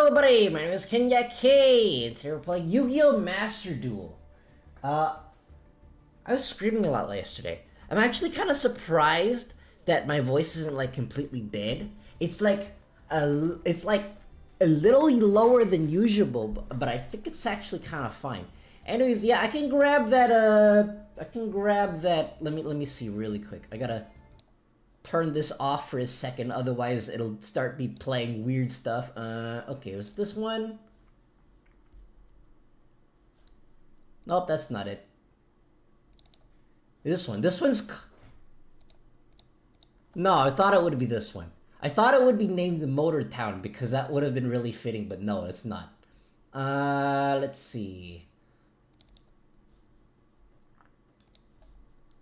Hello everybody, my name is Kenya K, and today we're playing Yu-Gi-Oh! Master Duel. I was screaming a lot yesterday. I'm actually kind of surprised that my voice isn't like completely dead. It's like a little lower than usual, but I think it's actually kind of fine. Anyways, yeah, I can grab that. Let me see really quick. I gotta turn this off for a second, otherwise it'll start be playing weird stuff. Okay, was this one? Nope, that's not it. This one's... No, I thought it would be this one. I thought it would be named the Motor Town because that would have been really fitting, but no, it's not. Let's see.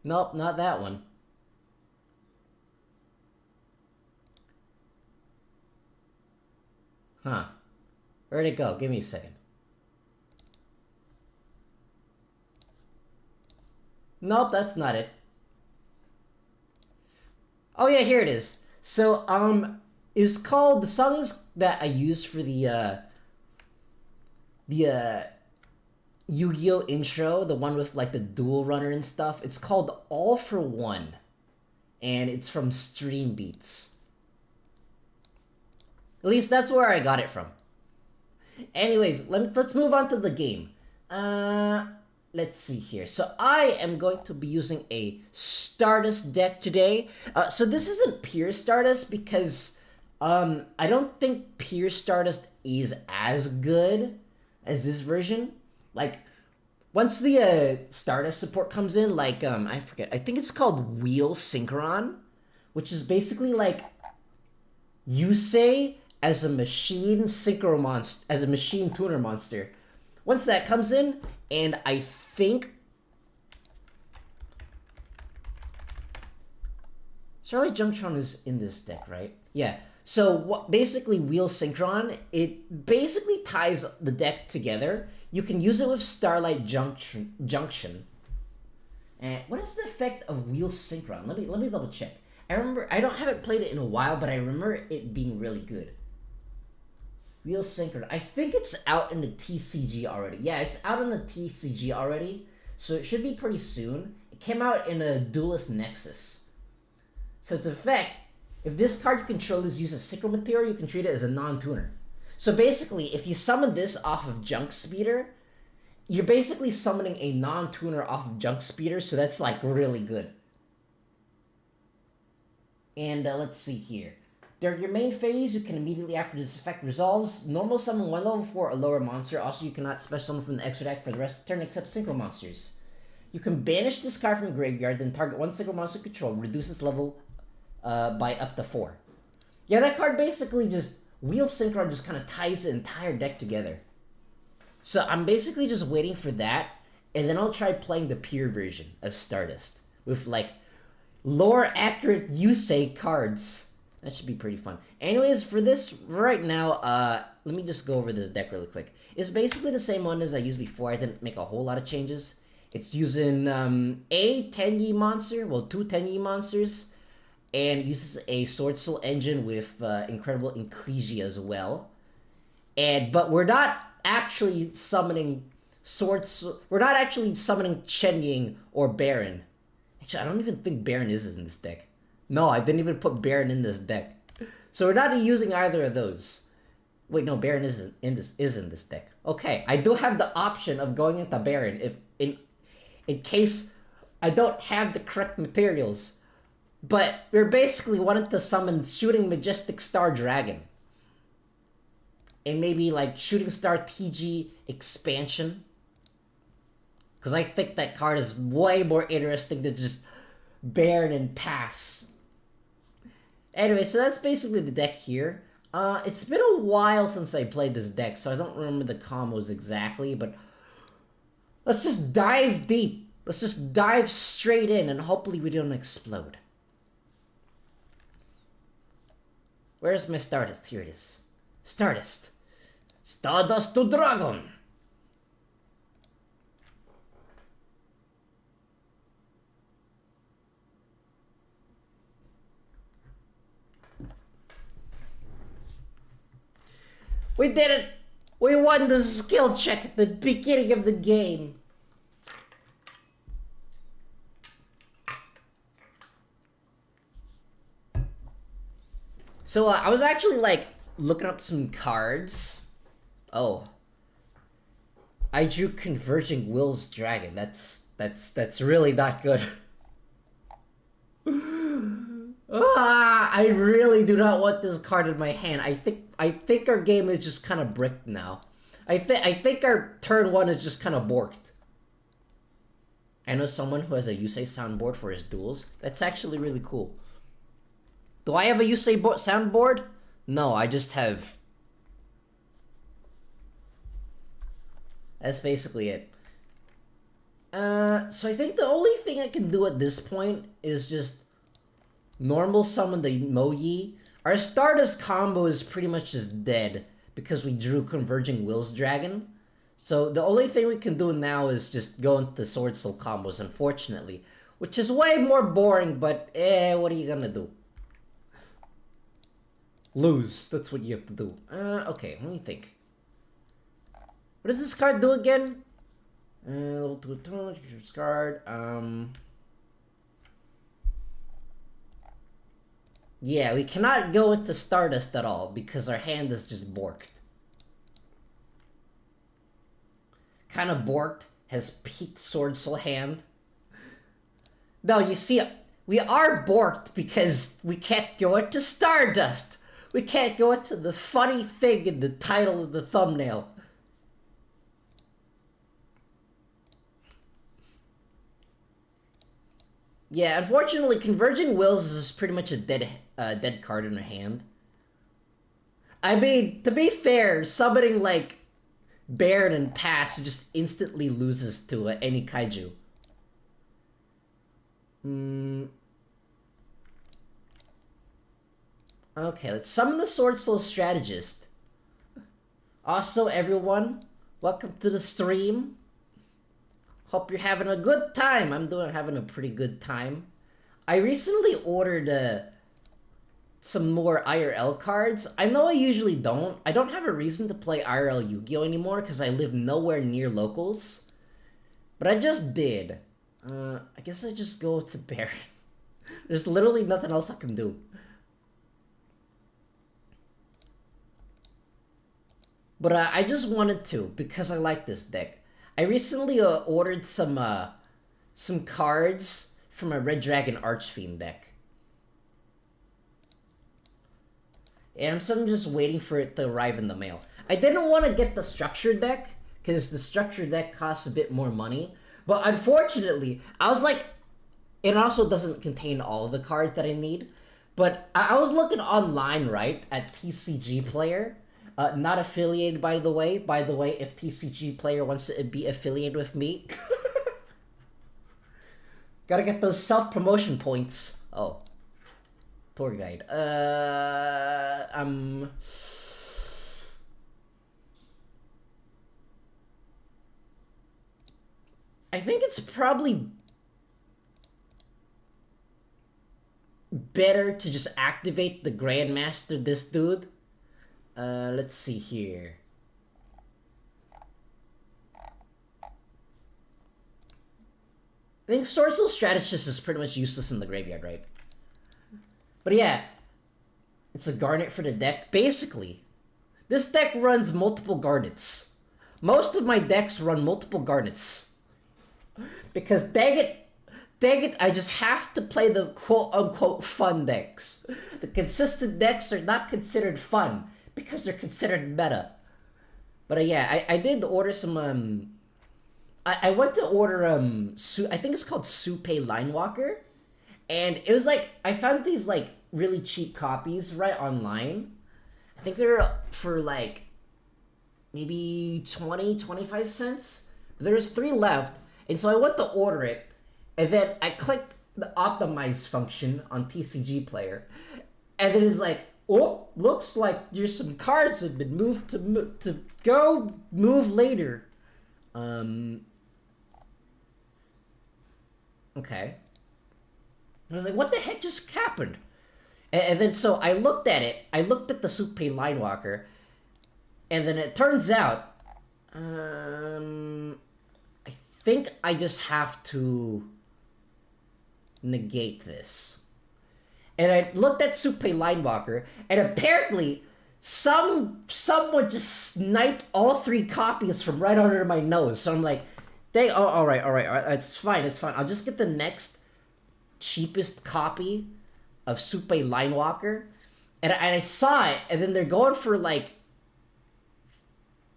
Nope, not that one. Huh. Where'd it go? Give me a second. Nope, that's not it. Oh yeah, here it is. So, it's called, the songs that I used for the Yu-Gi-Oh! Intro, the one with like the dual runner and stuff, it's called All for One. And it's from Stream Beats. At least that's where I got it from. Anyways, let's move on to the game. Let's see here. So I am going to be using a Stardust deck today. So this isn't pure Stardust because I don't think pure Stardust is as good as this version. Like, once the Stardust support comes in, like, I forget, I think it's called Wheel Synchron, which is basically like Yusei as a machine synchro monster, as a machine tuner monster. Once that comes in, and I think Starlight Junctron is in this deck, right? Yeah. So what basically Wheel Synchron, it basically ties the deck together. You can use it with Starlight Junction. And what is the effect of Wheel Synchron? Let me double check. I remember, I haven't played it in a while, but I remember it being really good. Wheel Synchron. I think it's out in the TCG already. Yeah, it's out in the TCG already, so it should be pretty soon. It came out in a Duelist Nexus. So its effect, if this card you control is used as synchro material, you can treat it as a non-tuner. So basically, if you summon this off of Junk Speeder, you're basically summoning a non-tuner off of Junk Speeder, so that's like really good. And let's see here. During your main phase, you can immediately after this effect resolves, normal summon one level 4 or lower monster. Also, you cannot special summon from the extra deck for the rest of the turn except synchro monsters. You can banish this card from the graveyard, then target one synchro monster control, reduce its level by up to 4. Yeah, that card basically just, Wheel Synchron just kind of ties the entire deck together. So I'm basically just waiting for that, and then I'll try playing the pure version of Stardust with like lore accurate Yusei cards. That should be pretty fun. Anyways, for this, right now, let me just go over this deck really quick. It's basically the same one as I used before. I didn't make a whole lot of changes. It's using a 10-Yi monster, well, 2 10-Yi monsters, and uses a Sword Soul engine with incredible Ecclesia as well. But we're not actually summoning we're not actually summoning Chen Ying or Baron. Actually, I don't even think Baron is in this deck. No, I didn't even put Baron in this deck. So we're not using either of those. Wait, no, Baron is in this deck. Okay, I do have the option of going into Baron if in case I don't have the correct materials. But we're basically wanting to summon Shooting Majestic Star Dragon. And maybe like Shooting Star TG expansion. Because I think that card is way more interesting than just Baron and Pass. Anyway, so that's basically the deck here. It's been a while since I played this deck, so I don't remember the combos exactly, but let's just dive deep. Let's just dive straight in, and hopefully we don't explode. Where's my Stardust? Here it is. Stardust. Stardust to Dragon! We did it! We won the skill check at the beginning of the game. So I was actually like looking up some cards. Oh. I drew Converging Will's Dragon. That's really not good. I really do not want this card in my hand. I think our game is just kind of bricked now. I think our turn 1 is just kind of borked. I know someone who has a Yusei soundboard for his duels. That's actually really cool. Do I have a Yusei soundboard? No, I just have... That's basically it. So I think the only thing I can do at this point is just normal summon the Moyi. Our Stardust combo is pretty much just dead because we drew Converging Will's Dragon. So the only thing we can do now is just go into the Sword Soul combos, unfortunately. Which is way more boring, but what are you gonna do? Lose. That's what you have to do. Okay, let me think. What does this card do again? Level 2 turn, card. Yeah, we cannot go into Stardust at all because our hand is just borked. Kind of borked, has peaked Sword Soul hand. No, you see, we are borked because we can't go into Stardust. We can't go into the funny thing in the title of the thumbnail. Yeah, unfortunately, Converging Wills is pretty much a dead card in her hand. I mean, to be fair, summoning like Baron and Pass just instantly loses to any kaiju. Okay, let's summon the Sword Soul Strategist. Also, everyone, welcome to the stream. Hope you're having a good time. I'm having a pretty good time. I recently ordered some more IRL cards. I know I usually don't. I don't have a reason to play IRL Yu-Gi-Oh anymore because I live nowhere near locals. But I just did. I guess I just go to Baron. There's literally nothing else I can do. But I just wanted to because I like this deck. I recently ordered some cards from a Red Dragon Archfiend deck. And so I'm just waiting for it to arrive in the mail. I didn't want to get the structured deck because the structured deck costs a bit more money. But unfortunately, I was like, it also doesn't contain all of the cards that I need. But I was looking online, right, at TCG Player. Not affiliated, by the way. By the way, if TCG Player wants to be affiliated with me, gotta get those self-promotion points. Oh, tour guide. I think it's probably better to just activate the Grandmaster this dude. Let's see here. I think Sword Soul Strategist is pretty much useless in the graveyard, right? But yeah, it's a Garnet for the deck. Basically, this deck runs multiple Garnets. Most of my decks run multiple Garnets. Because dang it, I just have to play the quote-unquote fun decks. The consistent decks are not considered fun because they're considered meta. But yeah, I did order some, I went to order, I think it's called Supei Linewalker. And it was like, I found these like really cheap copies right online. I think they're for like maybe 25 cents. But there's 3 left. And so I went to order it. And then I clicked the optimize function on TCG Player. And then it's like, oh, looks like there's some cards that have been moved to go move later. Okay. I was like, what the heck just happened? And then so I looked at it. I looked at the Supei Linewalker. And then it turns out, I think I just have to negate this. And I looked at Supei Linewalker, and apparently someone just sniped all 3 copies from right under my nose. So I'm like, dang, oh, all right, it's fine. I'll just get the next cheapest copy of Supei Linewalker. And I saw it, and then they're going for like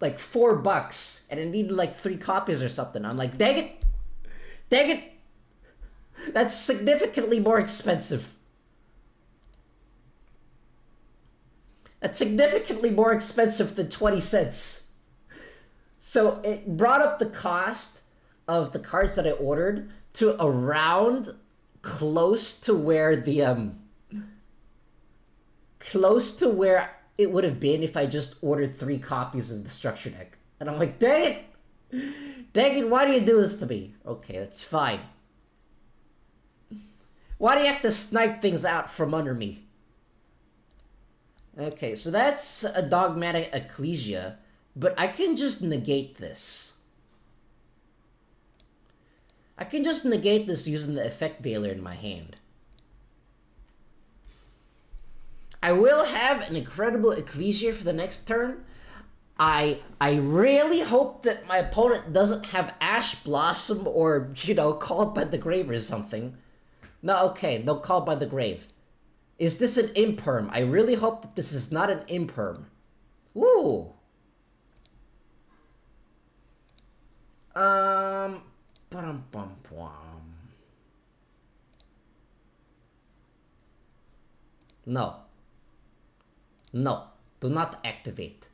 $4, and it needed like 3 copies or something. I'm like, dang it, that's significantly more expensive. That's significantly more expensive than 20 cents. So it brought up the cost of the cards that I ordered to around close to where the close to where it would have been if I just ordered 3 copies of the structure deck. And I'm like, dang it, why do you do this to me? Okay, that's fine. Why do you have to snipe things out from under me? Okay, so that's a dogmatic ecclesia, but I can just negate this. I can just negate this using the effect veiler in my hand. I will have an incredible ecclesia for the next turn. I really hope that my opponent doesn't have Ash Blossom or, Called by the Grave or something. No, okay, no Called by the Grave. Is this an imperm? I really hope that this is not an imperm. Ooh. No. No. Do not activate.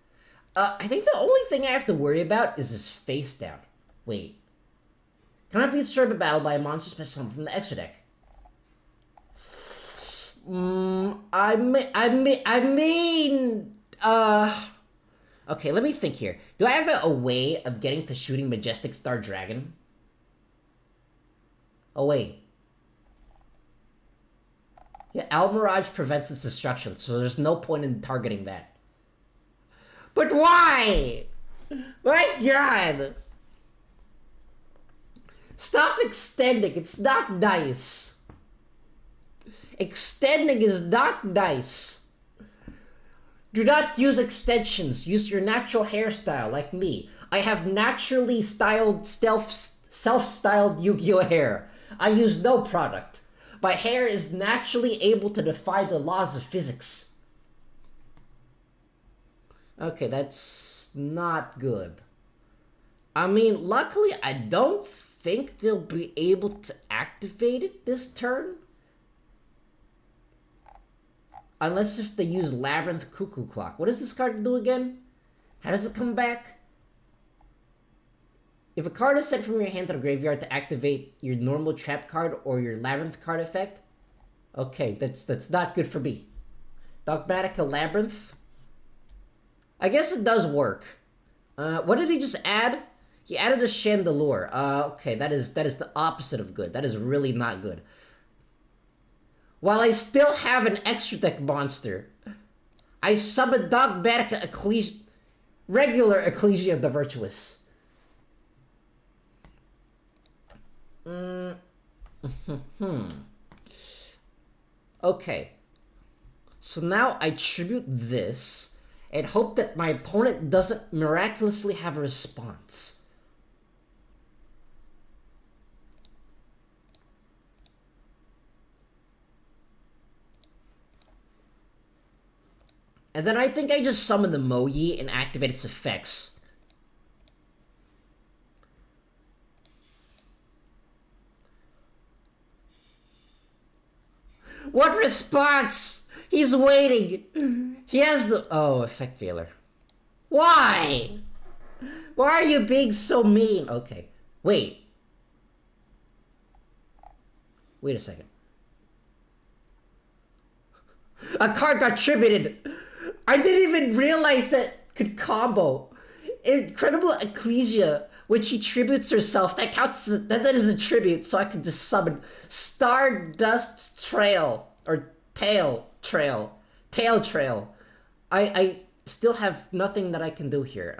I think the only thing I have to worry about is his face down. Wait. Cannot be disturbed in battle by a monster special summon from the extra deck. Okay, let me think here. Do I have a way of getting to shooting Majestic Star Dragon? Oh, wait. Yeah, Almirage prevents its destruction, so there's no point in targeting that. But why? My God! Stop extending, it's not nice. Extending is not nice. Do not use extensions. Use your natural hairstyle, like me. I have naturally styled, self-styled Yu-Gi-Oh hair. I use no product. My hair is naturally able to defy the laws of physics. Okay, that's not good. I mean, luckily, I don't think they'll be able to activate it this turn. Unless if they use Labyrinth Cuckoo Clock. What does this card do again? How does it come back? If a card is sent from your hand to the graveyard to activate your normal trap card or your Labyrinth card effect. Okay, that's not good for me. Dogmatica Labyrinth. I guess it does work. What did he just add? He added a Chandelure. Okay, that is the opposite of good. That is really not good. While I still have an extra deck monster, I summon Dogmatica Ecclesia, regular Ecclesia of the Virtuous. Okay. So now I tribute this and hope that my opponent doesn't miraculously have a response. And then I think I just summon the Moyi and activate its effects. What response? He's waiting. He has the... Oh, effect veiler. Why? Why are you being so mean? Okay. Wait. Wait a second. A card got tributed. I didn't even realize that could combo. Incredible Ecclesia, when she tributes herself, that counts as that is a tribute, so I can just summon Stardust Trail or Tail Trail. I still have nothing that I can do here.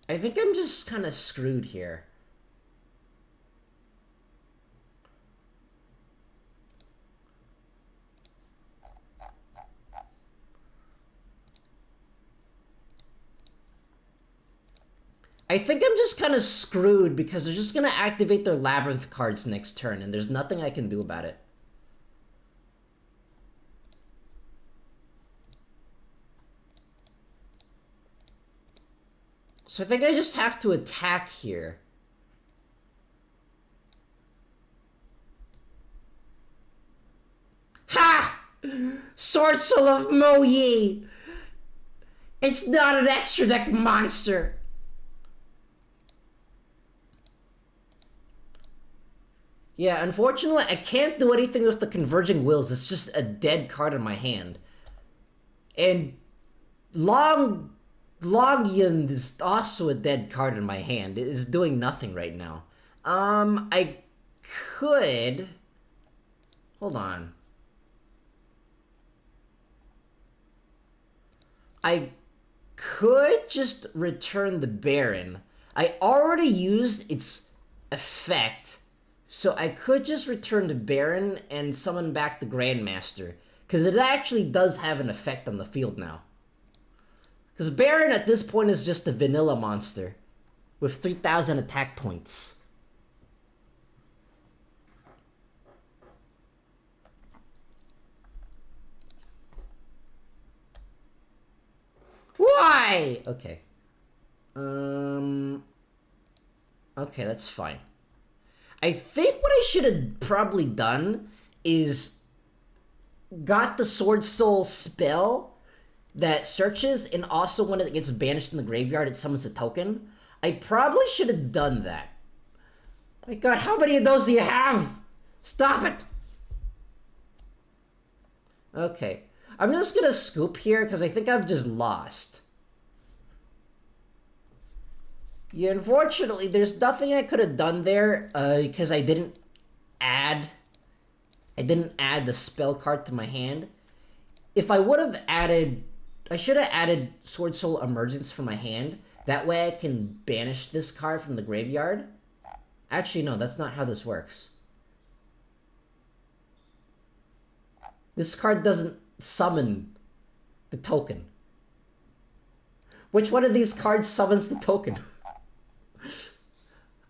I think I'm just kind of screwed here. I think I'm just kind of screwed because they're just going to activate their Labyrinth cards next turn, and there's nothing I can do about it. So I think I just have to attack here. Ha! Sword Soul of Mo Yi! It's not an extra deck monster! Yeah, unfortunately, I can't do anything with the Converging Wills. It's just a dead card in my hand. And Long Yin is also a dead card in my hand. It is doing nothing right now. I could... Hold on. I could just return the Baron. I already used its effect, so I could just return the Baron and summon back the Grandmaster, because it actually does have an effect on the field now. Because Baron at this point is just a vanilla monster with 3,000 attack points. Why? Okay. Okay, that's fine. I think what I should have probably done is got the Sword Soul spell that searches, and also when it gets banished in the graveyard, it summons a token. I probably should have done that. My god, how many of those do you have? Stop it! Okay. I'm just gonna scoop here, because I think I've just lost. Yeah, unfortunately, there's nothing I could have done there, because I didn't add the spell card to my hand. If I would have added... I should have added Sword Soul Emergence from my hand. That way I can banish this card from the graveyard. Actually, no, that's not how this works. This card doesn't summon the token. Which one of these cards summons the token?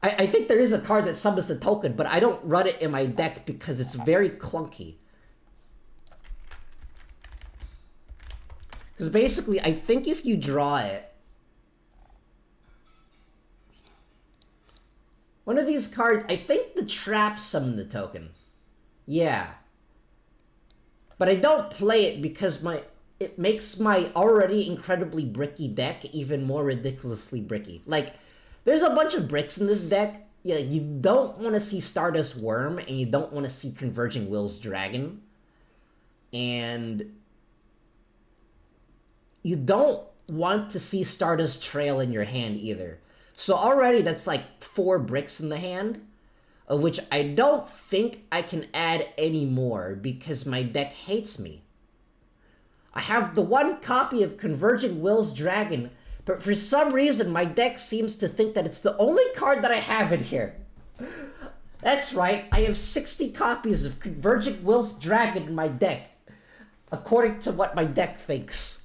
I think there is a card that summons the token, but I don't run it in my deck because it's very clunky. Because basically, I think if you draw it... One of these cards... I think the trap summon the token. Yeah. But I don't play it because it makes my already incredibly bricky deck even more ridiculously bricky. Like, there's a bunch of bricks in this deck. Yeah, you don't want to see Stardust Worm, and you don't want to see Converging Wills Dragon. And you don't want to see Stardust Trail in your hand either. So already that's like 4 bricks in the hand, of which I don't think I can add any more because my deck hates me. I have the 1 copy of Converging Wills Dragon, but for some reason my deck seems to think that it's the only card that I have in here. That's right, I have 60 copies of Converging Wills Dragon in my deck, according to what my deck thinks.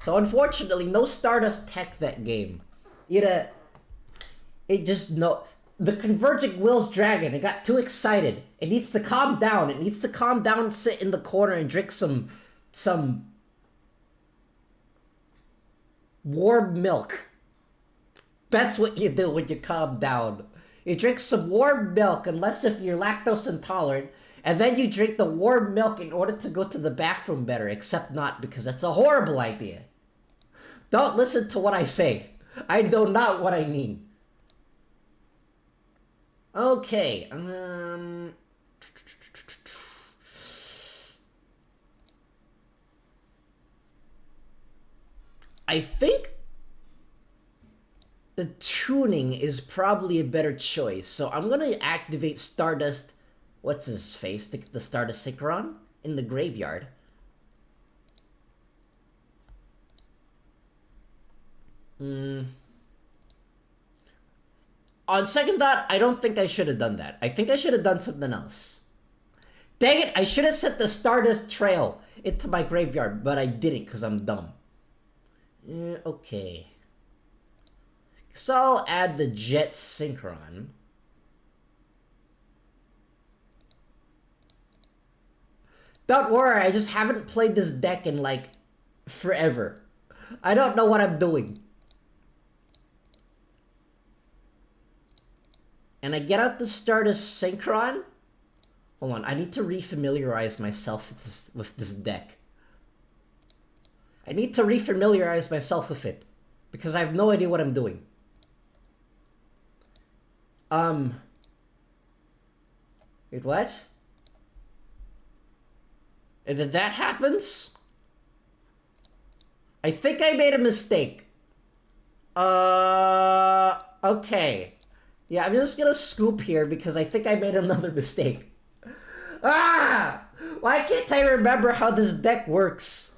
So unfortunately, no Stardust tech that game. It just no. The Converging Wills Dragon, it got too excited. It needs to calm down. It needs to calm down, sit in the corner, and drink some warm milk. That's what you do when you calm down. You drink some warm milk, unless if you're lactose intolerant, and then you drink the warm milk in order to go to the bathroom better, except not, because that's a horrible idea. Don't listen to what I say. I know not what I mean. Okay, I think the tuning is probably a better choice. So I'm gonna activate Stardust, what's his face? The Stardust Synchron in the graveyard. On second thought, I don't think I should have done that. I think I should have done something else. Dang it, I should have set the Stardust Trail into my graveyard, but I didn't because I'm dumb. Okay. So I'll add the Jet Synchron. Don't worry, I just haven't played this deck in like forever. I don't know what I'm doing. And I get out the Stardust Synchron. Hold on, I need to refamiliarize myself with this deck. I need to refamiliarize myself with it. Because I have no idea what I'm doing. Wait, what? And then that happens? I think I made a mistake. Okay. Yeah, I'm just gonna scoop here because I think I made another mistake. Ah! Why can't I remember how this deck works?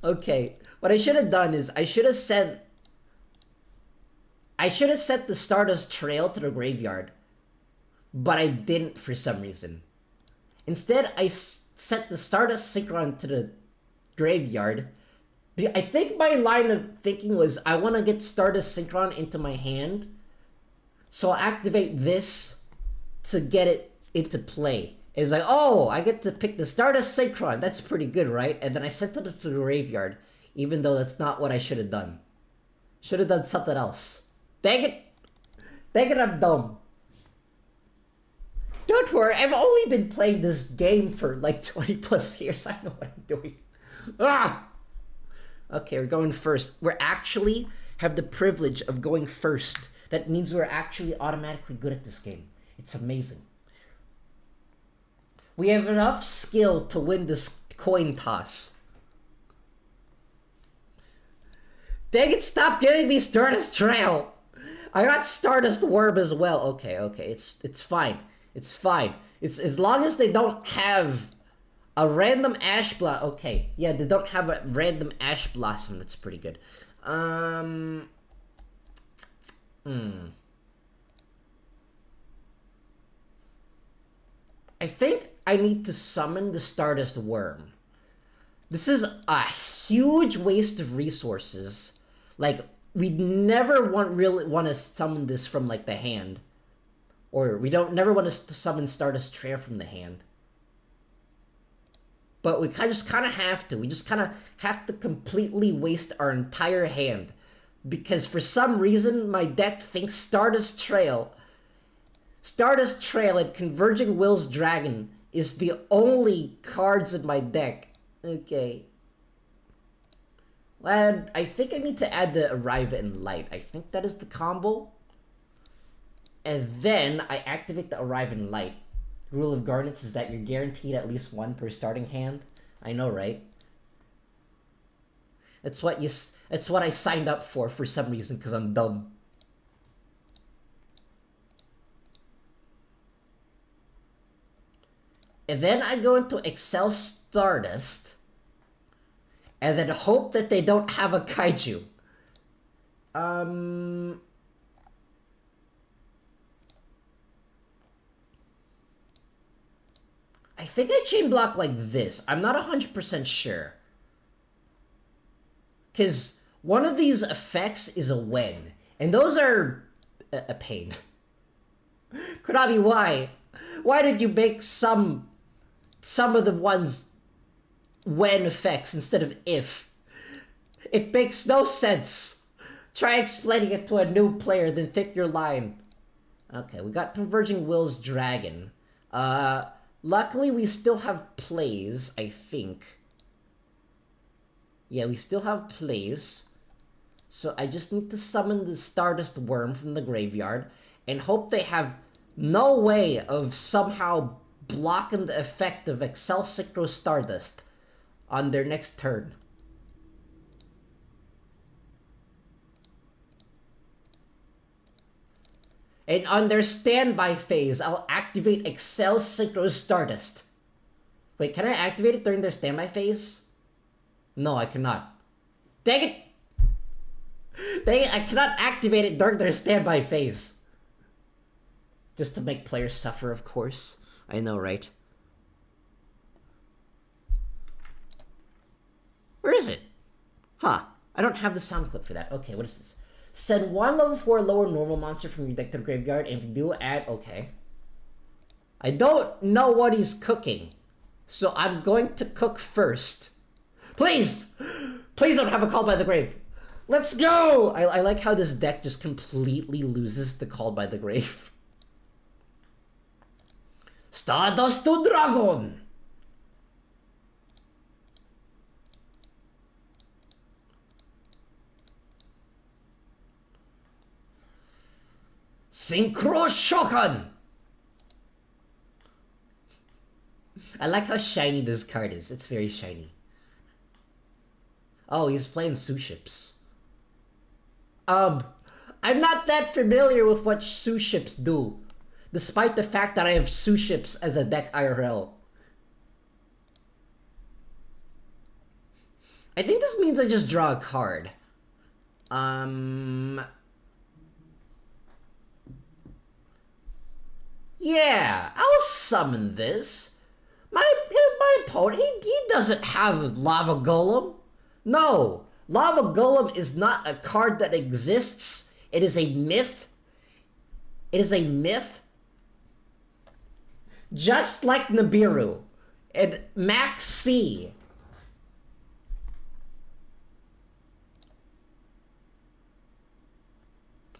Okay. What I should have done is I should have set the Stardust Trail to the graveyard. But I didn't for some reason. Instead, I set the Stardust Synchron to the graveyard. I think my line of thinking was I want to get Stardust Synchron into my hand. So I'll activate this to get it into play. It's like, oh, I get to pick the Stardust Synchron. That's pretty good, right? And then I sent it to the graveyard. Even though that's not what I should have done. Should have done something else. Dang it! Dang it, I'm dumb. Don't worry, I've only been playing this game for like 20 plus years. I know what I'm doing. Ah! Okay, we're going first. We're actually have the privilege of going first. That means we're actually automatically good at this game. It's amazing. We have enough skill to win this coin toss. Dang it, stop giving me Stardust Trail! I got Stardust Worm as well. Okay, it's fine. It's fine. It's as long as they don't have a random Ash Blossom. Okay, yeah, they don't have a random Ash Blossom. That's pretty good. I think I need to summon the Stardust Worm. This is a huge waste of resources. Like, we'd never really want to summon this from like the hand. Or we never want to summon Stardust Trail from the hand. But we just kind of have to. We just kind of have to completely waste our entire hand. Because for some reason, my deck thinks Stardust Trail and Converging Will's Dragon is the only cards in my deck. Okay. And I think I need to add the Arrive in Light. I think that is the combo. And then I activate the Arrive in Light. Rule of Garnets is that you're guaranteed at least one per starting hand. I know, right? That's what I signed up for some reason because I'm dumb. And then I go into Excel Stardust. And then hope that they don't have a Kaiju. I think I chain block like this. I'm not 100% sure. Because one of these effects is a when. And those are a pain. Konami, why? Why did you make some of the ones when effects instead of if? It makes no sense. Try explaining it to a new player, then think your line. Okay, we got Converging Will's Dragon. Luckily we still have plays, I think. Yeah, we still have plays. So I just need to summon the Stardust Worm from the graveyard and hope they have no way of somehow blocking the effect of Excel Synchro Stardust on their next turn. And on their standby phase, I'll activate Excel Synchro Stardust. Wait, can I activate it during their standby phase? No, I cannot. Dang it! Dang it, I cannot activate it during their standby phase. Just to make players suffer, of course. I know, right? Where is it? Huh. I don't have the sound clip for that. Okay, what is this? Send one level 4 lower normal monster from your deck to the graveyard, and if you do, add... Okay. I don't know what he's cooking, so I'm going to cook first. Please! Please don't have a Call by the Grave. Let's go! I like how this deck just completely loses the Call by the Grave. Stardust to Dragon! Synchro Shokan! I like how shiny this card is. It's very shiny. Oh, he's playing Suships. I'm not that familiar with what Suships do, despite the fact that I have Suships as a deck IRL. I think this means I just draw a card. Yeah, I'll summon this. My opponent, he doesn't have Lava Golem. No, Lava Golem is not a card that exists. It is a myth. It is a myth. Just like Nibiru and Max C.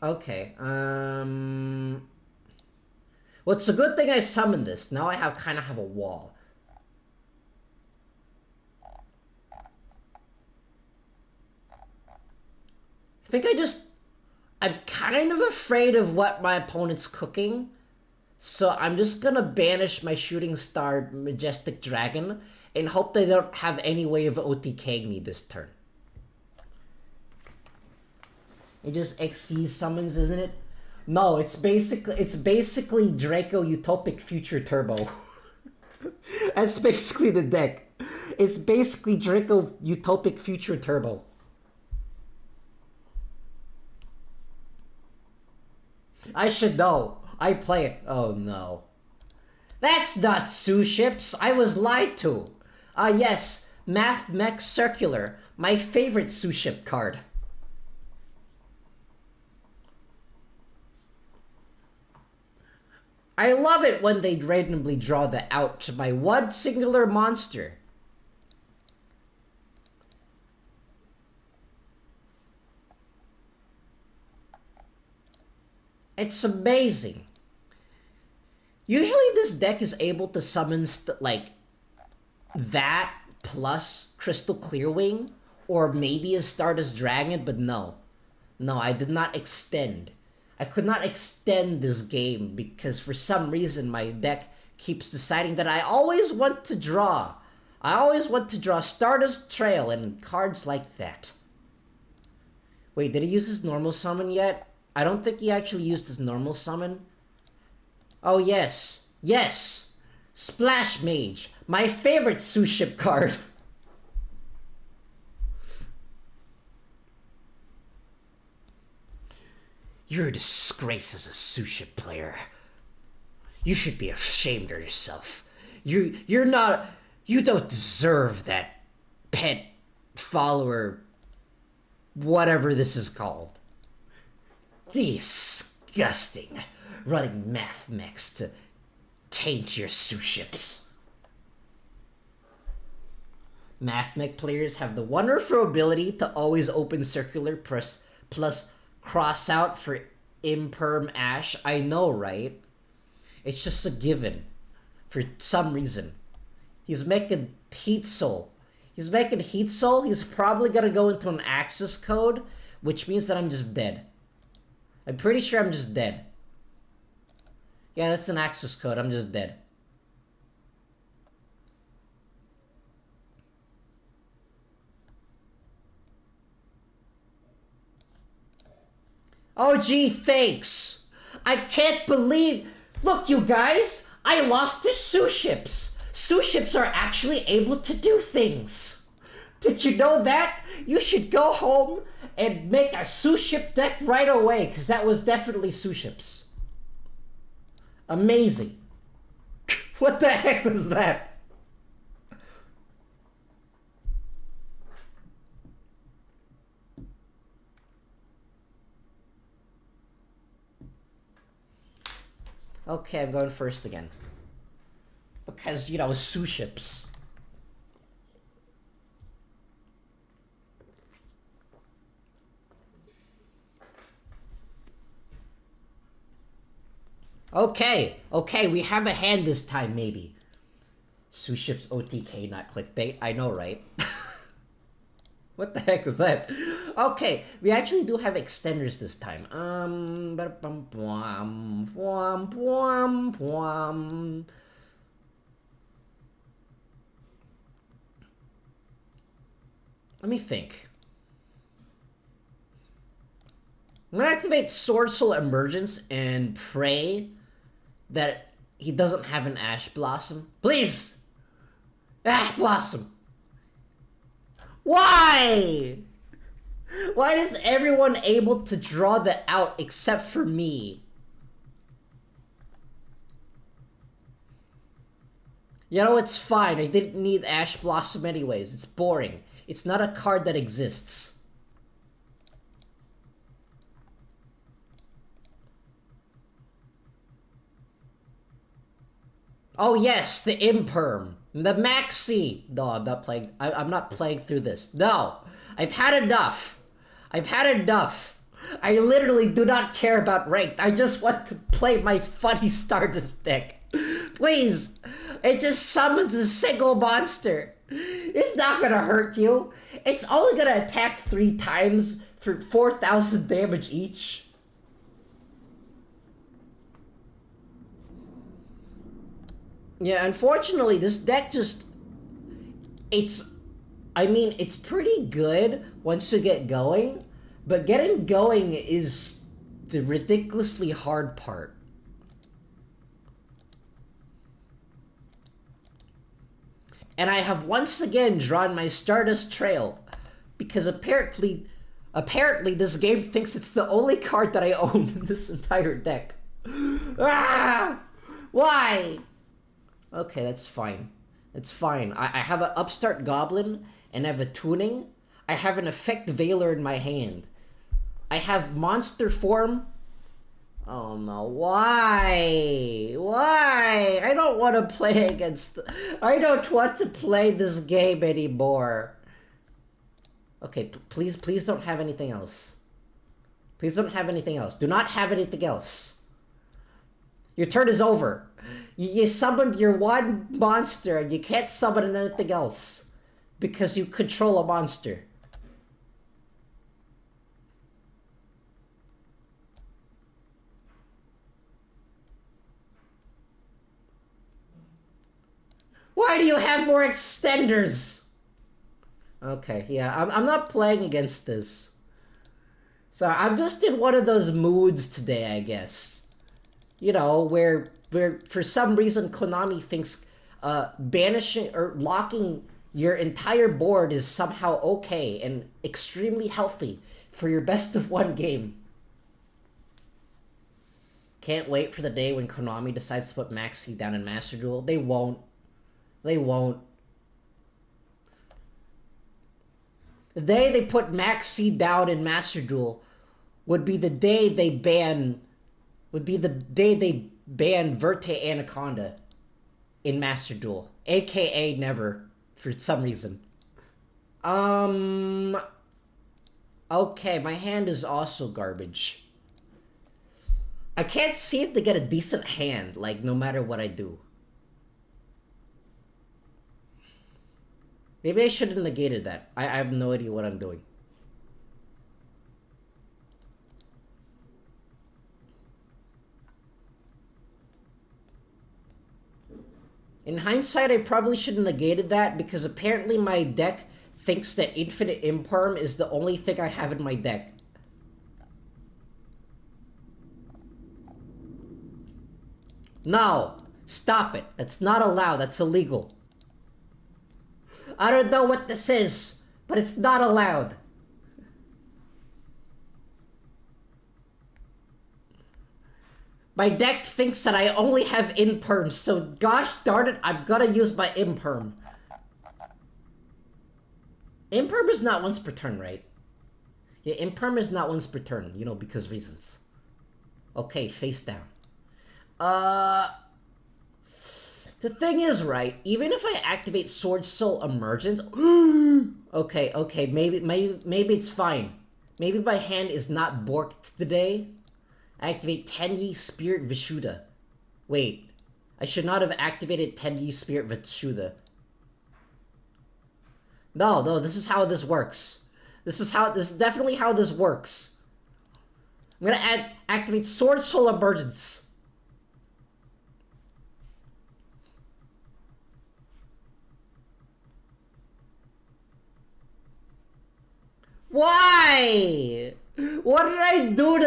Okay, well, it's a good thing I summoned this. Now I kind of have a wall. I think I'm kind of afraid of what my opponent's cooking. So I'm just gonna banish my Shooting Star Majestic Dragon and hope they don't have any way of OTKing me this turn. It just XC summons, isn't it? No, it's basically Draco Utopic Future Turbo. That's basically the deck. It's basically Draco Utopic Future Turbo. I should know. I play it. Oh no. That's not Suships. I was lied to. Yes. Math Mech Circular. My favorite Suship card. I love it when they randomly draw the out to my one singular monster. It's amazing. Usually this deck is able to summon like that plus Crystal Clearwing or maybe a Stardust Dragon, but no. No, I did not extend. I could not extend this game because for some reason my deck keeps deciding that I always want to draw. I always want to draw Stardust Trail and cards like that. Wait, did he use his normal summon yet? I don't think he actually used his normal summon. Oh yes, yes! Splash Mage, my favorite Suship card. You're a disgrace as a Suship player. You should be ashamed of yourself. You don't deserve that pet follower, whatever this is called. Disgusting. Running math mechs to taint your Suships. Math mech players have the wonderful ability to always open circular plus cross out for Imperm Ash. I know, right? It's just a given. For some reason. He's making Heat Soul. He's making Heat Soul. He's probably gonna go into an Axis code, which means that I'm just dead. I'm pretty sure I'm just dead. Yeah, that's an Axis code. I'm just dead. Oh, gee, thanks. I can't believe... Look, you guys! I lost to sous ships! Sous ships are actually able to do things! Did you know that? You should go home and make a sous ship deck right away, because that was definitely sous ships. Amazing. What the heck was that? Okay, I'm going first again. Because, you know, sous ships. Okay, we have a hand this time, maybe. Sous ships OTK, not clickbait. I know, right? What the heck was that? Okay, we actually do have extenders this time. Let me think. I'm gonna activate Sword Soul Emergence and pray that he doesn't have an Ash Blossom. Please! Ash Blossom! Why? Why is everyone able to draw that out except for me? You know, it's fine. I didn't need Ash Blossom anyways. It's boring. It's not a card that exists. Oh yes, the Imperm. The Maxi! No, I'm not playing. I'm not playing through this. No! I've had enough! I've had enough! I literally do not care about ranked. I just want to play my funny Stardust deck. Please! It just summons a single monster. It's not gonna hurt you. It's only gonna attack 3 times for 4,000 damage each. Yeah, unfortunately, this deck just... I mean, it's pretty good once you get going, but getting going is the ridiculously hard part. And I have once again drawn my Stardust Trail, because apparently this game thinks it's the only card that I own in this entire deck. Ah! Why? Okay, that's fine. It's fine. I have an Upstart Goblin, and I have a Tuning. I have an Effect Veiler in my hand. I have Monster Form. Oh no, Why? I don't want to play against... I don't want to play this game anymore. Okay, please don't have anything else. Please don't have anything else. Do not have anything else. Your turn is over. You summoned your one monster and you can't summon anything else because you control a monster. Why do you have more extenders? Okay, yeah, I'm not playing against this. So I'm just in one of those moods today, I guess. You know, where for some reason Konami thinks banishing or locking your entire board is somehow okay and extremely healthy for your best of one game. Can't wait for the day when Konami decides to put Maxi down in Master Duel. They won't. They won't. The day they put Maxi down in Master Duel would be the day they ban... Verte Anaconda in Master Duel. AKA never, for some reason. Okay, my hand is also garbage. I can't seem to get a decent hand, like, no matter what I do. Maybe I should have negated that. I have no idea what I'm doing. In hindsight, I probably should have negated that because apparently my deck thinks that Infinite Imperm is the only thing I have in my deck. No! Stop it. That's not allowed. That's illegal. I don't know what this is, but it's not allowed. My deck thinks that I only have imperm, so gosh darn it, I'm gonna use my imperm. Imperm is not once per turn, right? Yeah, imperm is not once per turn, you know, because reasons. Okay, face down. The thing is, right, even if I activate Sword Soul Emergence... okay, maybe it's fine. Maybe my hand is not borked today. I activate Tenyi Spirit Vishuddha. Wait, I should not have activated Tenyi Spirit Vishuddha. No, this is how this works. This is definitely how this works. I'm gonna activate Sword Soul Emergence. Why? What did I do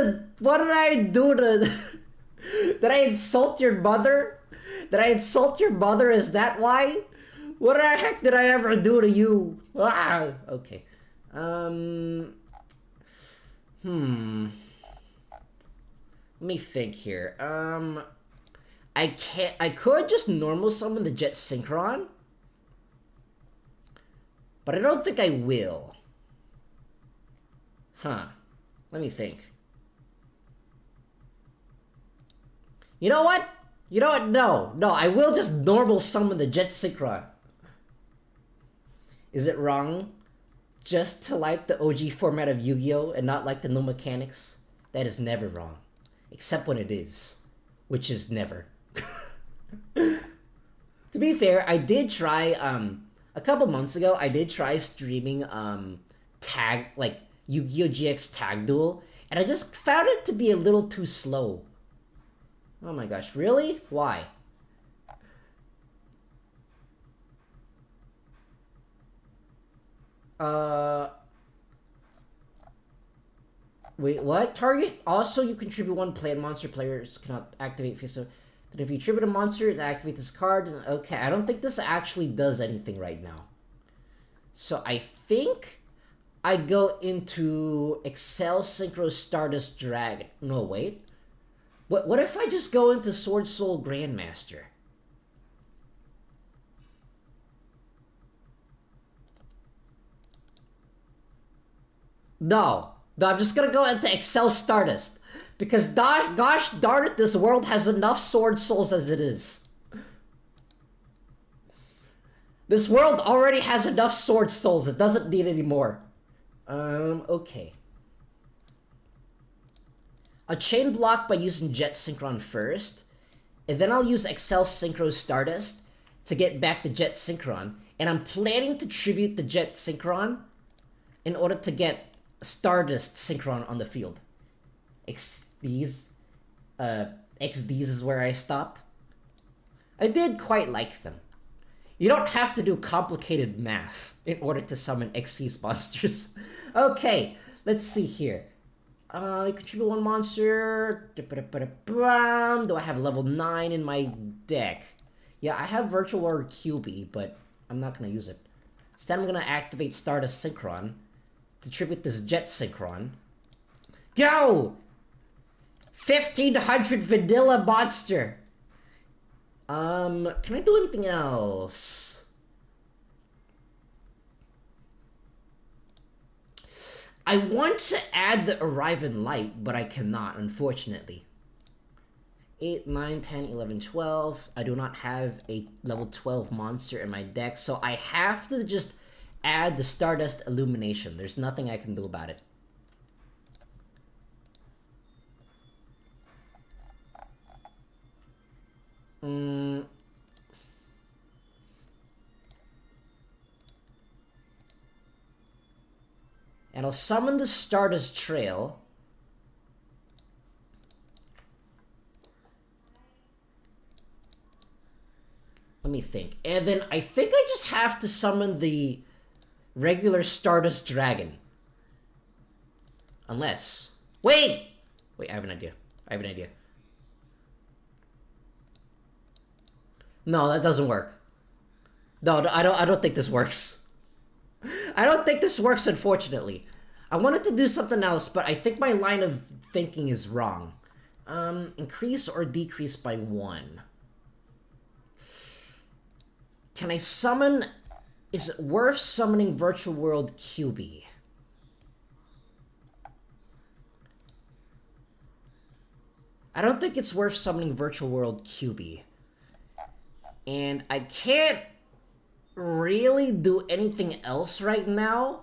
to... Did I insult your mother? Did I insult your mother? Is that why? What the heck did I ever do to you? Ah, okay. Let me think here. I could just normal summon the Jet Synchron, but I don't think I will. Huh. Let me think. You know what? No, I will just normal summon the Jet Synchron. Is it wrong just to like the OG format of Yu-Gi-Oh! And not like the new mechanics? That is never wrong. Except when it is. Which is never. To be fair, I did try, a couple months ago, I did try streaming, tag, like, Yu-Gi-Oh! GX Tag Duel, and I just found it to be a little too slow. Oh my gosh, really? Why? Wait, what? Target? Also, you contribute one plant monster. Players cannot activate Fist. But if you tribute a monster, it activates this card. Okay, I don't think this actually does anything right now. So I think I go into Excel Synchro Stardust Dragon. No, wait. What if I just go into Sword Soul Grandmaster? No, I'm just gonna go into Excel Stardust. Because gosh darn it, this world has enough Sword Souls as it is. This world already has enough Sword Souls, it doesn't need any more. Okay. I'll chain block by using Jet Synchron first, and then I'll use Excel Synchro Stardust to get back the Jet Synchron, and I'm planning to tribute the Jet Synchron in order to get Stardust Synchron on the field. XDs is where I stopped. I did quite like them. You don't have to do complicated math in order to summon XC's monsters. Okay, let's see here. I contribute one monster. Do I have level 9 in my deck? Yeah, I have Virtual Warrior QB, but I'm not going to use it. Instead, I'm going to activate Stardust Synchron to tribute this Jet Synchron. Go! 1500 vanilla monster! Can I do anything else? I want to add the Arrive in Light, but I cannot, unfortunately. 8, 9, 10, 11, 12. I do not have a level 12 monster in my deck, so I have to just add the Stardust Illumination. There's nothing I can do about it. And I'll summon the Stardust Trail. Let me think. And then I think I just have to summon the regular Stardust Dragon. Unless... Wait! Wait, I have an idea. No, that doesn't work. No, I don't think this works. I don't think this works, unfortunately. I wanted to do something else, but I think my line of thinking is wrong. Increase or decrease by 1. Can I summon... Is it worth summoning Virtual World QB? I don't think it's worth summoning Virtual World QB. And I can't really do anything else right now.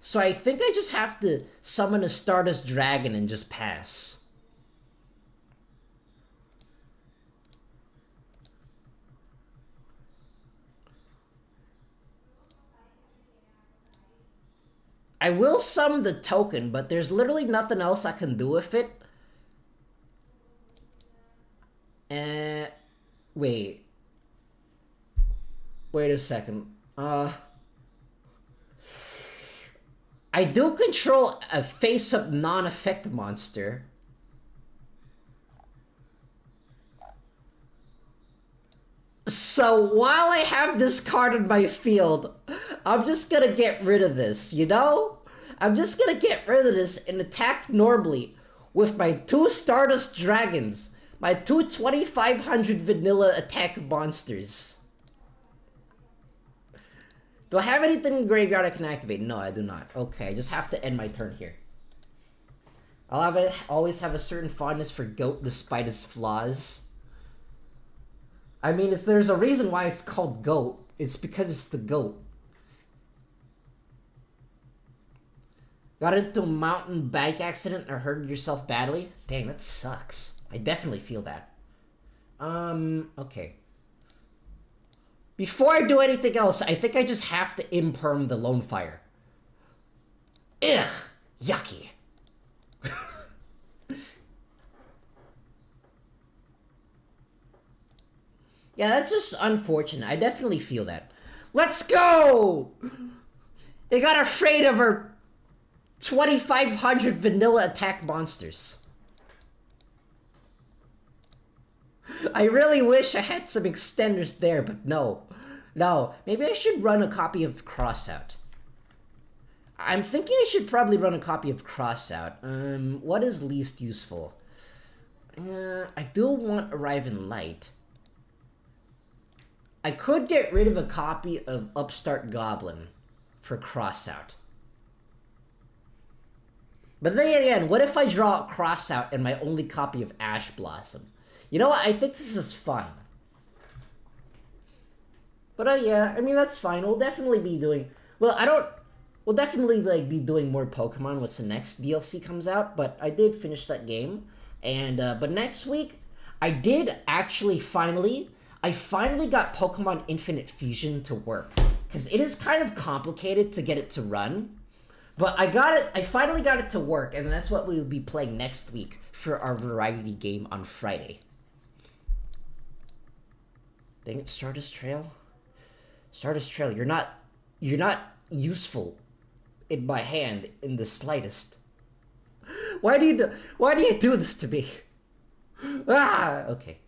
So I think I just have to summon a Stardust Dragon and just pass. I will summon the token, but there's literally nothing else I can do with it. Wait. Wait a second. I do control a face-up non-effect monster. So while I have this card in my field, I'm just gonna get rid of this, you know? I'm just gonna get rid of this and attack normally with my 2 Stardust Dragons, my 2 2500 vanilla attack monsters. Do I have anything in graveyard I can activate? No, I do not. Okay, I just have to end my turn here. Always have a certain fondness for Goat despite its flaws. I mean, there's a reason why it's called Goat. It's because it's the Goat. Got into a mountain bike accident or hurt yourself badly? Dang, that sucks. I definitely feel that. Okay. Before I do anything else, I think I just have to imperm the Lone Fire. Ugh! Yucky. Yeah, that's just unfortunate. I definitely feel that. Let's go! They got afraid of her 2500 vanilla attack monsters. I really wish I had some extenders there, but no. No, maybe I should run a copy of Crossout. I'm thinking I should probably run a copy of Crossout. What is least useful? I do want Arrive in Light. I could get rid of a copy of Upstart Goblin for Crossout. But then again, what if I draw Crossout and my only copy of Ash Blossom? You know what? I think this is fine. But yeah, I mean, that's fine. We'll definitely be doing... Well, we'll definitely like be doing more Pokemon once the next DLC comes out, but I did finish that game. And, but next week, I did actually finally... I finally got Pokemon Infinite Fusion to work. Because it is kind of complicated to get it to run. But I finally got it to work, and that's what we will be playing next week for our variety game on Friday. Dang it, Stardust Trail? Stardust Trail, you're not useful in my hand in the slightest. Why do you do this to me? Ah, okay.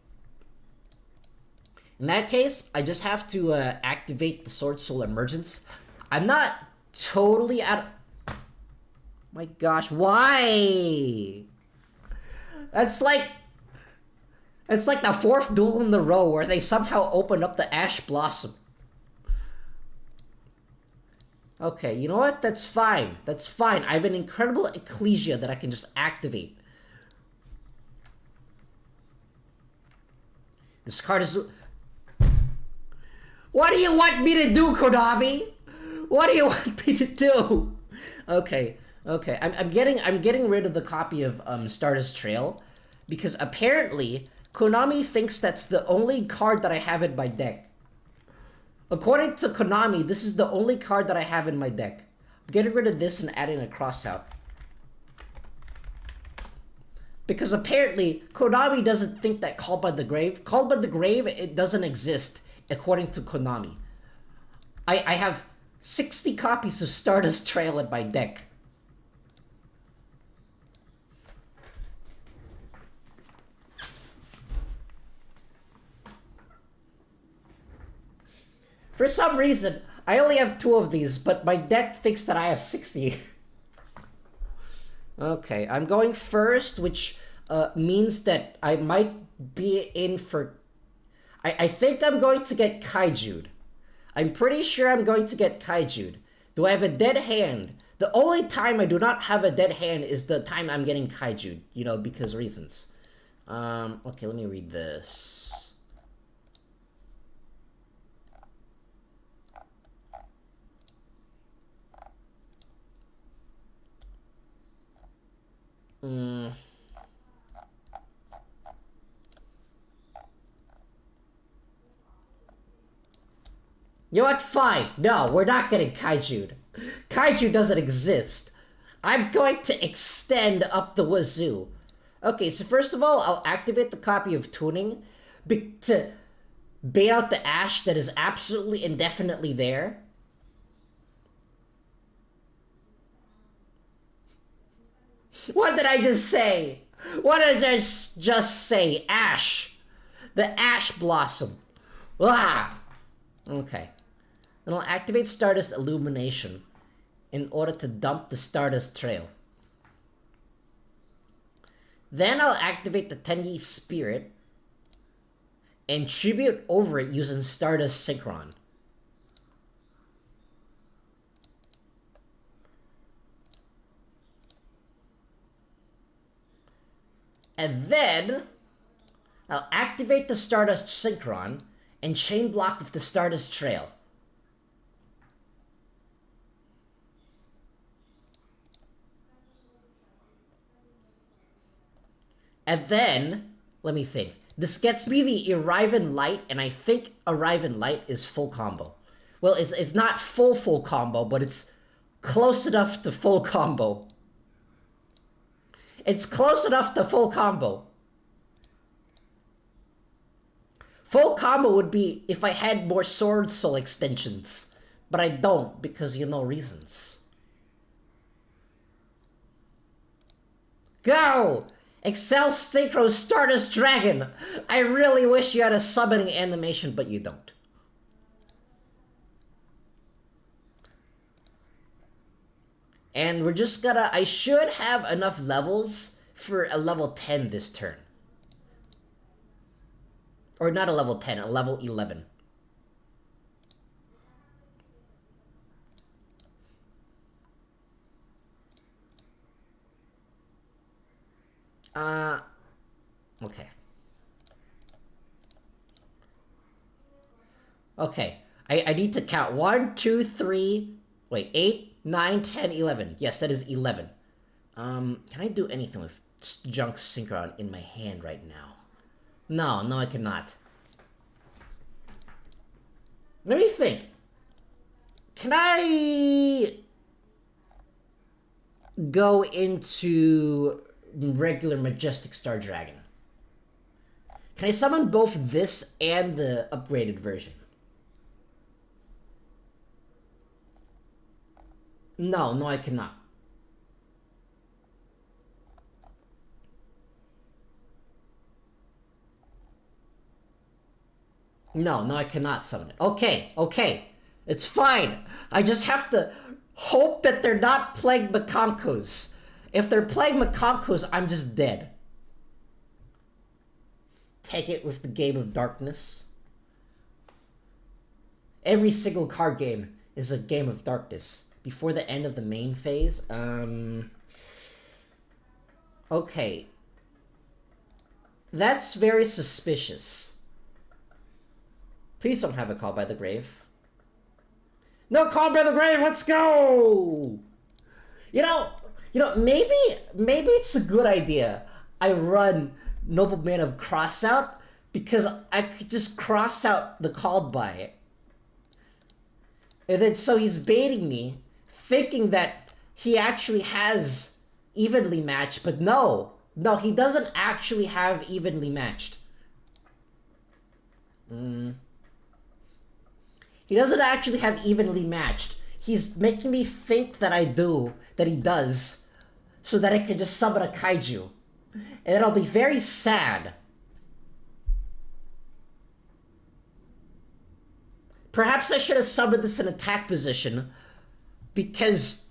In that case, I just have to activate the Sword Soul Emergence. I'm not totally out of... My gosh, why? That's like the 4th duel in the row where they somehow opened up the Ash Blossom. Okay, you know what? That's fine. That's fine. I have an incredible Ecclesia that I can just activate. This card is... What do you want me to do, Konami? What do you want me to do? Okay, okay. I'm getting rid of the copy of Stardust Trail because apparently Konami thinks that's the only card that I have in my deck. According to Konami, this is the only card that I have in my deck. I'm getting rid of this and adding a Crossout. Because apparently Konami doesn't think that Called by the Grave, it doesn't exist. According to Konami. I have 60 copies of Stardust Trail in my deck. For some reason, I only have 2 of these, but my deck thinks that I have 60. Okay, I'm going first, which means that I might be in for... I think I'm going to get Kaiju'd. I'm pretty sure I'm going to get Kaiju'd. Do I have a dead hand? The only time I do not have a dead hand is the time I'm getting Kaiju'd, you know, because reasons. Okay, let me read this. You know what? Fine. No, we're not getting Kaiju. Kaiju doesn't exist. I'm going to extend up the wazoo. Okay, so first of all, I'll activate the copy of Tuning to bait out the Ash that is absolutely indefinitely there. What did I just say? What did I just say? Ash. The Ash Blossom. Ah! Okay. Then I'll activate Stardust Illumination in order to dump the Stardust Trail. Then I'll activate the Tenyi Spirit and tribute over it using Stardust Synchron. And then I'll activate the Stardust Synchron and chain block with the Stardust Trail. And then, let me think. This gets me the Arrivin Light, and I think Arrivin Light is full combo. Well, it's not full combo, but it's close enough to full combo. It's close enough to full combo. Full combo would be if I had more Sword Soul extensions. But I don't, because you know reasons. Go! Excel Synchro Stardust Dragon! I really wish you had a summoning animation, but you don't. And we're just gonna... I should have enough levels for a level 10 this turn. Or not a level 10, a level 11. Okay. Okay. I need to count. 1, 2, 3... Wait, 8, 9, 10, 11. Yes, that is 11. Can I do anything with Junk Synchron in my hand right now? No, I cannot. Let me think. Can I go into regular Majestic Star Dragon? Can I summon both this and the upgraded version? No, I cannot. No, I cannot summon it. Okay. It's fine. I just have to hope that they're not playing Makonkos. If they're playing Makonkos, I'm just dead. Take it with the Game of Darkness. Every single card game is a Game of Darkness. Before the end of the main phase, okay. That's very suspicious. Please don't have a Call by the Grave. No Call by the Grave, let's go! You know, maybe it's a good idea I run Nobleman of Crossout, because I could just cross out the Called by it. And then so he's baiting me, thinking that he actually has evenly matched, but no, he doesn't actually have evenly matched. He doesn't actually have evenly matched. He's making me think that he does, so that I can just summon a Kaiju. And then I'll be very sad. Perhaps I should have summoned this in attack position, because...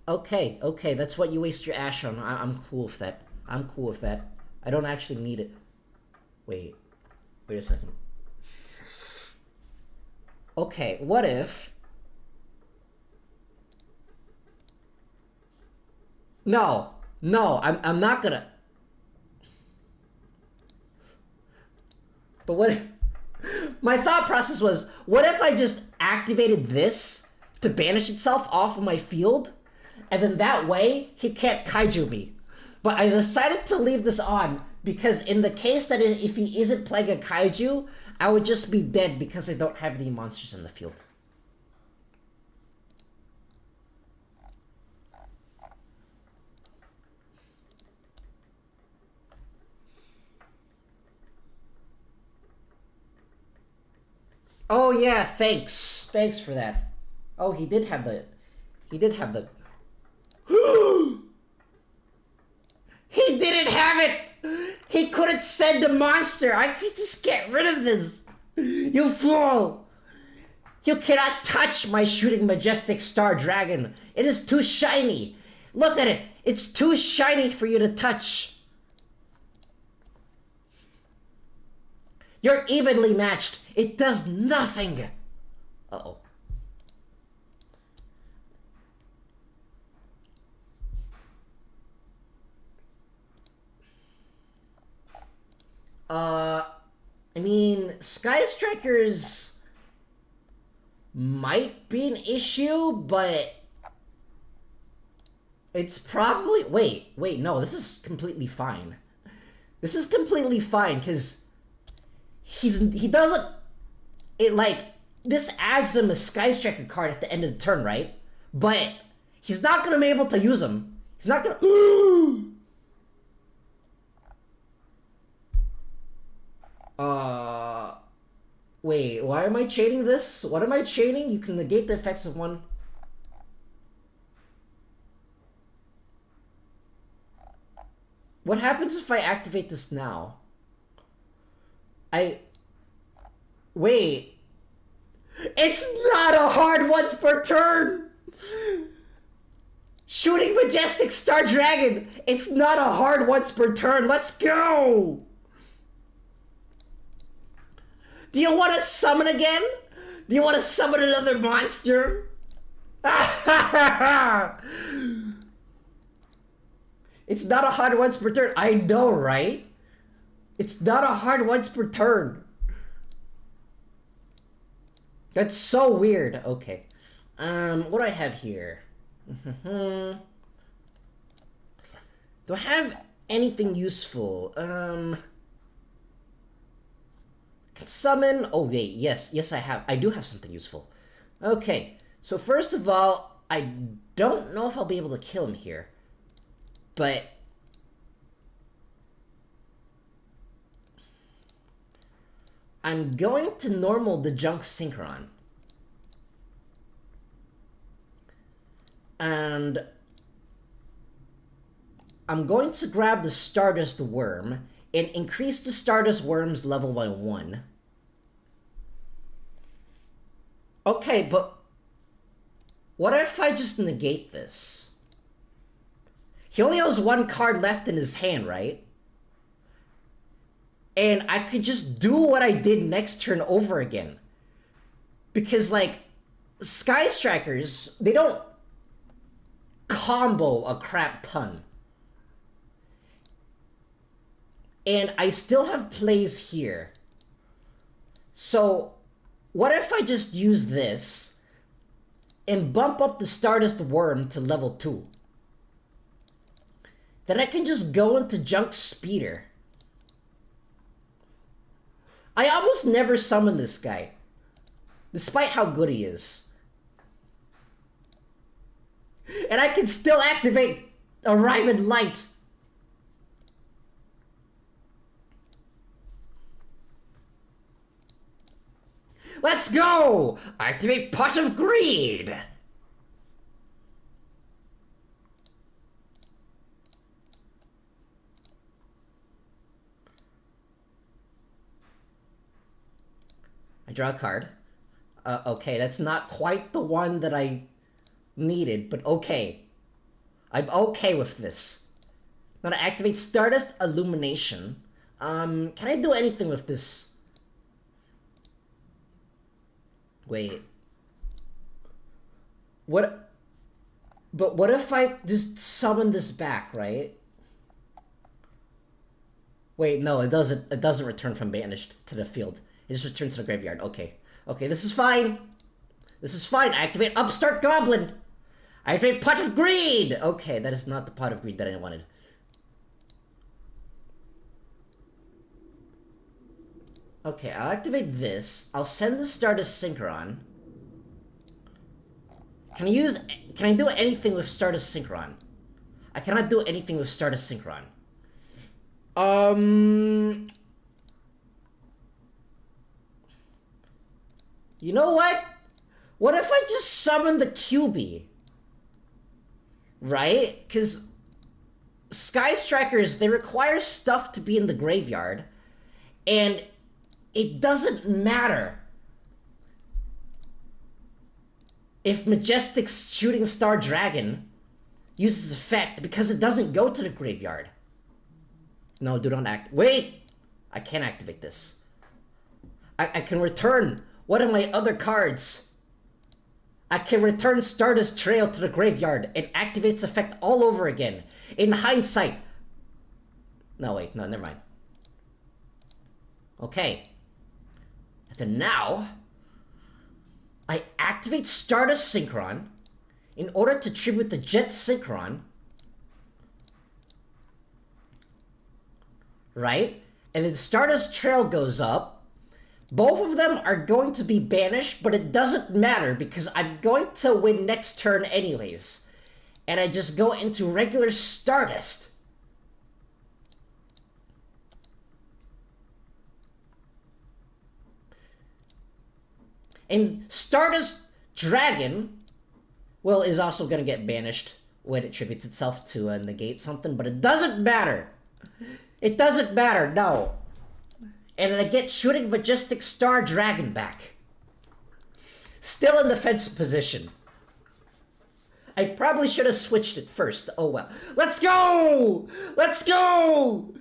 Okay, that's what you waste your Ash on. I'm cool with that. I'm cool with that. I don't actually need it. Wait a second. Okay, what if... No, I'm not gonna... But what if... My thought process was, what if I just activated this to banish itself off of my field? And then that way, he can't kaiju me. But I decided to leave this on, because in the case that if he isn't playing a kaiju, I would just be dead because I don't have any monsters in the field. Oh yeah, thanks. Thanks for that. Oh, he did have the... He didn't have it! He couldn't send a monster! I could just get rid of this! You fool! You cannot touch my shooting majestic star dragon! It is too shiny! Look at it! It's too shiny for you to touch! You're evenly matched! It does nothing! Uh-oh. I mean, Sky Strikers might be an issue, but it's probably... Wait, no, this is completely fine. This is completely fine, because he doesn't... It, like, this adds him a Sky Striker card at the end of the turn, right? But he's not gonna be able to use them. He's not gonna... Wait, why am I chaining this? What am I chaining? You can negate the effects of one. What happens if I activate this now? Wait. It's not a hard once per turn! Shooting Majestic Star Dragon! It's not a hard once per turn! Let's go! Do you want to summon again? Do you want to summon another monster? It's not a hard once per turn. I know, right? It's not a hard once per turn. That's so weird. Okay. What do I have here? Do I have anything useful? Summon... Oh, wait, yes, I have. I do have something useful. Okay, so first of all, I don't know if I'll be able to kill him here. But... I'm going to normal the Junk Synchron. And... I'm going to grab the Stardust Worm and increase the Stardust Worm's level by 1. Okay, but what if I just negate this? He only has one card left in his hand, right? And I could just do what I did next turn over again. Because, like, Sky Strikers, they don't combo a crap ton. And I still have plays here. So, what if I just use this and bump up the Stardust Worm to level 2? Then I can just go into Junk Speeder. I almost never summon this guy, despite how good he is. And I can still activate Arrive in Light. Let's go! Activate Pot of Greed! I draw a card. Okay, that's not quite the one that I needed, but okay. I'm okay with this. Now to activate Stardust Illumination. Can I do anything with this? Wait. What? But what if I just summon this back, right? Wait, no, it doesn't. It doesn't return from banished to the field. It just returns to the graveyard. Okay. Okay, this is fine. This is fine. Activate Upstart Goblin. Activate Pot of Greed. Okay, that is not the Pot of Greed that I wanted. Okay, I'll activate this. I'll send the Stardust Synchron. Can I do anything with Stardust Synchron? I cannot do anything with Stardust Synchron. You know what? What if I just summon the QB? Right? Because Sky Strikers, they require stuff to be in the graveyard. And it doesn't matter if Majestic Shooting Star Dragon uses effect because it doesn't go to the graveyard. No, do not act. Wait! I can't activate this. I can return one of my other cards. I can return Stardust Trail to the graveyard and activate its effect all over again. In hindsight. No, wait. No, never mind. Okay. And then now, I activate Stardust Synchron in order to tribute the Jet Synchron. Right? And then Stardust Trail goes up. Both of them are going to be banished, but it doesn't matter because I'm going to win next turn anyways. And I just go into regular Stardust. And Stardust Dragon, well, is also going to get banished when it tributes itself to negate something, but it doesn't matter. It doesn't matter, no. And I get Shooting Majestic Star Dragon back. Still in defensive position. I probably should have switched it first. Oh well. Let's go! Let's go!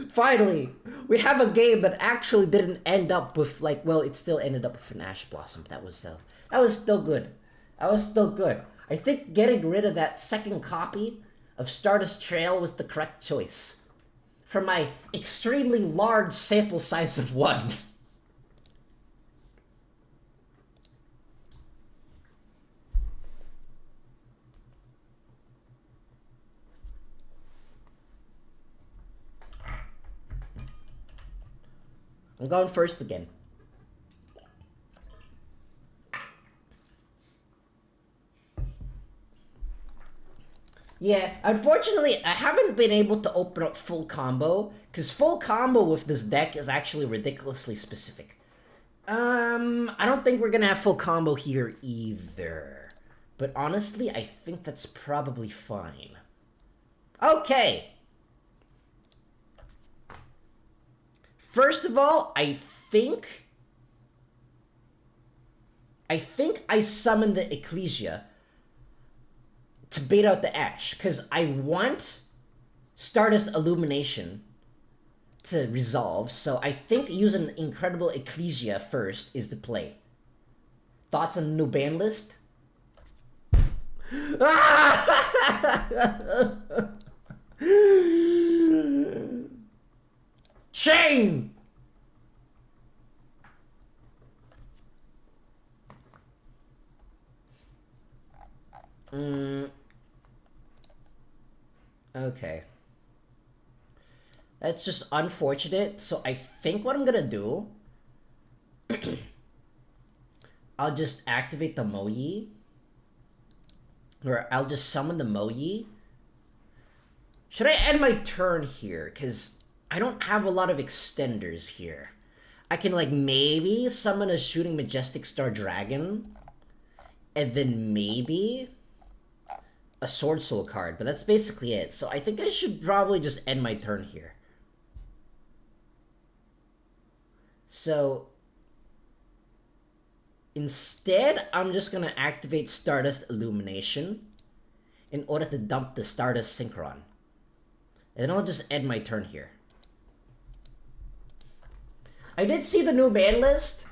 Finally, we have a game that actually didn't end up with like, well, it still ended up with an Ash Blossom. That was still good. That was still good. I think getting rid of that second copy of Stardust Trail was the correct choice. For my extremely large sample size of 1. I'm going first again. Yeah, unfortunately, I haven't been able to open up full combo, because full combo with this deck is actually ridiculously specific. I don't think we're gonna have full combo here either. But honestly, I think that's probably fine. Okay! First of all, I think I summoned the Ecclesia to bait out the Ash, because I want Stardust Illumination to resolve, so I think using Incredible Ecclesia first is the play. Thoughts on the new ban list? Chain! Okay. That's just unfortunate. So I think what I'm gonna do, I'll just activate the Moyi. Or I'll just summon the Moyi. Should I end my turn here? Because I don't have a lot of extenders here. I can like maybe summon a Shooting Majestic Star Dragon. And then maybe a Sword Soul card, but that's basically it. So I think I should probably just end my turn here. So instead, I'm just gonna activate Stardust Illumination in order to dump the Stardust Synchron. And then I'll just end my turn here. I did see the new ban list.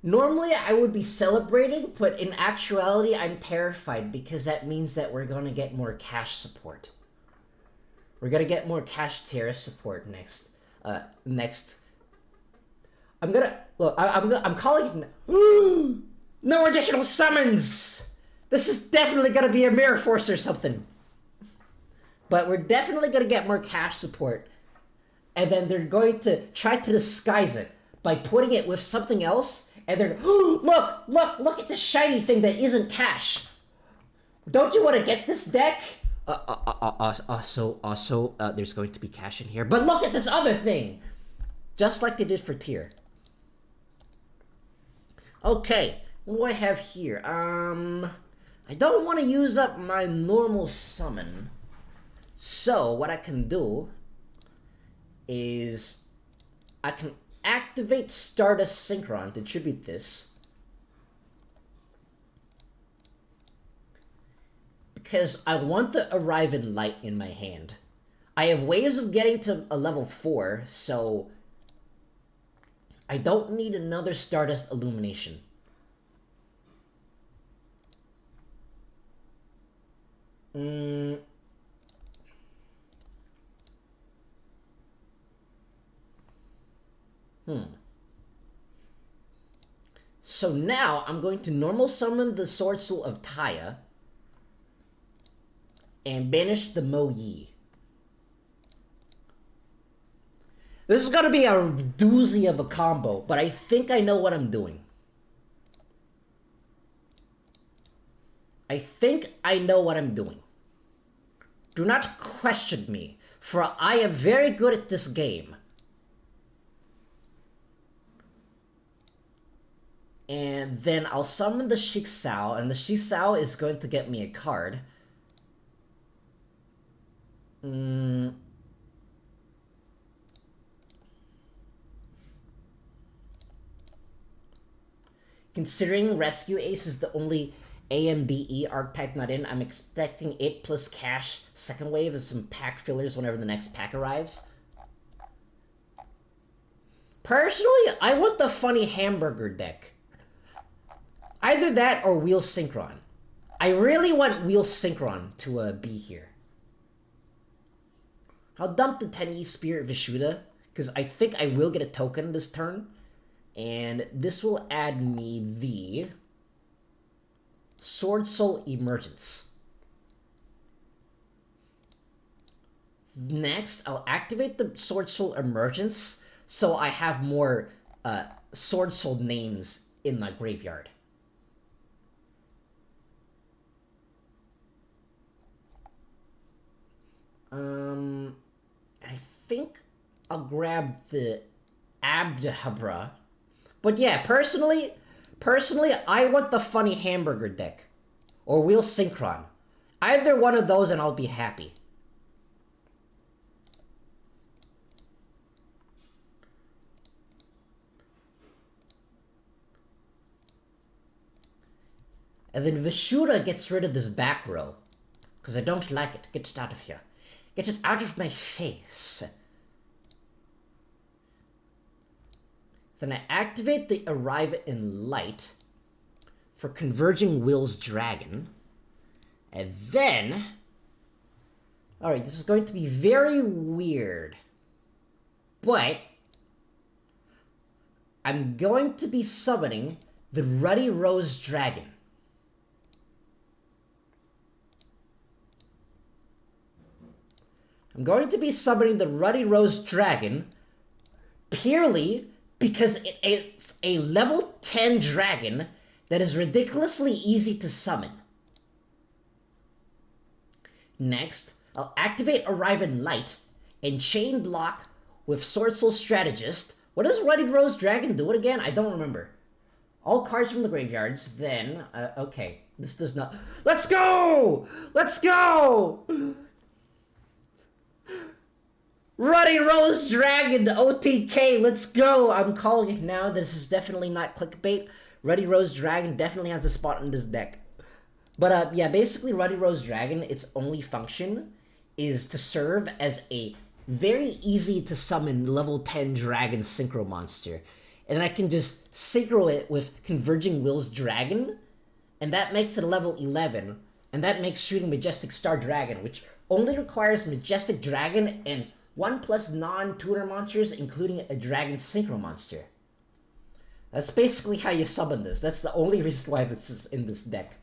Normally I would be celebrating, but in actuality I'm terrified because that means that we're gonna get more cash support. We're gonna get more cash tier support next. I'm gonna look. I'm calling it. No additional summons. This is definitely gonna be a Mirror Force or something. But we're definitely gonna get more cash support, and then they're going to try to disguise it by putting it with something else. And they're look at this shiny thing that isn't cash. Don't you want to get this deck? Also, there's going to be cash in here. But look at this other thing, just like they did for tier. Okay, what do I have here? I don't want to use up my normal summon. So what I can do is I can activate Stardust Synchron to tribute this. Because I want the Arrive in Light in my hand. I have ways of getting to a level 4, so I don't need another Stardust Illumination. So now I'm going to normal summon the Sword Soul of Taya and banish the Mo Yi. This is gonna be a doozy of a combo, but I think I know what I'm doing. I think I know what I'm doing. Do not question me, for I am very good at this game. And then I'll summon the Shixao, and the Shixao is going to get me a card. Considering Rescue Ace is the only AMDE archetype not in, I'm expecting 8 plus cash second wave of some pack fillers whenever the next pack arrives. Personally, I want the funny hamburger deck. Either that or Wheel Synchron. I really want Wheel Synchron to be here. I'll dump the 10E Spirit Vishuda, because I think I will get a token this turn. And this will add me the Sword Soul Emergence. Next, I'll activate the Sword Soul Emergence so I have more Sword Soul names in my graveyard. I think I'll grab the Abdahabra. But yeah, personally, I want the funny hamburger deck. Or Wheel Synchron. Either one of those and I'll be happy. And then Vishuda gets rid of this back row. Because I don't like it. Get it out of here. Get it out of my face. Then I activate the Arrive in Light for Converging Will's Dragon. And then... Alright, this is going to be very weird. But... I'm going to be summoning the Ruddy Rose Dragon. I'm going to be summoning the Ruddy Rose Dragon purely because it's a level 10 dragon that is ridiculously easy to summon. Next, I'll activate Arrive in Light and chain block with Sword Soul Strategist. What does Ruddy Rose Dragon do it again? I don't remember. All cards from the graveyards, then... okay, this does not... Let's go! Let's go! Ruddy Rose Dragon OTK, let's go! I'm calling it now. This is definitely not clickbait. Ruddy Rose Dragon definitely has a spot in this deck. But yeah, basically Ruddy Rose Dragon, its only function is to serve as a very easy to summon level 10 dragon synchro monster. And I can just synchro it with Converging Will's Dragon, and that makes it a level 11. And that makes shooting Majestic Star Dragon, which only requires Majestic Dragon and 1+ non-tuner monsters, including a Dragon Synchro monster. That's basically how you summon this. That's the only reason why this is in this deck.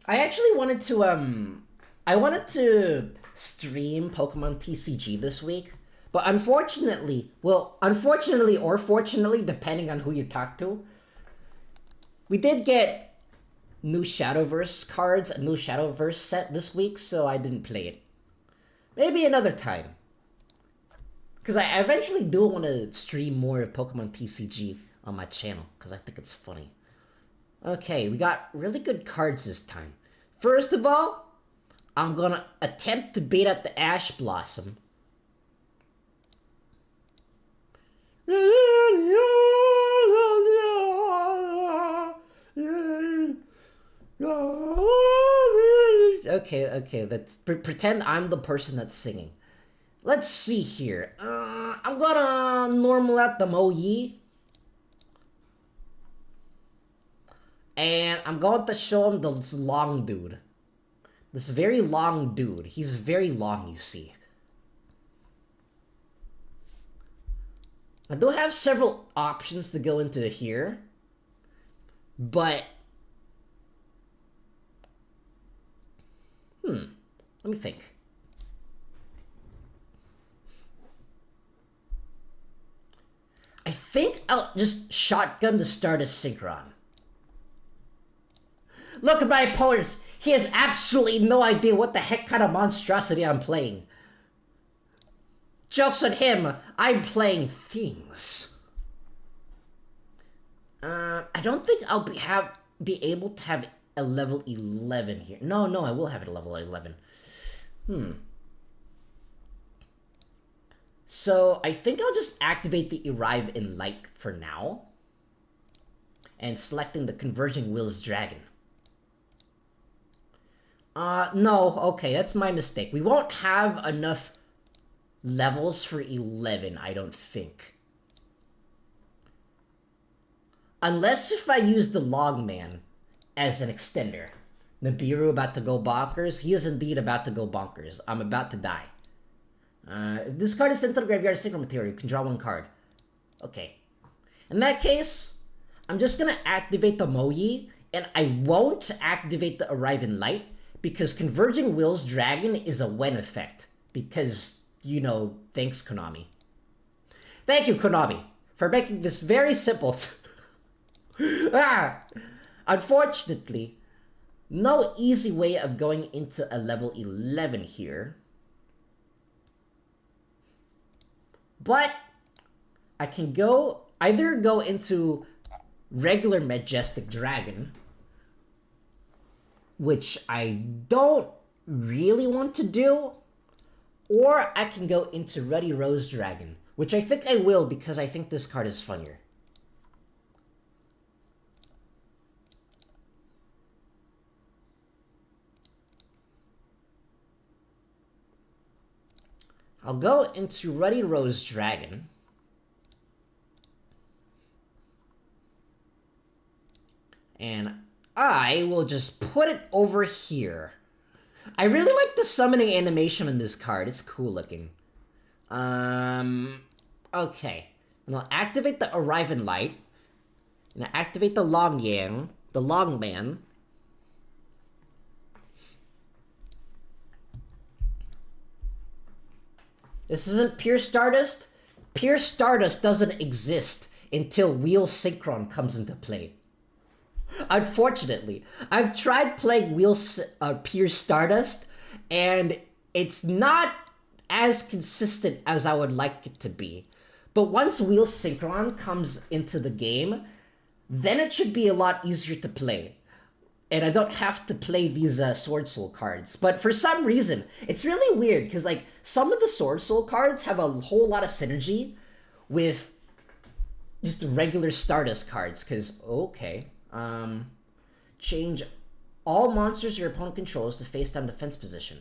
I actually wanted to stream Pokemon TCG this week, but unfortunately or fortunately, depending on who you talk to, we did get new Shadowverse cards, a new Shadowverse set this week, so I didn't play it. Maybe another time. Because I eventually do want to stream more of Pokemon TCG on my channel, because I think it's funny. Okay, we got really good cards this time. First of all, I'm gonna attempt to bait out the Ash Blossom. Okay, let's pretend I'm the person that's singing. Let's see here. I'm gonna normal out the Moyi. And I'm going to show him this long dude. This very long dude. He's very long, you see. I do have several options to go into here. But... let me think. I think I'll just shotgun the Stardust Synchron. Look at my opponent! He has absolutely no idea what the heck kind of monstrosity I'm playing. Joke's on him, I'm playing things. I don't think I'll be able to have a level 11 here. No, I will have it a level 11. So, I think I'll just activate the Arrive in Light for now. And selecting the Converging Will's Dragon. No, okay, that's my mistake. We won't have enough levels for 11, I don't think. Unless if I use the Longman as an extender. Nibiru about to go bonkers? He is indeed about to go bonkers. I'm about to die. If this card is sent to the graveyard as synchro material, you can draw one card. Okay. In that case, I'm just gonna activate the Moyi, and I won't activate the Arrive in Light, because Converging Will's Dragon is a when effect. Because, you know, thanks Konami. Thank you, Konami, for making this very simple. Unfortunately, no easy way of going into a level 11 here. But I can either go into regular Majestic Dragon, which I don't really want to do, or I can go into Ruddy Rose Dragon, which I think I will because I think this card is funnier. I'll go into Ruddy Rose Dragon. And I will just put it over here. I really like the summoning animation on this card. It's cool looking. Okay. And I'll activate the Arrive in Light. And I'll activate the Longman. This isn't pure Stardust. Pure Stardust doesn't exist until Wheel Synchron comes into play. Unfortunately, I've tried playing Pure Stardust, and it's not as consistent as I would like it to be. But once Wheel Synchron comes into the game, then it should be a lot easier to play. And I don't have to play these Sword Soul cards. But for some reason, it's really weird, because like some of the Sword Soul cards have a whole lot of synergy with just the regular Stardust cards. Because, okay, change all monsters your opponent controls to face-down defense position.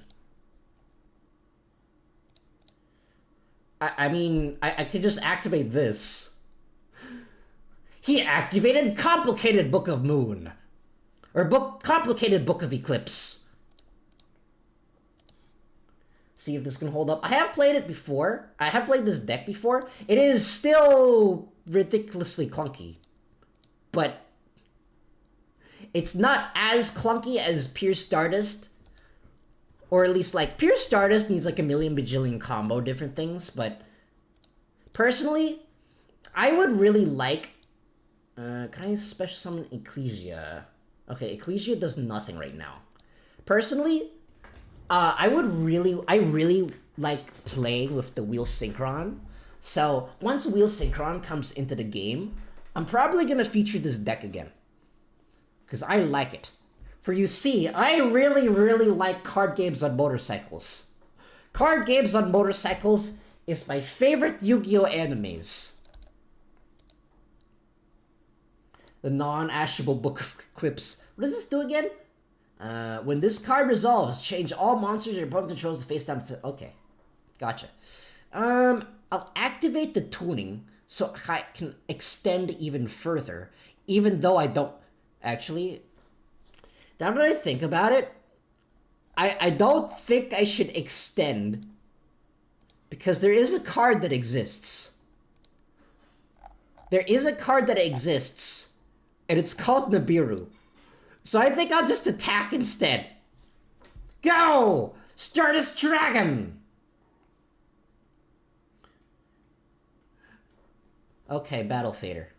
I mean, I could just activate this. He activated Complicated Book of Moon. Or Complicated Book of Eclipse. See if this can hold up. I have played it before. I have played this deck before. It is still ridiculously clunky. But it's not as clunky as Pure Stardust. Or at least, like, Pure Stardust needs like a million bajillion combo different things. But personally, I would really like... can I special summon Ecclesia? Okay, Ecclesia does nothing right now. Personally, I really like playing with the Wheel Synchron. So once Wheel Synchron comes into the game, I'm probably gonna feature this deck again, because I like it. For you see, I really like card games on motorcycles. Card games on motorcycles is my favorite Yu-Gi-Oh animes. The non-ashable Book of Eclipse. What does this do again? When this card resolves, change all monsters your opponent controls to face down. Okay, gotcha. I'll activate the tuning so I can extend even further, even though I don't actually. Now that I think about it, I don't think I should extend, because there is a card that exists. There is a card that exists, and it's called Nibiru. So I think I'll just attack instead. Go! Stardust Dragon! Okay, Battle Fader.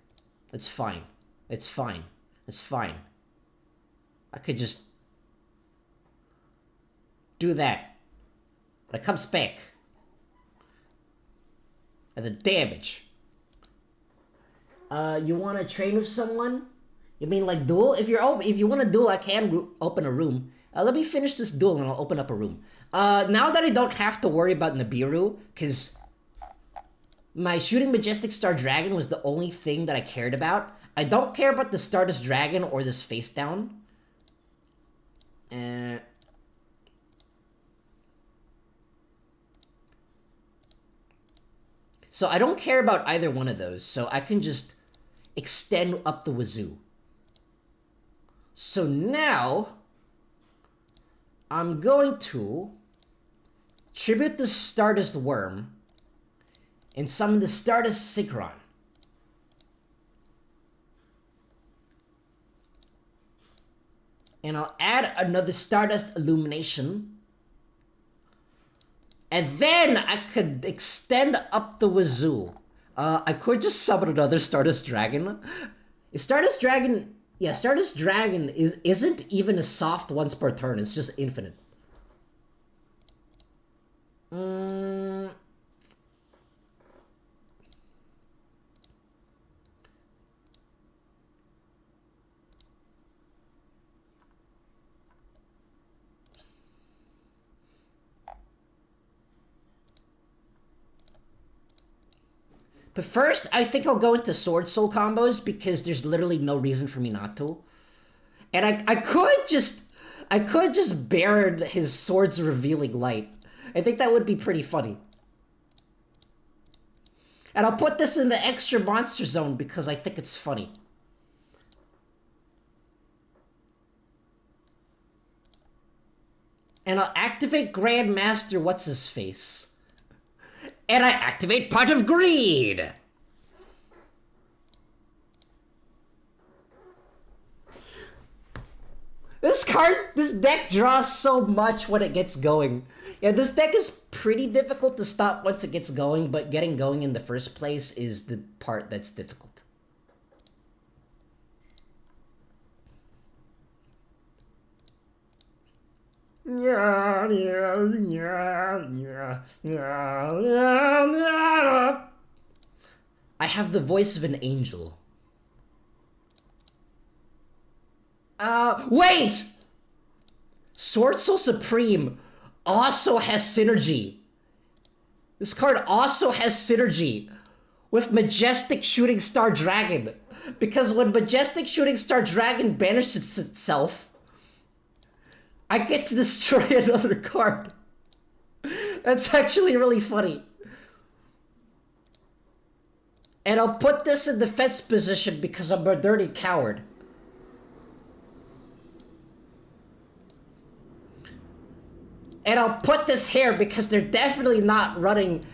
It's fine. It's fine. It's fine. I could just do that. But it comes back. And the damage. You want to train with someone? You mean like duel? If you want to duel, I can open a room. Let me finish this duel and I'll open up a room. Now that I don't have to worry about Nibiru, because my Shooting Majestic Star Dragon was the only thing that I cared about. I don't care about the Stardust Dragon or this face down. So I don't care about either one of those, so I can just extend up the wazoo. So now, I'm going to tribute the Stardust Worm and summon the Stardust Synchron. And I'll add another Stardust Illumination. And then I could extend up the wazoo. I could just summon another Stardust Dragon. Stardust Dragon... Yeah, Stardust Dragon isn't even a soft once per turn. It's just infinite. But first, I think I'll go into Sword Soul combos, because there's literally no reason for me not to. And I could just bear his Sword's Revealing Light. I think that would be pretty funny. And I'll put this in the extra monster zone because I think it's funny. And I'll activate Grandmaster What's-His-Face. And I activate Pot of Greed! This deck draws so much when it gets going. Yeah, this deck is pretty difficult to stop once it gets going, but getting going in the first place is the part that's difficult. have the voice of an angel. Wait! Sword Soul Supreme also has synergy. This card also has synergy with Majestic Shooting Star Dragon. Because when Majestic Shooting Star Dragon banishes itself, I get to destroy another card. That's actually really funny. And I'll put this in defense position because I'm a dirty coward. And I'll put this here because they're definitely not running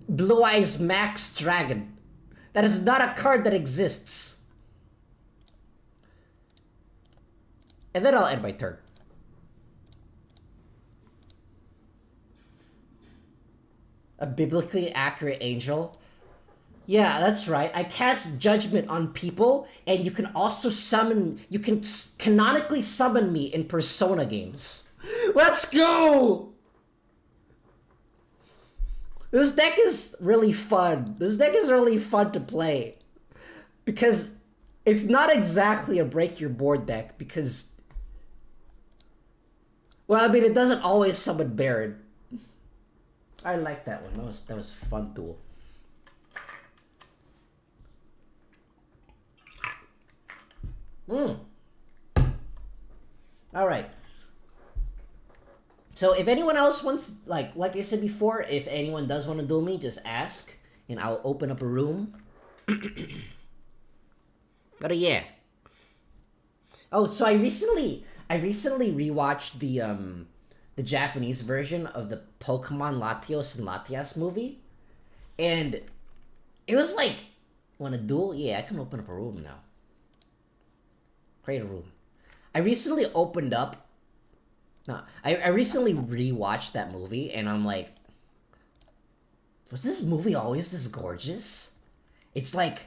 Blue Eyes Max Dragon. That is not a card that exists. And then I'll end my turn. A biblically accurate angel? Yeah, that's right. I cast judgment on people, and you can also summon... You can canonically summon me in Persona games. Let's go! This deck is really fun. This deck is really fun to play. Because it's not exactly a break your board deck, because... Well, I mean, it doesn't always summon Baron. I like that one. That was a fun tool. Alright. So if anyone else wants, like I said before, if anyone does want to duel me, just ask, and I'll open up a room. But yeah. Oh, so I recently rewatched the Japanese version of the Pokemon Latios and Latias movie, and it was like, want to duel? Yeah, I can open up a room now. Create a room. I recently opened up. No, I recently rewatched that movie, and I'm like, was this movie always this gorgeous? It's like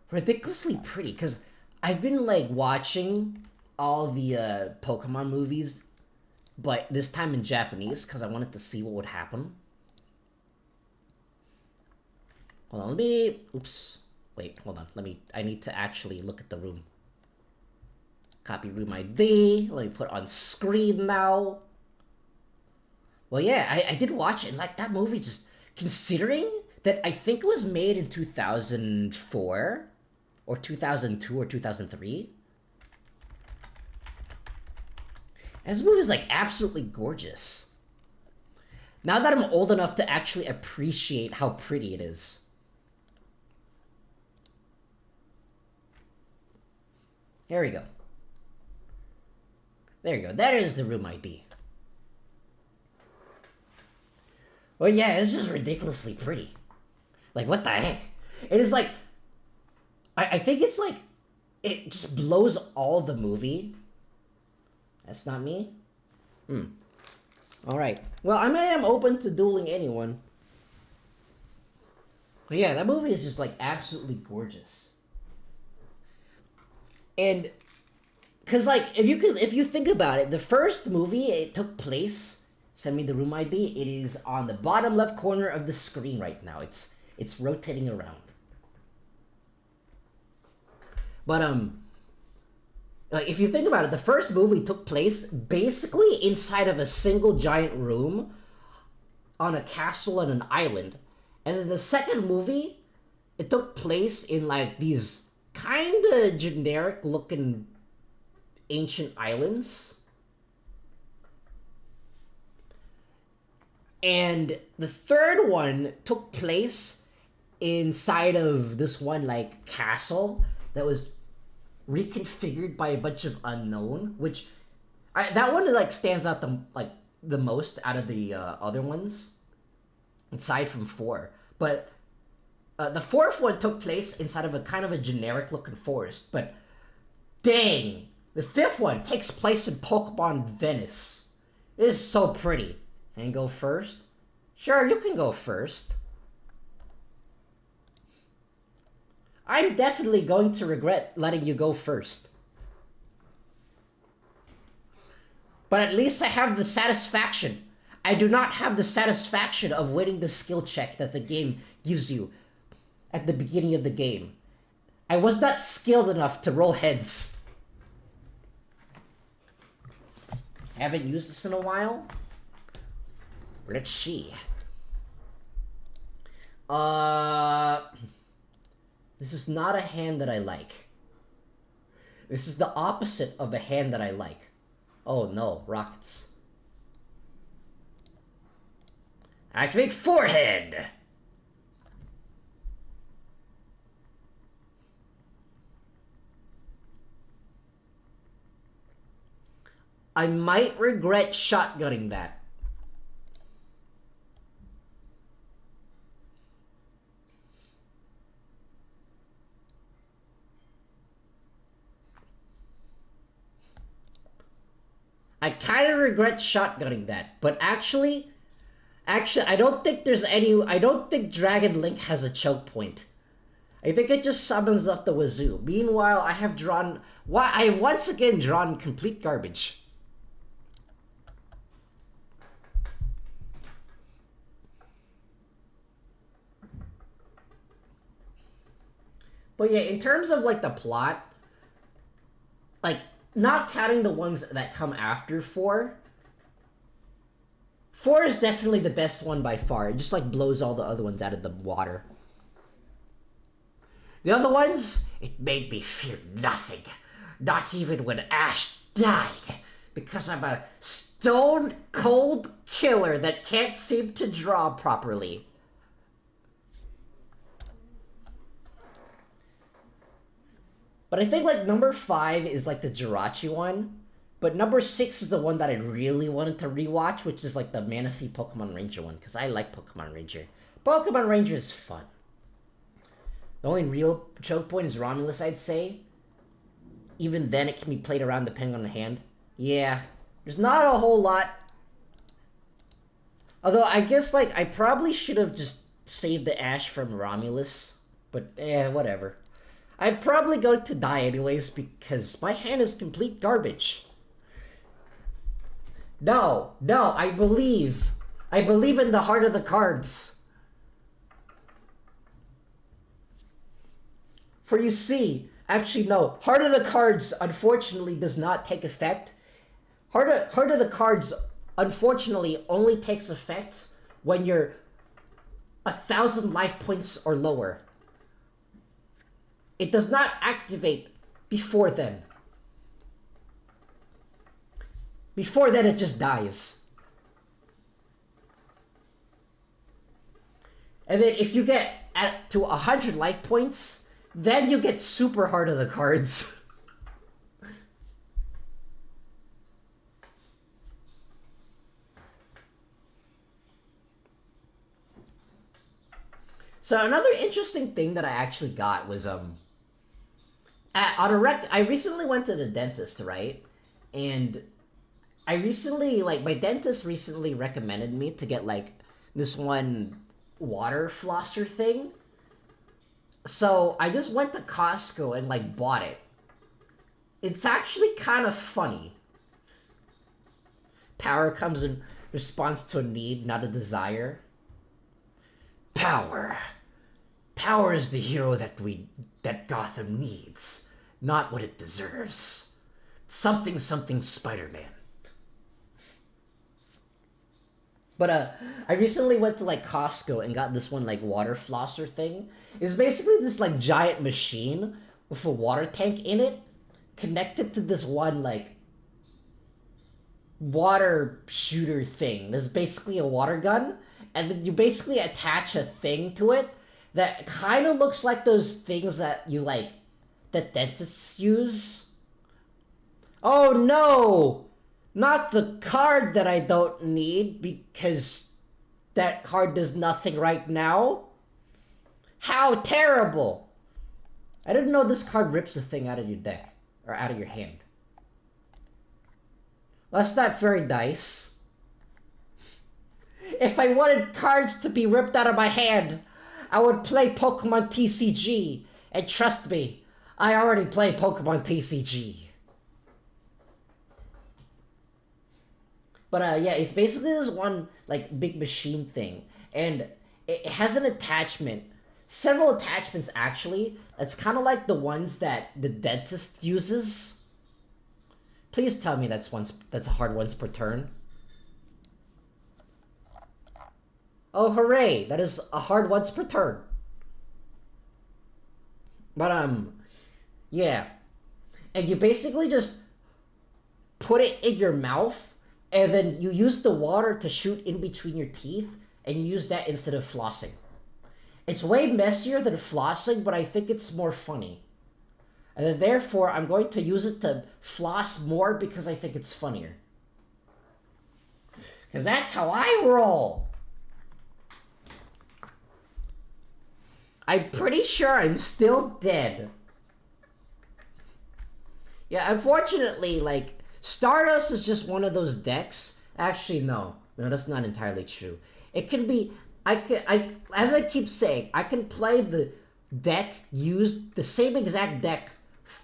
ridiculously pretty, because I've been like watching all the Pokemon movies, but this time in Japanese, because I wanted to see what would happen. Hold on, let me... Oops. Wait, hold on. I need to actually look at the room. Copy room ID. Let me put on screen now. Well, yeah, I did watch it. And, like, that movie just... Considering that I think it was made in 2004, or 2002, or 2003. And this movie is, like, absolutely gorgeous. Now that I'm old enough to actually appreciate how pretty it is. Here we go. There you go. That is the room ID. Well, yeah, it's just ridiculously pretty. Like, what the heck? It is like... I think it's like... It just blows all the movie. That's not me? Alright. Well, I am open to dueling anyone. But yeah, that movie is just, like, absolutely gorgeous. And... Because, like, if you think about it, the first movie, it took place... Send me the room ID. It is on the bottom left corner of the screen right now. It's rotating around. But, like, if you think about it, the first movie took place basically inside of a single giant room on a castle on an island. And then the second movie, it took place in, like, these kind of generic-looking ancient islands. And the third one took place inside of this one, like, castle that was reconfigured by a bunch of unknown, which that one like stands out the most out of the other ones, aside from 4. But the fourth one took place inside of a kind of a generic looking forest. But dang, the fifth one takes place in Pokemon Venice. It is so pretty. Can you go first? Sure, you can go first. I'm definitely going to regret letting you go first. But at least I have the satisfaction. I do not have the satisfaction of winning the skill check that the game gives you. at the beginning of the game. I was not skilled enough to roll heads. Haven't used this in a while. Let's see. This is not a hand that I like. This is the opposite of a hand that I like. Oh no, rockets. Activate forehead! I might regret shotgunning that. I kind of regret shotgunning that, but actually, I don't think I don't think Dragon Link has a choke point. I think it just summons up the wazoo. Meanwhile, I have once again drawn complete garbage. But yeah, in terms of like the plot, like, not counting the ones that come after 4. 4 is definitely the best one by far. It just like blows all the other ones out of the water. The other ones, it made me fear nothing. Not even when Ash died. Because I'm a stone cold killer that can't seem to draw properly. But I think like number 5 is like the Jirachi one. But number 6 is the one that I really wanted to rewatch, which is like the Manaphy Pokemon Ranger one, because I like Pokemon Ranger. Pokemon Ranger is fun. The only real choke point is Romulus, I'd say. Even then, it can be played around depending on the hand. Yeah, there's not a whole lot. Although, I guess like I probably should have just saved the Ash from Romulus. But, whatever. I'd probably go to die anyways because my hand is complete garbage. No, I believe. I believe in the heart of the cards. For you see, actually no, heart of the cards unfortunately does not take effect. Heart of the cards unfortunately only takes effect when you're 1,000 life points or lower. It does not activate before then. Before then, it just dies. And then if you get to 100 life points, then you get super Heart of the Cards. So another interesting thing that I actually got was I recently went to the dentist, right? And I recently, like, my dentist recently recommended me to get, like, this one water flosser thing. So I just went to Costco and, like, bought it. It's actually kind of funny. Power comes in response to a need, not a desire. Power. Power is the hero that Gotham needs, not what it deserves. Something Spider-Man. But I recently went to like Costco and got this one like water flosser thing. It's basically this like giant machine with a water tank in it, connected to this one like water shooter thing. There's basically a water gun, and then you basically attach a thing to it that kind of looks like those things that you like, that dentists use. Oh no! Not the card that I don't need because that card does nothing right now. How terrible! I didn't know this card rips a thing out of your deck, or out of your hand. That's not very nice. If I wanted cards to be ripped out of my hand, I would play Pokemon TCG. And trust me, I already play Pokemon TCG. But yeah, it's basically this one like big machine thing. And it has an attachment several attachments actually. It's kind of like the ones that the dentist uses. Please tell me that's a hard once per turn. Oh, hooray! That is a hard once per turn. But, yeah. And you basically just put it in your mouth, and then you use the water to shoot in between your teeth, and you use that instead of flossing. It's way messier than flossing, but I think it's more funny. And then therefore, I'm going to use it to floss more because I think it's funnier. Because that's how I roll! I'm pretty sure I'm still dead. Yeah, unfortunately, like, Stardust is just one of those decks. Actually, no, that's not entirely true. It can be, as I keep saying, I can play the same exact deck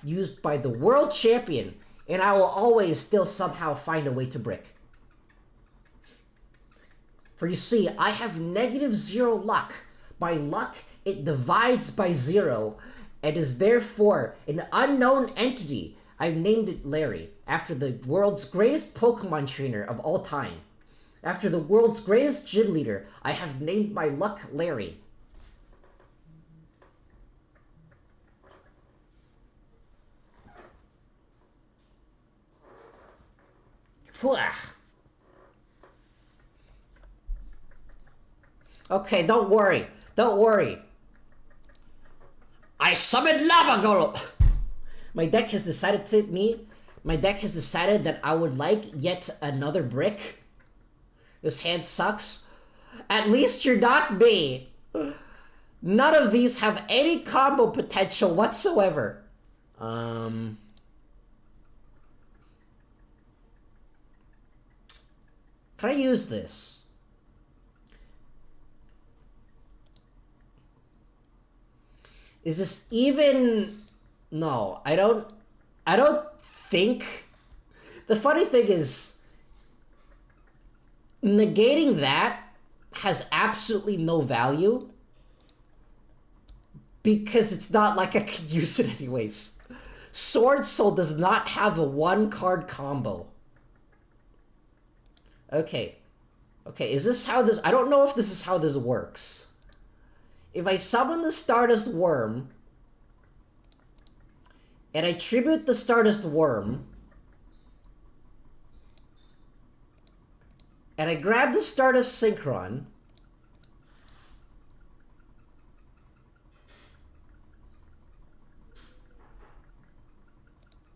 used by the world champion, and I will always still somehow find a way to brick. For you see, I have -0 luck. By luck, it divides by 0, and is therefore an unknown entity. I've named it Larry, after the world's greatest Pokemon trainer of all time. After the world's greatest gym leader, I have named my luck Larry. Okay, don't worry. Don't worry. I summoned Lava Girl! My deck has decided that I would like yet another brick. This hand sucks. At least you're not me. None of these have any combo potential whatsoever. Can I use this? Is this even... No, I don't think... The funny thing is, negating that has absolutely no value because it's not like I can use it anyways. Sword Soul does not have a 1-card combo. Okay. Okay, is this how this... I don't know if this is how this works. If I summon the Stardust Worm, and I tribute the Stardust Worm, and I grab the Stardust Synchron,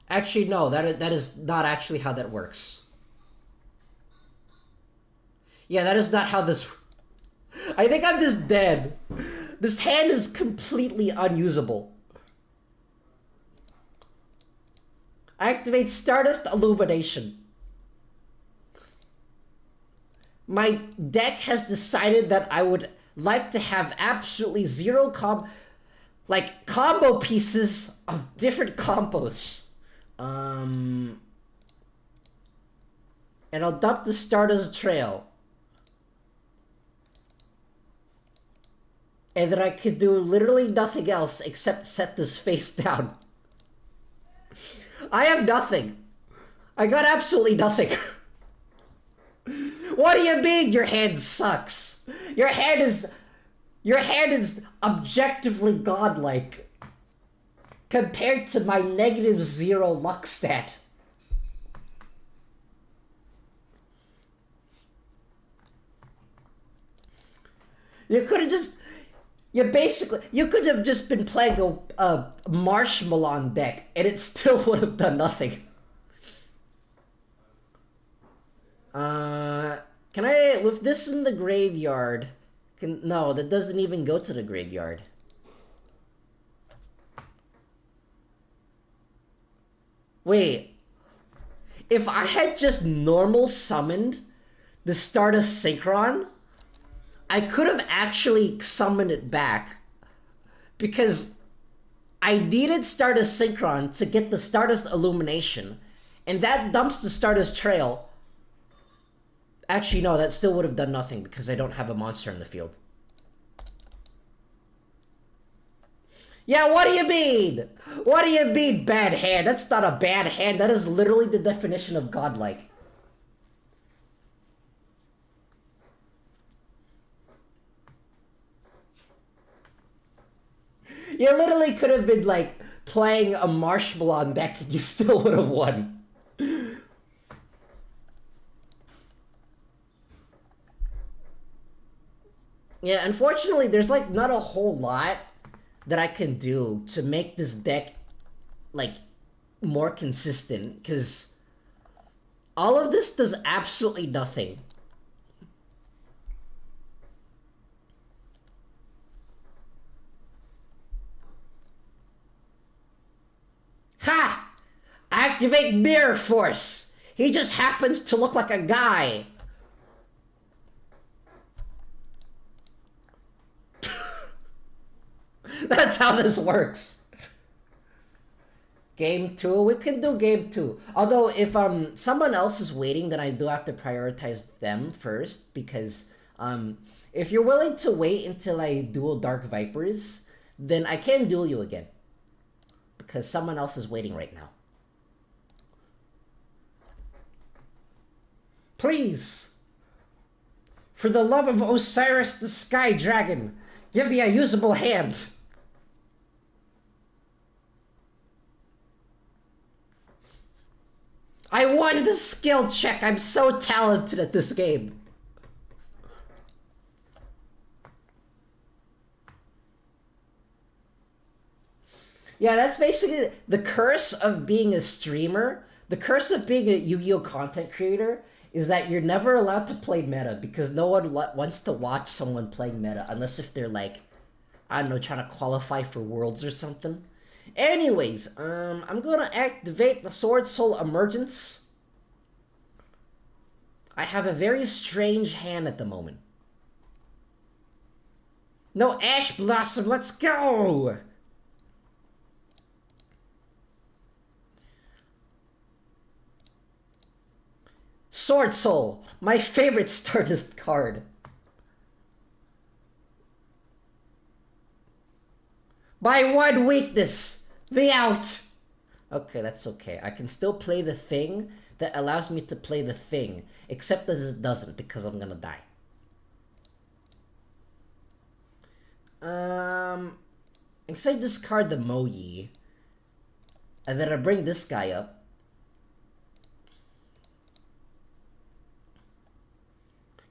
actually, no, that is not actually how that works. Yeah, that is not how this... I think I'm just dead. This hand is completely unusable. I activate Stardust Illumination. My deck has decided that I would like to have absolutely 0 combo pieces of different combos. And I'll dump the Stardust Trail. And then I could do literally nothing else except set this face down. I have nothing. I got absolutely nothing. What do you mean your hand sucks? Your hand is objectively godlike compared to my -0 luck stat. You could have just... You could have just been playing a Marshmallow deck, and it still would have done nothing. Can I... With this in the graveyard... No, that doesn't even go to the graveyard. Wait. If I had just normal summoned the Stardust Synchron, I could have actually summoned it back because I needed Stardust Synchron to get the Stardust Illumination, and that dumps the Stardust Trail. Actually, no, that still would have done nothing because I don't have a monster in the field. Yeah, what do you mean? What do you mean, bad hand? That's not a bad hand. That is literally the definition of godlike. You literally could have been, like, playing a Marshmallow deck and you still would have won. Yeah, unfortunately, there's, like, not a whole lot that I can do to make this deck, like, more consistent, because all of this does absolutely nothing. Ha! Activate Mirror Force! He just happens to look like a guy. That's how this works. Game 2? We can do game 2. Although, if someone else is waiting, then I do have to prioritize them first, because if you're willing to wait until I duel Dark Vipers, then I can duel you again. Because someone else is waiting right now. Please! For the love of Osiris the Sky Dragon, give me a usable hand! I won the skill check! I'm so talented at this game! Yeah, that's basically the curse of being a streamer. The curse of being a Yu-Gi-Oh! Content creator is that you're never allowed to play meta because no one wants to watch someone playing meta unless if they're like, I don't know, trying to qualify for Worlds or something. Anyways, I'm gonna activate the Sword Soul Emergence. I have a very strange hand at the moment. No Ash Blossom, let's go! Sword Soul, my favorite Stardust card. By one weakness, the out. Okay, that's okay. I can still play the thing that allows me to play the thing, except that it doesn't because I'm gonna die. Inside discard the Moyi, and then I bring this guy up.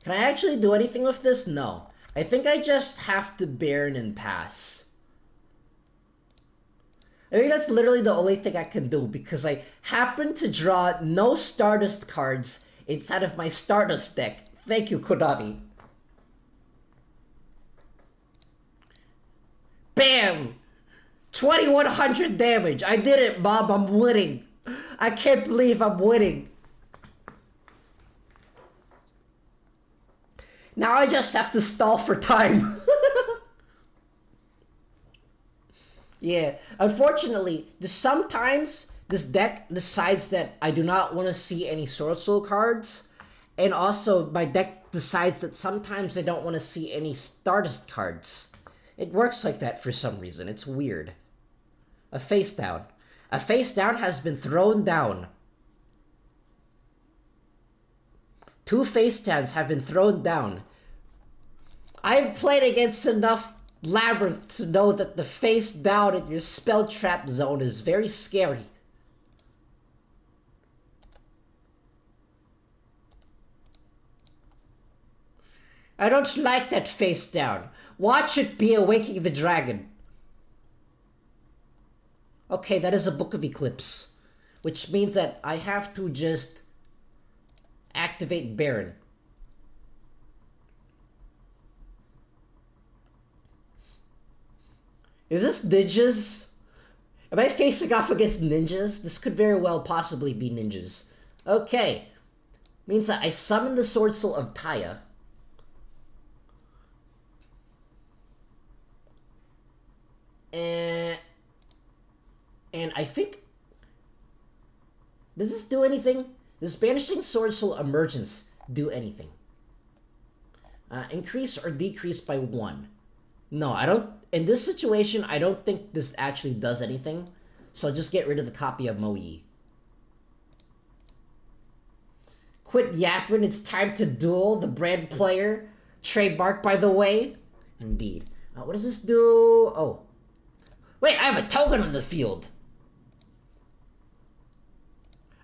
Can I actually do anything with this? No. I think I just have to Baron and pass. I think that's literally the only thing I can do because I happen to draw no Stardust cards inside of my Stardust deck. Thank you, Konami. Bam! 2100 damage. I did it, Bob. I'm winning. I can't believe I'm winning. Now I just have to stall for time. Yeah, unfortunately, sometimes this deck decides that I do not want to see any Sword Soul cards, and also my deck decides that sometimes I don't want to see any Stardust cards. It works like that for some reason. It's weird. A face down. A face down has been thrown down. 2 face downs have been thrown down. I've played against enough Labyrinth to know that the face down in your spell trap zone is very scary. I don't like that face down. Watch it be Awakening the Dragon. Okay, that is a Book of Eclipse, which means that I have to just activate Baron. Is this ninjas? Am I facing off against ninjas? This could very well possibly be ninjas. Okay. Means that I summon the Sword Soul of Taya. And I think... Does this do anything? Does Banishing Sword Soul Emergence do anything? Increase or decrease by 1. No, I don't. In this situation, I don't think this actually does anything. So I'll just get rid of the copy of Moe. Quit yapping, it's time to duel, the brand player. Trademark, by the way. Indeed. What does this do? Oh. Wait, I have a token on the field.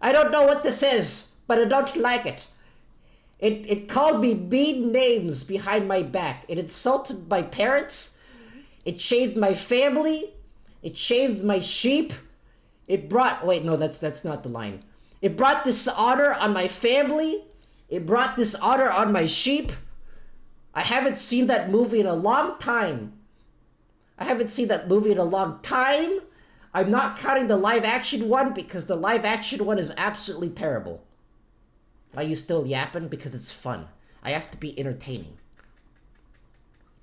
I don't know what this is, but I don't like it. It called me mean names behind my back. It insulted my parents. It shamed my family. It shamed my sheep. It brought... Wait, no, that's not the line. It brought dishonor on my family. It brought dishonor on my sheep. I haven't seen that movie in a long time. I'm not counting the live-action one because the live-action one is absolutely terrible. Are you still yapping? Because it's fun. I have to be entertaining.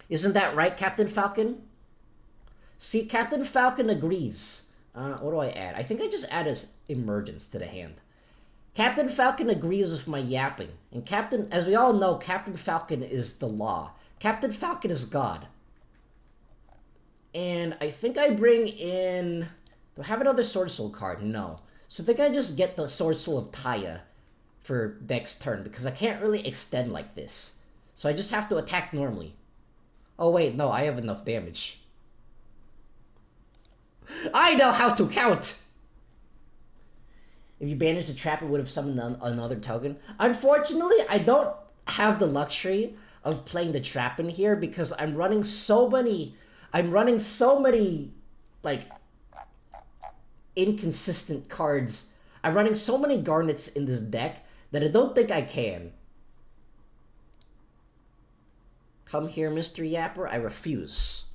Isn't that right, Captain Falcon? See, Captain Falcon agrees. What do I add? I think I just add as emergence to the hand. Captain Falcon agrees with my yapping. And as we all know, Captain Falcon is the law. Captain Falcon is God. And I think I bring in... Do I have another Sword Soul card? No. So I think I just get the Sword Soul of Taya for next turn, because I can't really extend like this. So I just have to attack normally. Oh wait, no, I have enough damage. I know how to count! If you banished the trap, it would have summoned another token. Unfortunately, I don't have the luxury of playing the trap in here because I'm running so many, like, inconsistent cards. I'm running so many garnets in this deck that I don't think I can. Come here, Mr. Yapper. I refuse.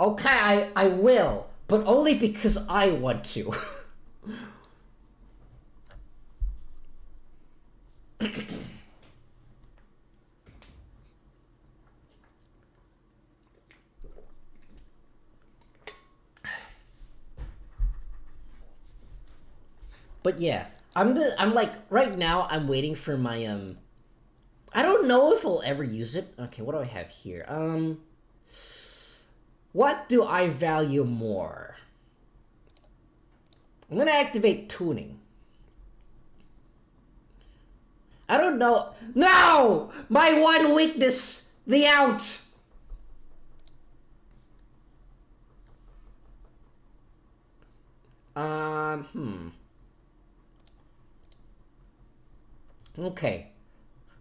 Okay, I will, but only because I want to. But yeah, I'm like, right now, I'm waiting for my, I don't know if I'll ever use it. Okay, what do I have here? What do I value more? I'm gonna activate tuning. I don't know. No! My one weakness! The out!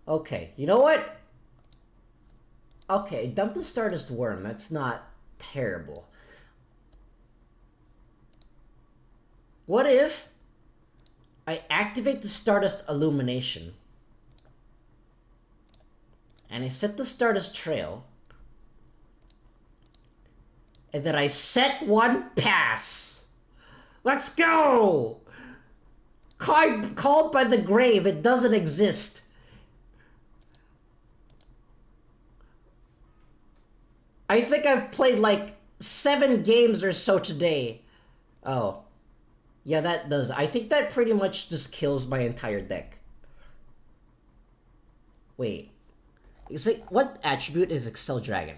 Okay, you know what? Okay, dump the Stardust Worm. That's not terrible. What if I activate the Stardust Illumination and I set the Stardust Trail and then I set one pass? Let's go! Called by the grave, it doesn't exist. I think I've played like 7 games or so today. Oh. Yeah, that does. I think that pretty much just kills my entire deck. Wait. What attribute is Excel Dragon?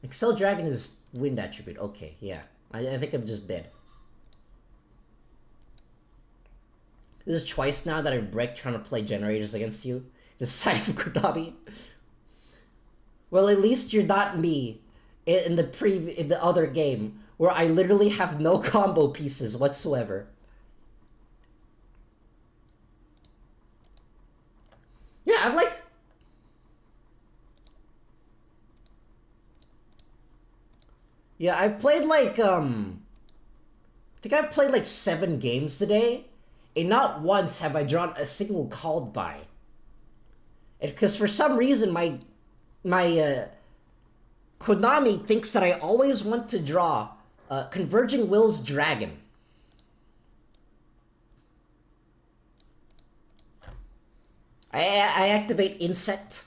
Excel Dragon is wind attribute. Okay, yeah. I think I'm just dead. This is twice now that I've wrecked trying to play generators against you. Aside from Konami. Well, at least you're not me in the other game where I literally have no combo pieces whatsoever. Yeah, I'm like... Yeah, I've played like, I think I've played like 7 games today, and not once have I drawn a single called by. Because for some reason, my Konami thinks that I always want to draw Converging Will's Dragon. I activate Insect.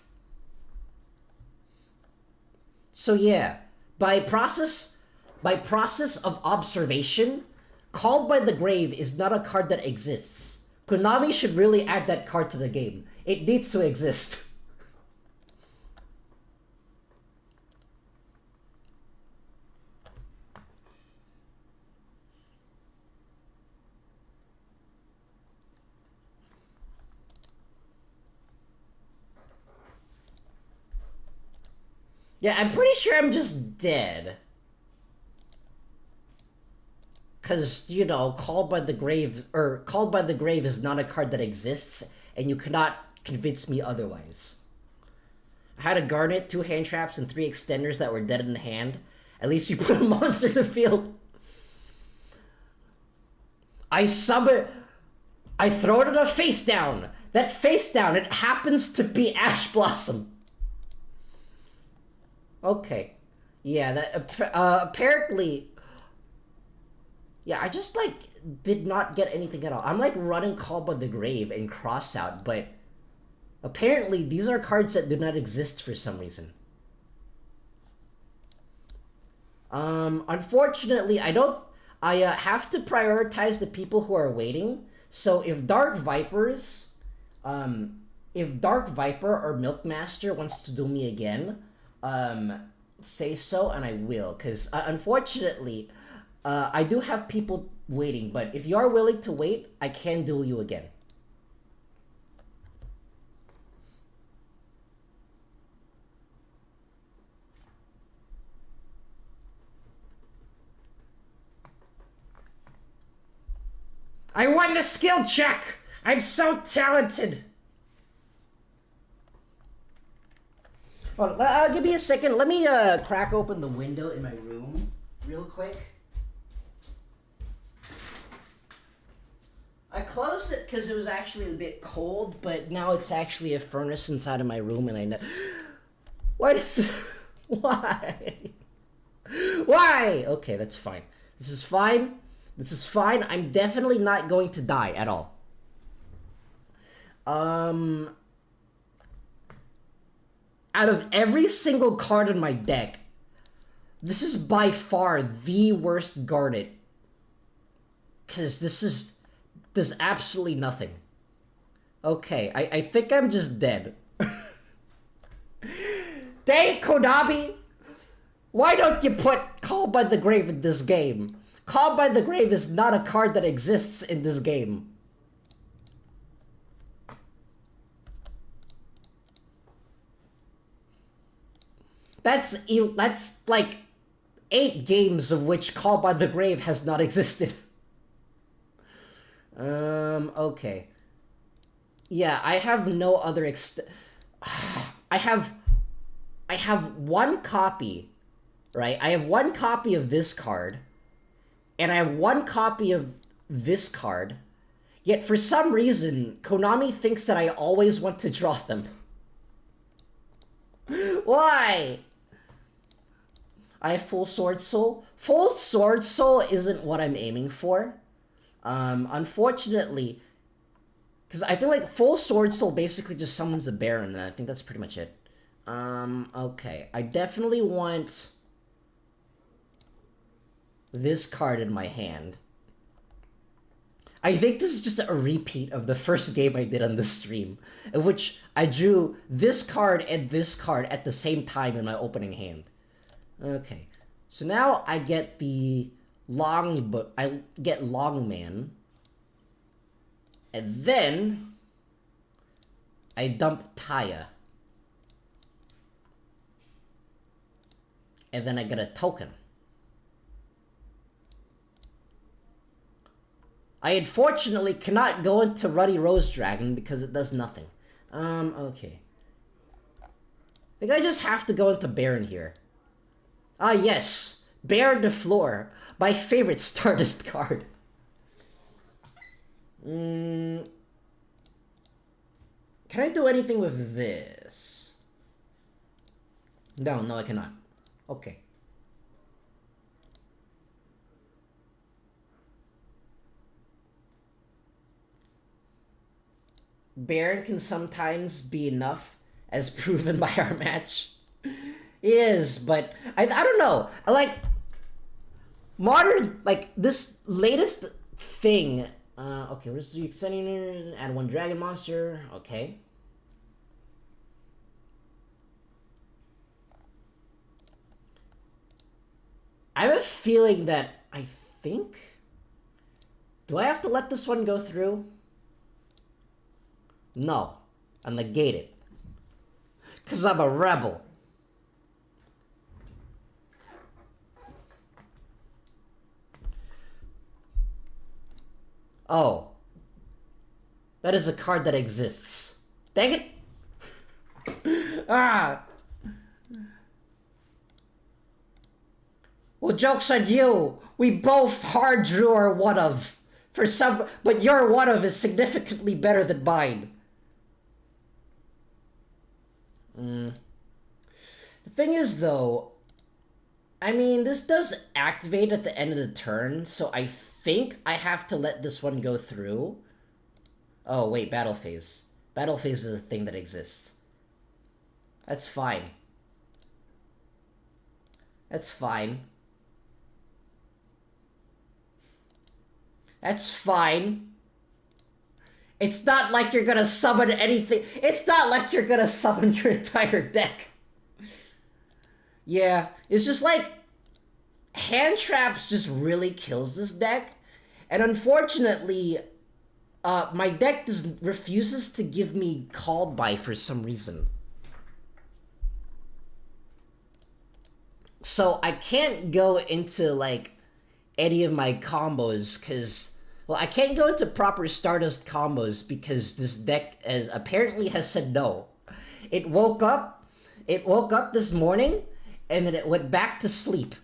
So yeah, by process of observation, Called by the Grave is not a card that exists. Konami should really add that card to the game. It needs to exist. Yeah, I'm pretty sure I'm just dead. Because, you know, Called by the Grave is not a card that exists, and you cannot convince me otherwise. I had a Garnet, 2 hand traps, and 3 extenders that were dead in hand. At least you put a monster in the field. I throw it in a face down. That face down, it happens to be Ash Blossom. Okay. Yeah, that apparently. Yeah, I just like did not get anything at all. I'm like running Call by the Grave and Cross Out, but apparently these are cards that do not exist for some reason. Unfortunately, I have to prioritize the people who are waiting. So if Dark Viper or Milkmaster wants to do me again, say so and I will. Because unfortunately, I do have people waiting. But if you are willing to wait, I can duel you again. I won the skill check! I'm so talented! Hold on, give me a second. Let me crack open the window in my room real quick. I closed it because it was actually a bit cold, but now it's actually a furnace inside of my room, and I know... Why does... Why? Why? Okay, that's fine. This is fine. This is fine. I'm definitely not going to die at all. Out of every single card in my deck, this is by far the worst Garnet. Because there's absolutely nothing. Okay, I think I'm just dead. Dang, Konami! Why don't you put Call by the Grave in this game? Call by the Grave is not a card that exists in this game. That's like 8 games of which Call by the Grave has not existed. Okay. Yeah, I have no other I have one copy, right? I have one copy of this card, and I have one copy of this card, yet for some reason, Konami thinks that I always want to draw them. Why? I have Full Sword Soul. Full Sword Soul isn't what I'm aiming for. Unfortunately, because I think like Full Sword Soul basically just summons a Baron, and I think that's pretty much it. Okay. I definitely want this card in my hand. I think this is just a repeat of the first game I did on the stream, in which I drew this card and this card at the same time in my opening hand. Okay, so now I get the I get Longman, and then I dump Taya, and then I get a token. I unfortunately cannot go into Ruddy Rose Dragon because it does nothing. Okay. I think I just have to go into Baron here. Ah, yes. Baron de Fleur. My favorite Stardust card. Can I do anything with this? No, I cannot. Okay. Baron can sometimes be enough, as proven by our match. Is, but I don't know. I like modern, like this latest thing. Okay, we're just extending, add 1 dragon monster. Okay. I have a feeling that I think. Do I have to let this one go through? No, I negate it. Because I'm a rebel. Oh. That is a card that exists. Dang it! Ah! Well, joke's on you! We both hard drew our one of. But your one of is significantly better than mine. The thing is, though, I mean, this does activate at the end of the turn, so I think I have to let this one go through. Oh, wait, battle phase. Battle phase is a thing that exists. That's fine. That's fine. That's fine. It's not like you're gonna summon anything. It's not like you're gonna summon your entire deck. Yeah, it's just like hand traps just really kills this deck. And unfortunately, my deck refuses to give me called by for some reason. So I can't go into like any of my combos because, well, I can't go into proper Stardust combos because this deck apparently has said no. It woke up this morning and then it went back to sleep.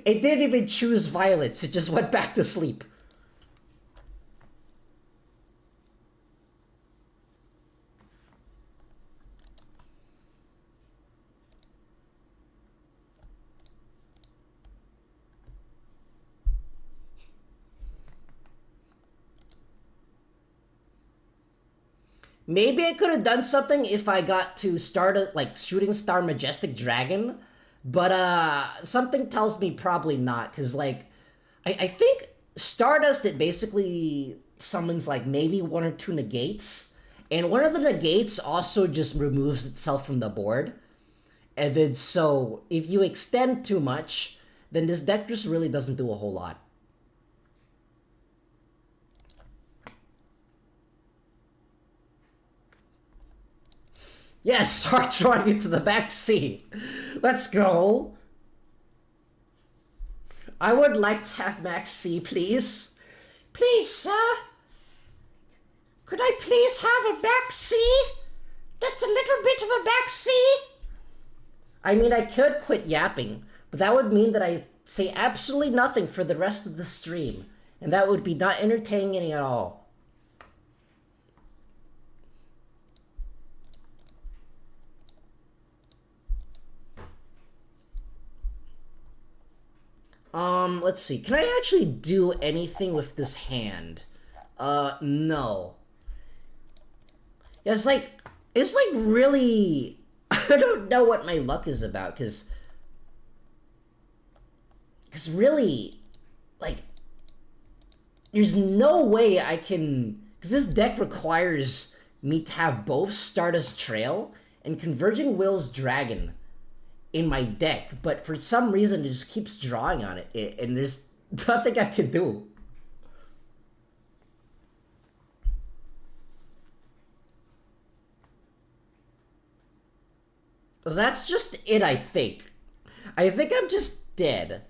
It didn't even choose violets, it just went back to sleep. Maybe I could have done something if I got to start a, like, Shooting Star Majestic Dragon, but, something tells me probably not, because, like, I think Stardust, it basically summons, like, maybe one or two negates, and one of the negates also just removes itself from the board, and then, so, if you extend too much, then this deck just really doesn't do a whole lot. Yes, start drawing it to the back seat. Let's go. I would like to have Max C, please. Please, sir. Could I please have a back C? Just a little bit of a back C? I mean, I could quit yapping, but that would mean that I say absolutely nothing for the rest of the stream, and that would be not entertaining at all. Let's see. Can I actually do anything with this hand? No. Yeah, it's like really, I don't know what my luck is about, because really, like, there's no way I can, because this deck requires me to have both Stardust Trail and Converging Will's Dragon in my deck, but for some reason it just keeps drawing on it, and there's nothing I can do. So that's just it, I think. I think I'm just dead.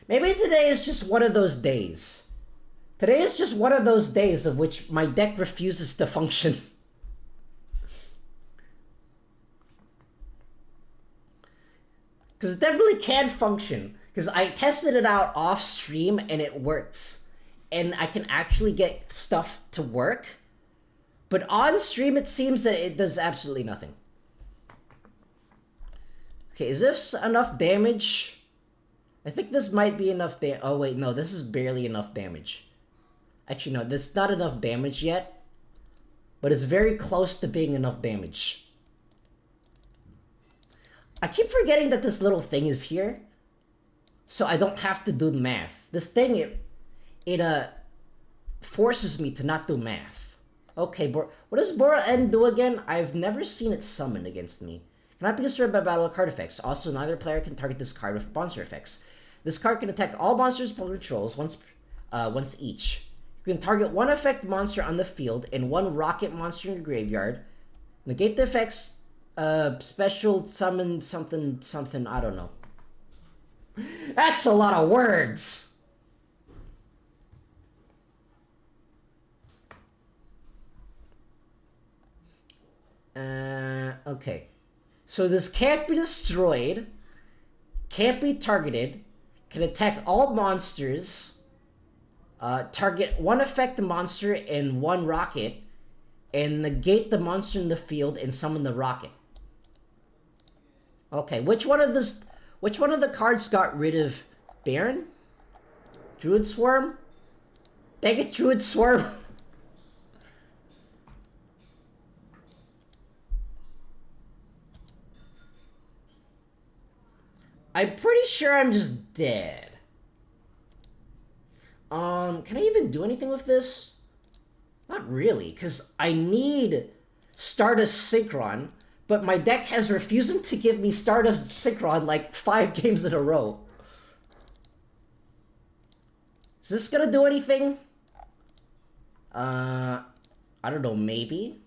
Maybe today is just one of those days. Today is just one of those days of which my deck refuses to function. Because it definitely can function. Because I tested it out off stream and it works. And I can actually get stuff to work. But on stream it seems that it does absolutely nothing. Okay, is this enough damage? I think this might be enough oh wait, no, this is barely enough damage. Actually, no, this is not enough damage yet. But it's very close to being enough damage. I keep forgetting that this little thing is here. So I don't have to do math. This thing, it forces me to not do math. Okay, what does Bora N do again? I've never seen it summoned against me. Cannot be destroyed by battle card effects. Also, neither player can target this card with monster effects. This card can attack all monsters it controls once each. You can target one effect monster on the field and one rocket monster in your graveyard. Negate the effects, special summon something, something, I don't know. That's a lot of words! Okay. So this can't be destroyed, can't be targeted, can attack all monsters, target one affected monster and one rocket, and negate the monster in the field and summon the rocket. Okay, which one of the cards got rid of Baron? Druid Swarm? Dang it, Druid Swarm! I'm pretty sure I'm just dead. Can I even do anything with this? Not really, because I need Stardust Synchron, but my deck has refusing to give me Stardust Synchron like 5 games in a row. Is this gonna do anything? I don't know, maybe?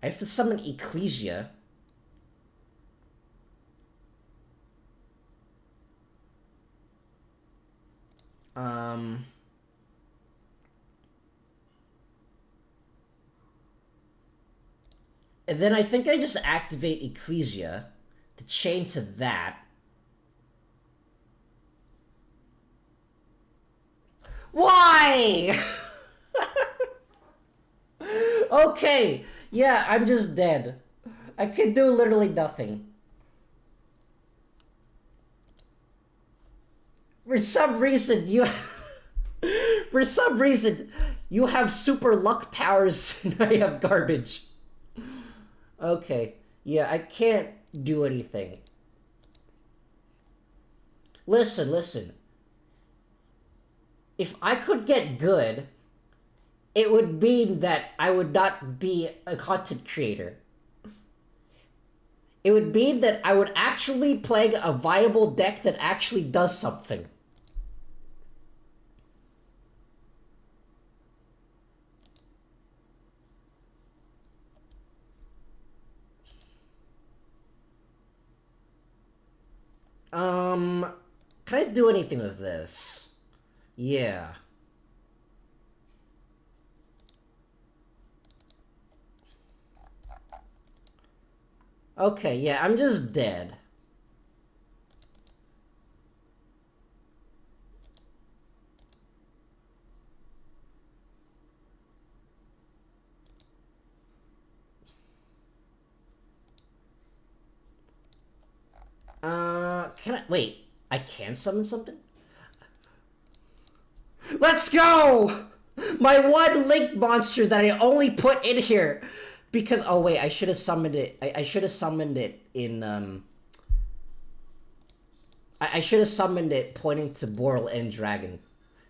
I have to summon Ecclesia. And then I think I just activate Ecclesia to chain to that. Why? Okay, yeah, I'm just dead. I can do literally nothing. For some reason, you... For some reason, you have super luck powers and I have garbage. Okay, yeah, I can't do anything. Listen. If I could get good, it would mean that I would not be a content creator. It would mean that I would actually play a viable deck that actually does something. Can I do anything with this? Yeah. Okay, yeah, I'm just dead. Can I... Wait, I can summon something? Let's go! My one Link monster that I only put in here! Because... Oh, wait, I should have summoned it. I should have summoned it in, I should have summoned it pointing to Boral and Dragon.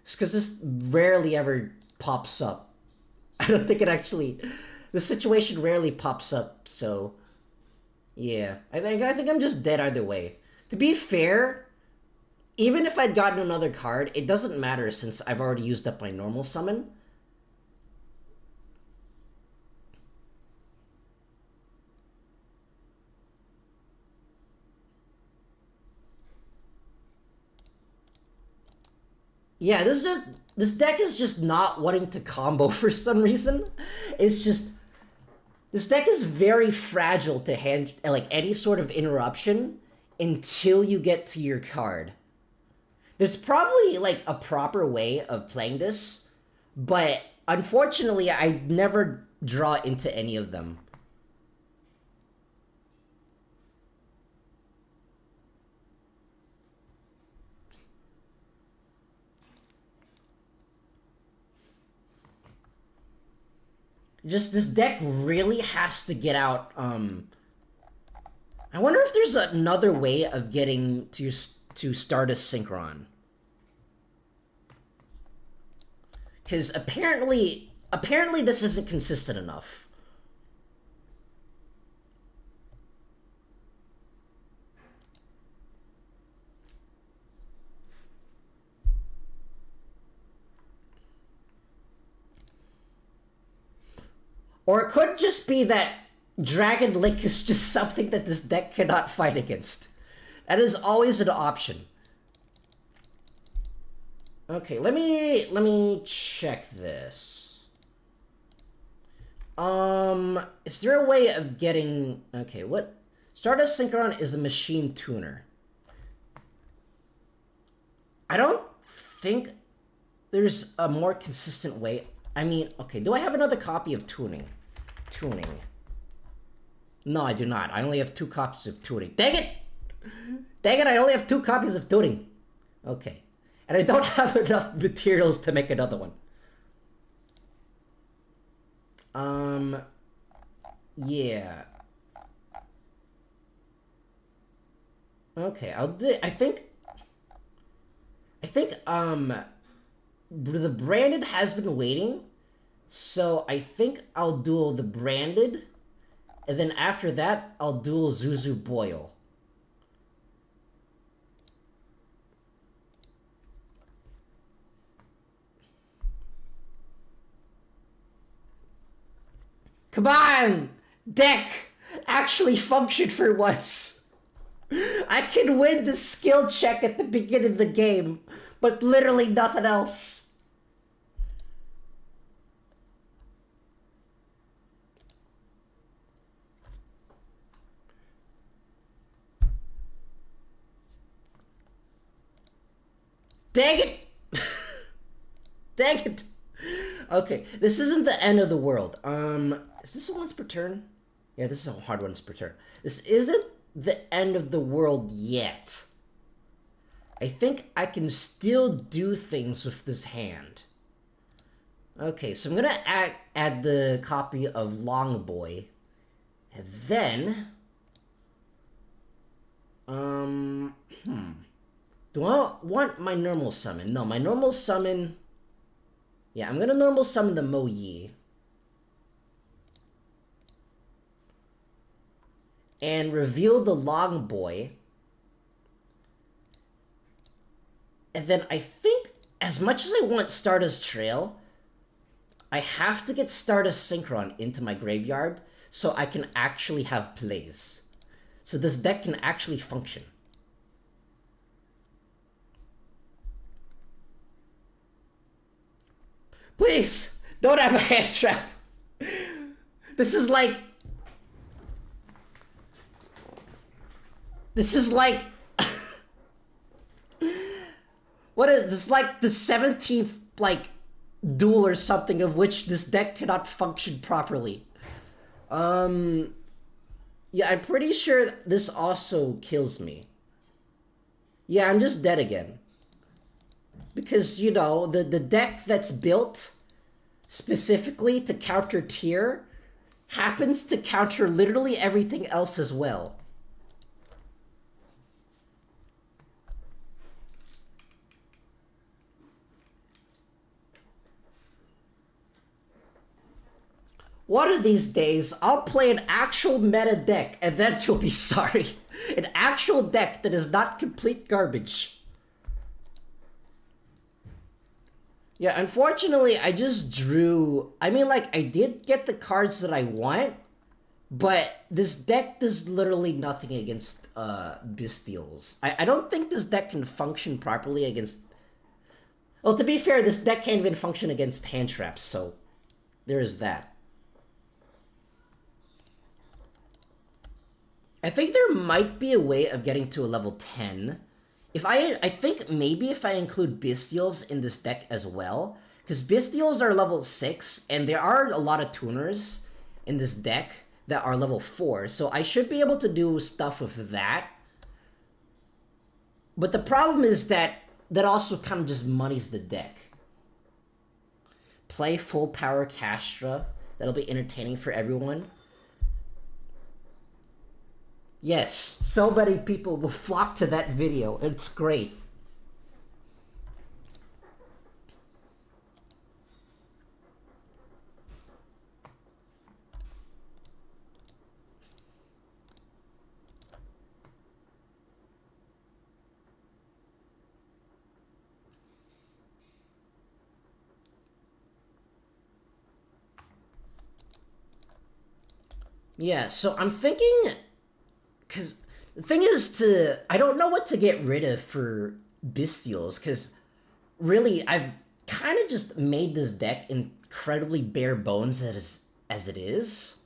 Just because this rarely ever pops up. I don't think it actually... The situation rarely pops up, so... Yeah. I think I'm just dead either way. To be fair, even if I'd gotten another card, it doesn't matter since I've already used up my normal summon. Yeah, this deck is just not wanting to combo for some reason. It's just... This deck is very fragile to hand, like, any sort of interruption until you get to your card. There's probably, like, a proper way of playing this, but unfortunately, I never draw into any of them. Just, this deck really has to get out, I wonder if there's another way of getting to Stardust Synchron. Because apparently this isn't consistent enough. Or it could just be that Dragon Link is just something that this deck cannot fight against. That is always an option. Okay, let me check this. Is there a way of getting... Okay, what? Stardust Synchron is a machine tuner. I don't think there's a more consistent way. I mean, okay, do I have another copy of tuning? Tuning. No, I do not. I only have 2 copies of tuning. Dang it! Dang it, I only have 2 copies of tuning. Okay. And I don't have enough materials to make another one. Yeah. Okay, I'll do... I think, the branded has been waiting, so I think I'll duel the branded, and then after that, I'll duel Zuzu Boyle. Come on! Deck! Actually function for once! I can win the skill check at the beginning of the game, but literally nothing else. Dang it! Dang it! Okay, this isn't the end of the world. Is this a once per turn? Yeah, this is a hard once per turn. This isn't the end of the world yet. I think I can still do things with this hand. Okay, so I'm gonna add the copy of Long Boy. And then... Do I want my normal summon? No, my normal summon... Yeah, I'm gonna normal summon the Mo Yi. And reveal the Long Boy. And then I think, as much as I want Stardust Trail, I have to get Stardust Synchron into my graveyard so I can actually have plays. So this deck can actually function. Please, don't have a hand trap. This is like... This is like... What is this? Like the 17th, like, duel or something of which this deck cannot function properly. Yeah, I'm pretty sure this also kills me. Yeah, I'm just dead again. Because, you know, the deck that's built specifically to counter tier happens to counter literally everything else as well. One of these days, I'll play an actual meta deck, and then you'll be sorry. An actual deck that is not complete garbage. Yeah, unfortunately, I just drew... I mean, like, I did get the cards that I want, but this deck does literally nothing against Bestials. I don't think this deck can function properly against... Well, to be fair, this deck can't even function against hand traps, so there is that. I think there might be a way of getting to a level 10. I think maybe if I include Bestials in this deck as well, because Bestials are level 6, and there are a lot of tuners in this deck that are level 4, so I should be able to do stuff with that. But the problem is that also kind of just muddies the deck. Play full power Castra. That'll be entertaining for everyone. Yes, so many people will flock to that video. It's great. Yeah, so I'm thinking, because the thing is I don't know what to get rid of for Bestials, because really, I've kind of just made this deck incredibly bare bones as it is.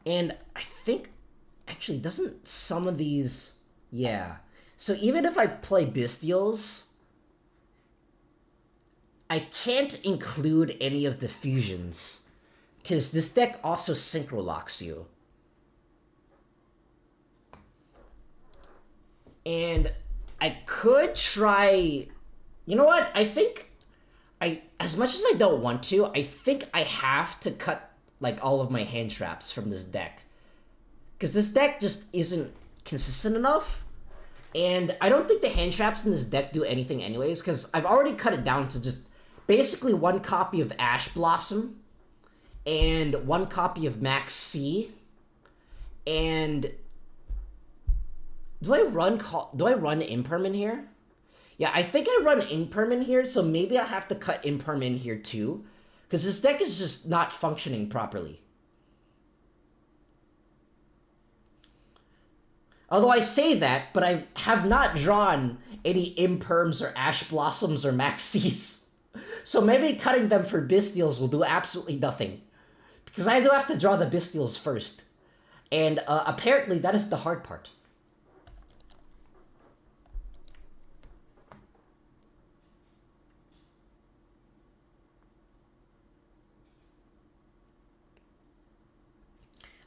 And I think, actually, doesn't some of these... Yeah. So even if I play Bestials, I can't include any of the fusions, because this deck also synchro locks you. And I could try... You know what? I think as much as I don't want to, I think I have to cut like all of my hand traps from this deck. Because this deck just isn't consistent enough. And I don't think the hand traps in this deck do anything anyways, because I've already cut it down to just basically one copy of Ash Blossom and one copy of Max C. And do I run Imperm in here? Yeah, I think I run Imperm in here, so maybe I have to cut Imperm in here too, because this deck is just not functioning properly. Although I say that, but I have not drawn any Imperms or Ash Blossoms or Maxis. So maybe cutting them for Bestials will do absolutely nothing. Because I do have to draw the Bestials first. And apparently that is the hard part.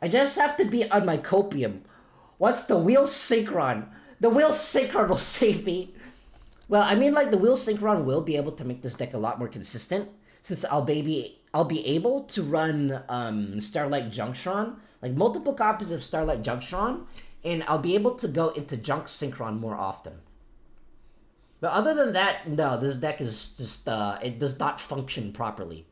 I just have to be on my copium. What's the wheel synchron? The wheel synchron will save me. Well, I mean, like, the wheel synchron will be able to make this deck a lot more consistent, since I'll be able to run Starlight Junction, like multiple copies of Starlight Junction, and I'll be able to go into Junk Synchron more often. But other than that, no, this deck is just it does not function properly.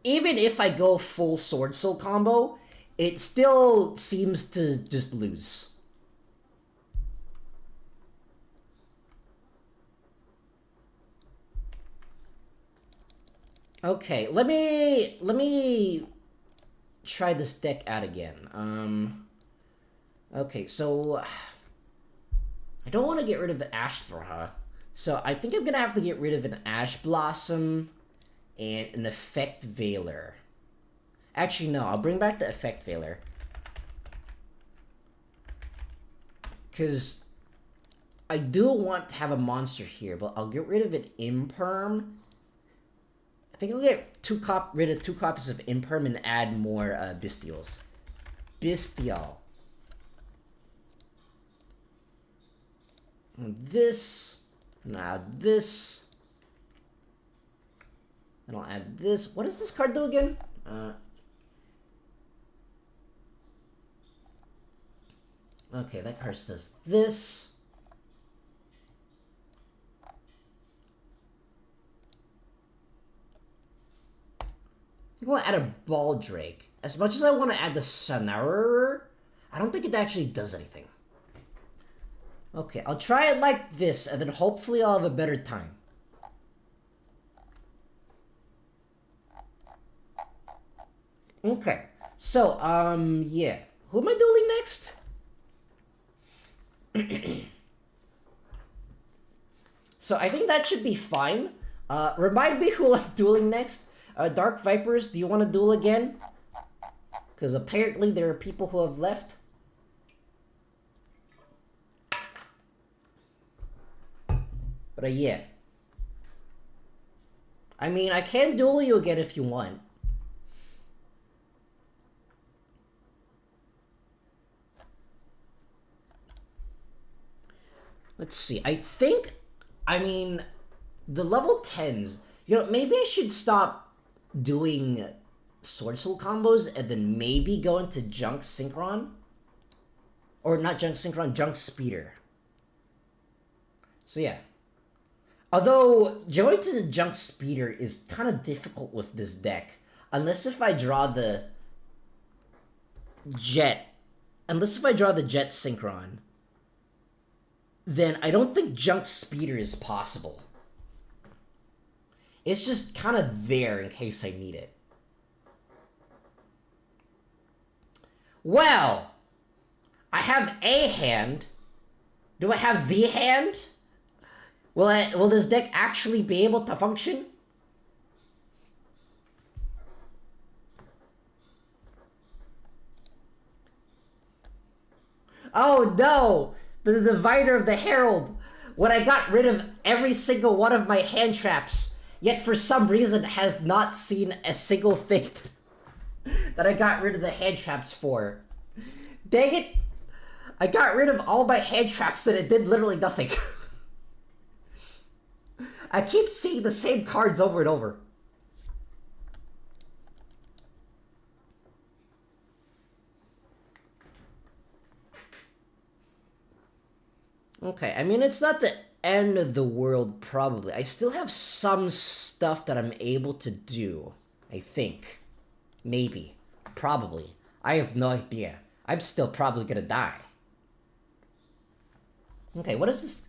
Even if I go full Sword Soul combo, it still seems to just lose. Okay, let me try this deck out again. Okay, so I don't want to get rid of the Ashthra, so I think I'm gonna have to get rid of an Ash Blossom and an Effect Veiler. Actually, no, I'll bring back the Effect Veiler. Because I do want to have a monster here, but I'll get rid of an Imperm. I think I'll get rid of 2 copies of Imperm and add more Bestials. Bestial. And this. Now this. And I'll add this. What does this card do again? Okay, that card does this. I'm gonna add a Baldrake. As much as I want to add the Sonarer, I don't think it actually does anything. Okay, I'll try it like this, and then hopefully I'll have a better time. Okay, so, yeah. Who am I dueling next? So I think that should be fine. Remind me who I'm dueling next. Dark Vipers, do you want to duel again? Because apparently there are people who have left. But yeah. I mean, I can duel you again if you want. Let's see. I mean, the level 10s, maybe I should stop doing Sword Soul combos and then maybe go into Junk Synchron. Or not Junk Synchron, Junk Speeder. So yeah. Although, going to the Junk Speeder is kind of difficult with this deck. Unless if I draw the Jet. Unless if I draw the Jet Synchron. then I don't think Junk Speeder is possible. It's just kind of there in case I need it. Well, I have a hand. Do I have the hand? Will this deck actually be able to function? Oh no! The Divider of the Herald! When I got rid of every single one of my hand traps, yet for some reason have not seen a single thing that I got rid of the hand traps for. Dang it! I got rid of all my hand traps and it did literally nothing. I keep seeing the same cards over and over. Okay, I mean, it's not the end of the world, probably. I still have some stuff that I'm able to do, I think. Maybe. Probably. I have no idea. I'm still probably gonna die. Okay, what is this?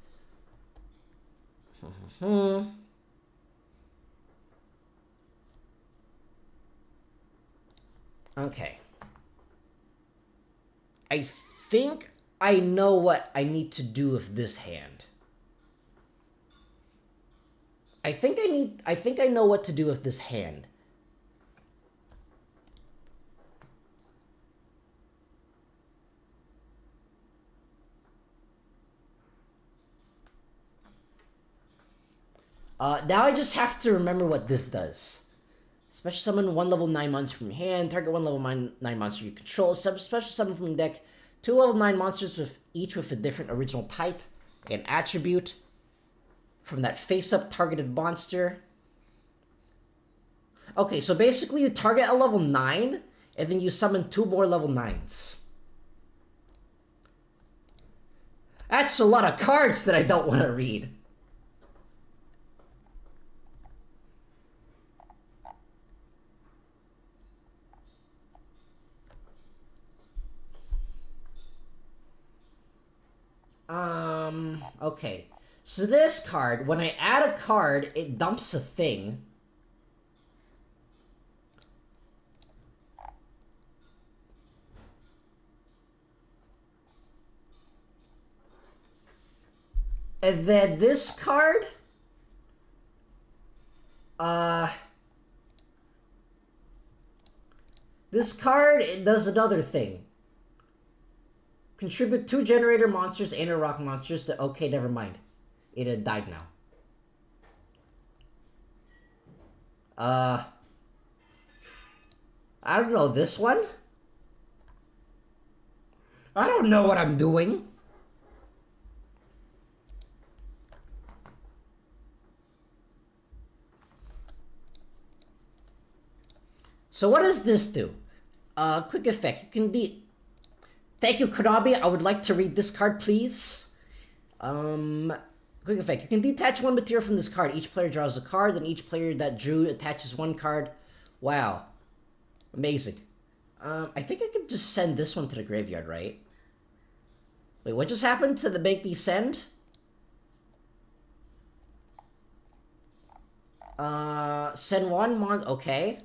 Okay. I think I know what I need to do with this hand. I think I know what to do with this hand. Now I just have to remember what this does. Special summon 1 level 9 monster from your hand. Target 1 level 9 monster you control. Special summon from your deck 2 level 9 monsters with each with a different original type and attribute from that face-up targeted monster. Okay, so basically you target a level 9 and then you summon 2 more level 9s. That's a lot of cards that I don't want to read. Okay. So this card, when I add a card, it dumps a thing. And then this card, it does another thing. Contribute 2 generator monsters and a rock monsters to... Okay, never mind. It died now. I don't know, this one? I don't know what I'm doing. So what does this do? Quick effect. You can Thank you, Konami. I would like to read this card, please. Quick effect. You can detach 1 material from this card. Each player draws a card, and each player that drew attaches 1 card. Wow. Amazing. I think I could just send this one to the graveyard, right? Wait, what just happened to the make me send? Send 1 okay.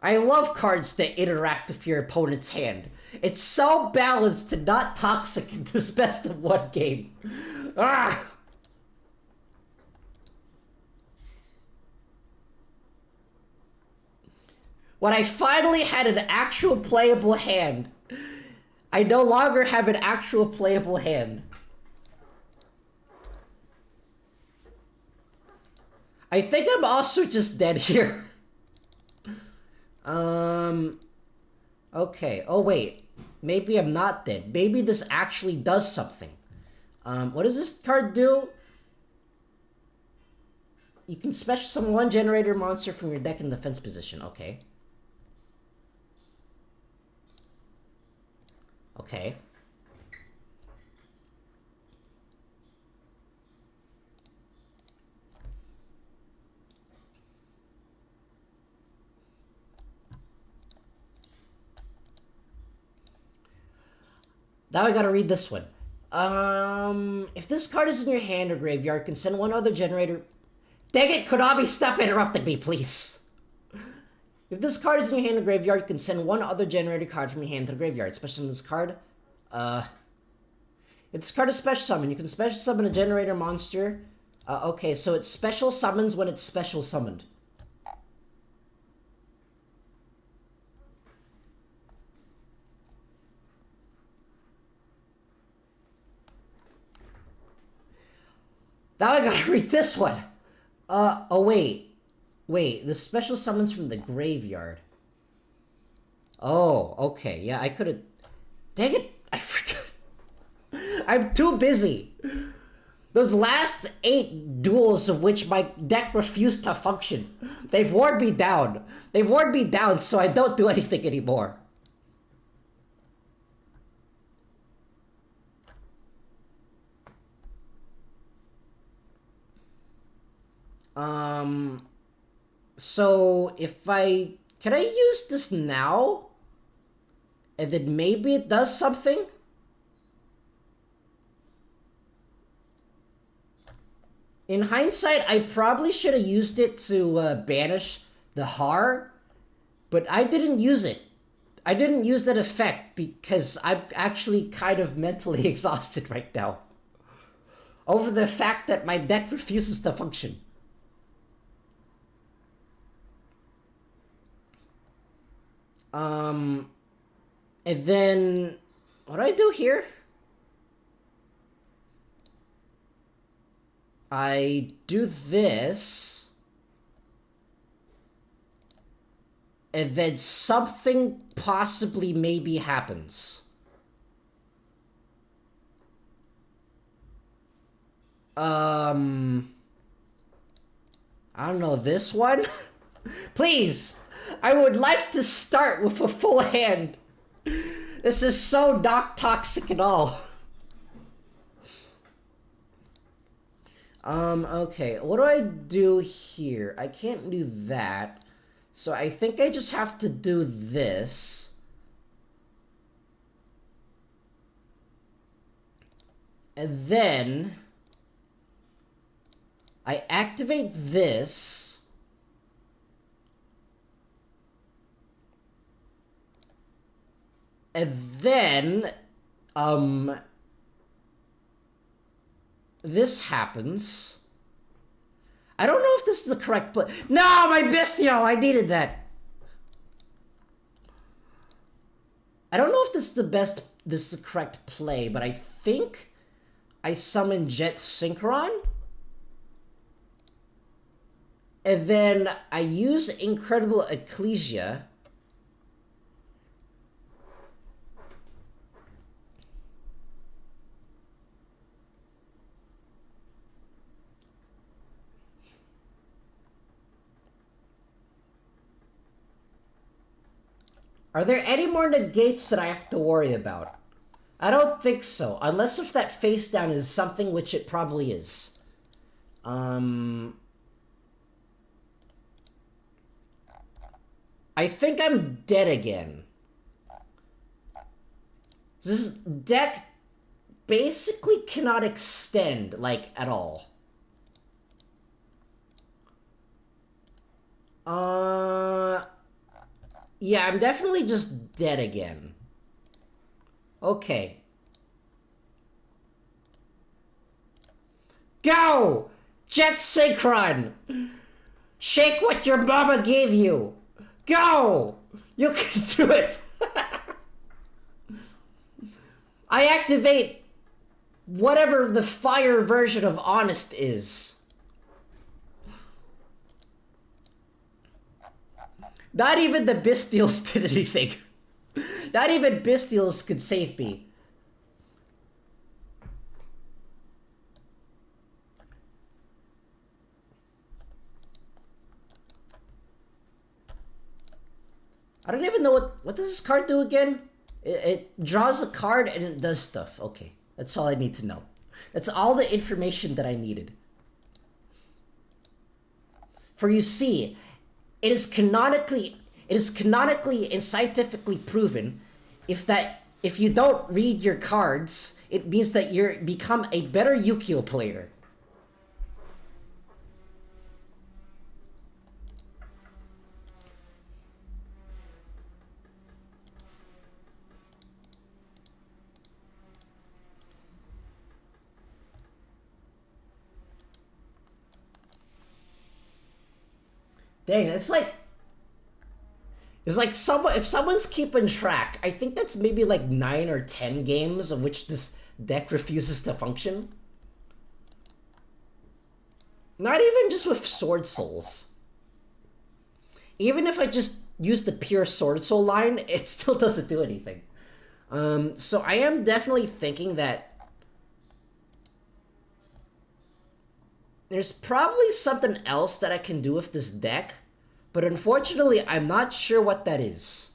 I love cards that interact with your opponent's hand. It's so balanced and not toxic in this best of 1 game. Ah! When I finally had an actual playable hand, I no longer have an actual playable hand. I think I'm also just dead here. Okay. Oh, wait. Maybe I'm not dead. Maybe this actually does something. What does this card do? You can special summon 1 generator monster from your deck in defense position. Okay. Okay. Now I gotta read this one. If this card is in your hand or graveyard, you can send one other generator. Dang it, Konami, stop interrupting me, please. If this card is in your hand or graveyard, you can send one other generator card from your hand to the graveyard. Special in this card. If this card is special summon, you can special summon a generator monster. Okay, so it special summons when it's special summoned. Now I gotta read this one. Oh wait. Wait, the special summons from the graveyard. Oh, okay. Yeah, I could've... Dang it, I forgot. I'm too busy. Those last 8 duels of which my deck refused to function. They've worn me down. They've worn me down, so I don't do anything anymore. So if can I use this now? And then maybe it does something? In hindsight, I probably should have used it to banish the Har, but I didn't use it. I didn't use that effect because I'm actually kind of mentally exhausted right now over the fact that my deck refuses to function. And then, what do I do here? I do this. And then something possibly maybe happens. I don't know, this one? Please! I would like to start with a full hand. This is so not toxic at all. Okay, what do I do here? I can't do that. So I think I just have to do this. And then I activate this. And then, this happens. I don't know if this is the correct play. No, my Bestial! I needed that. I don't know if this is the correct play, but I think I summon Jet Synchron. And then I use Incredible Ecclesia. Are there any more negates that I have to worry about? I don't think so. Unless if that face down is something, which it probably is. I think I'm dead again. This deck basically cannot extend, like, at all. Yeah, I'm definitely just dead again. Okay. Go! Jet Synchron! Shake what your mama gave you! Go! You can do it! I activate whatever the fire version of Honest is. Not even the Bestials did anything. Not even Bestials could save me. I don't even know what does this card do again? It draws a card and it does stuff. Okay, that's all I need to know. That's all the information that I needed. For you see, it is canonically and scientifically proven if that if you don't read your cards, it means that you're become a better Yugioh player. Dang, it's like someone, if someone's keeping track, I think that's maybe like 9 or 10 games of which this deck refuses to function. Not even just with Sword Souls. Even if I just use the pure Sword Soul line, it still doesn't do anything. So I am definitely thinking that there's probably something else that I can do with this deck, but unfortunately, I'm not sure what that is.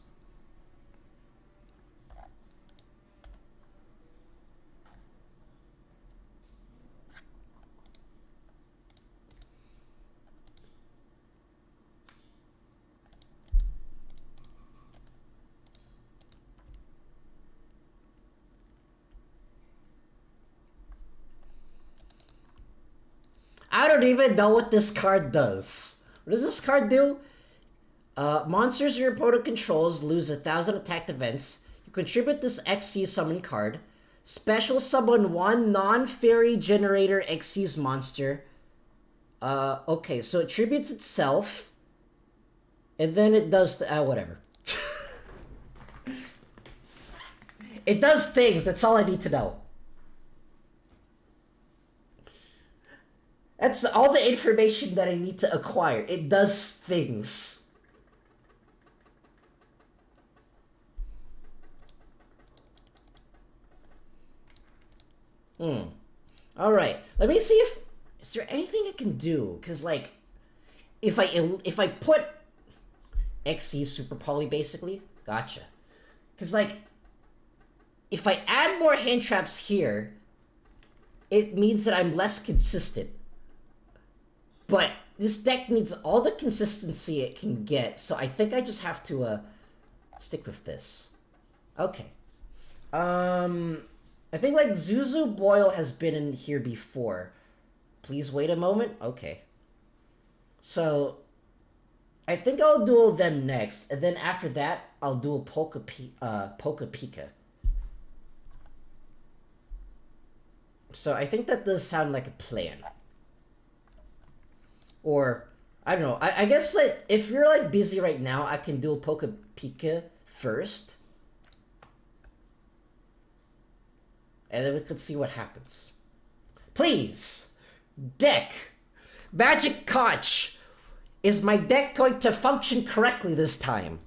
I don't even know what this card does. What does this card do? Monsters your opponent controls lose 1,000 attack events. You contribute this XC summon card. Special summon one non-fairy generator XC's monster. Okay, so it tributes itself. And then it does whatever. It does things, that's all I need to know. That's all the information that I need to acquire. It does things. Alright, let me see if... Is there anything I can do? Because, like, if I put XC Super Poly, basically, gotcha. Because, like, if I add more hand traps here, it means that I'm less consistent. But this deck needs all the consistency it can get, so I think I just have to stick with this. Okay. I think like Zuzu Boyle has been in here before. Please wait a moment. Okay. So I think I'll duel them next, and then after that I'll duel Polka Pika. So I think that does sound like a plan. Or, I don't know, I guess like, if you're like busy right now, I can do Polka Pika first. And then we could see what happens. Please! Deck! Magic Koch! Is my deck going to function correctly this time?